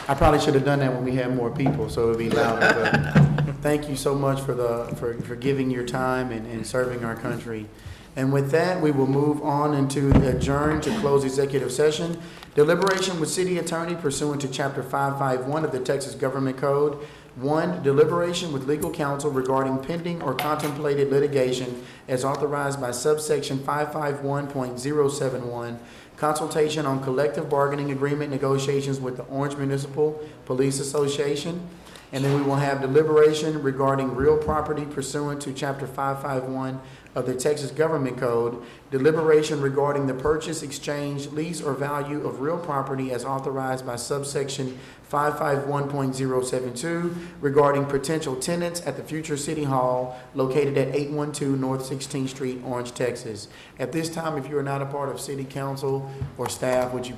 I probably should have done that when we had more people, so it would be louder. But thank you so much for giving your time and serving our country. And with that, we will move on into adjourn to close executive session. Deliberation with city attorney pursuant to Chapter 551 of the Texas Government Code. 1, deliberation with legal counsel regarding pending or contemplated litigation as authorized by subsection 551.071, consultation on collective bargaining agreement negotiations with the Orange Municipal Police Association. And then we will have deliberation regarding real property pursuant to Chapter 551 of the Texas Government Code, deliberation regarding the purchase, exchange, lease, or value of real property as authorized by subsection 551.072 regarding potential tenants at the future City Hall located at 812 North 16th Street, Orange, Texas. At this time, if you are not a part of City Council or staff, would you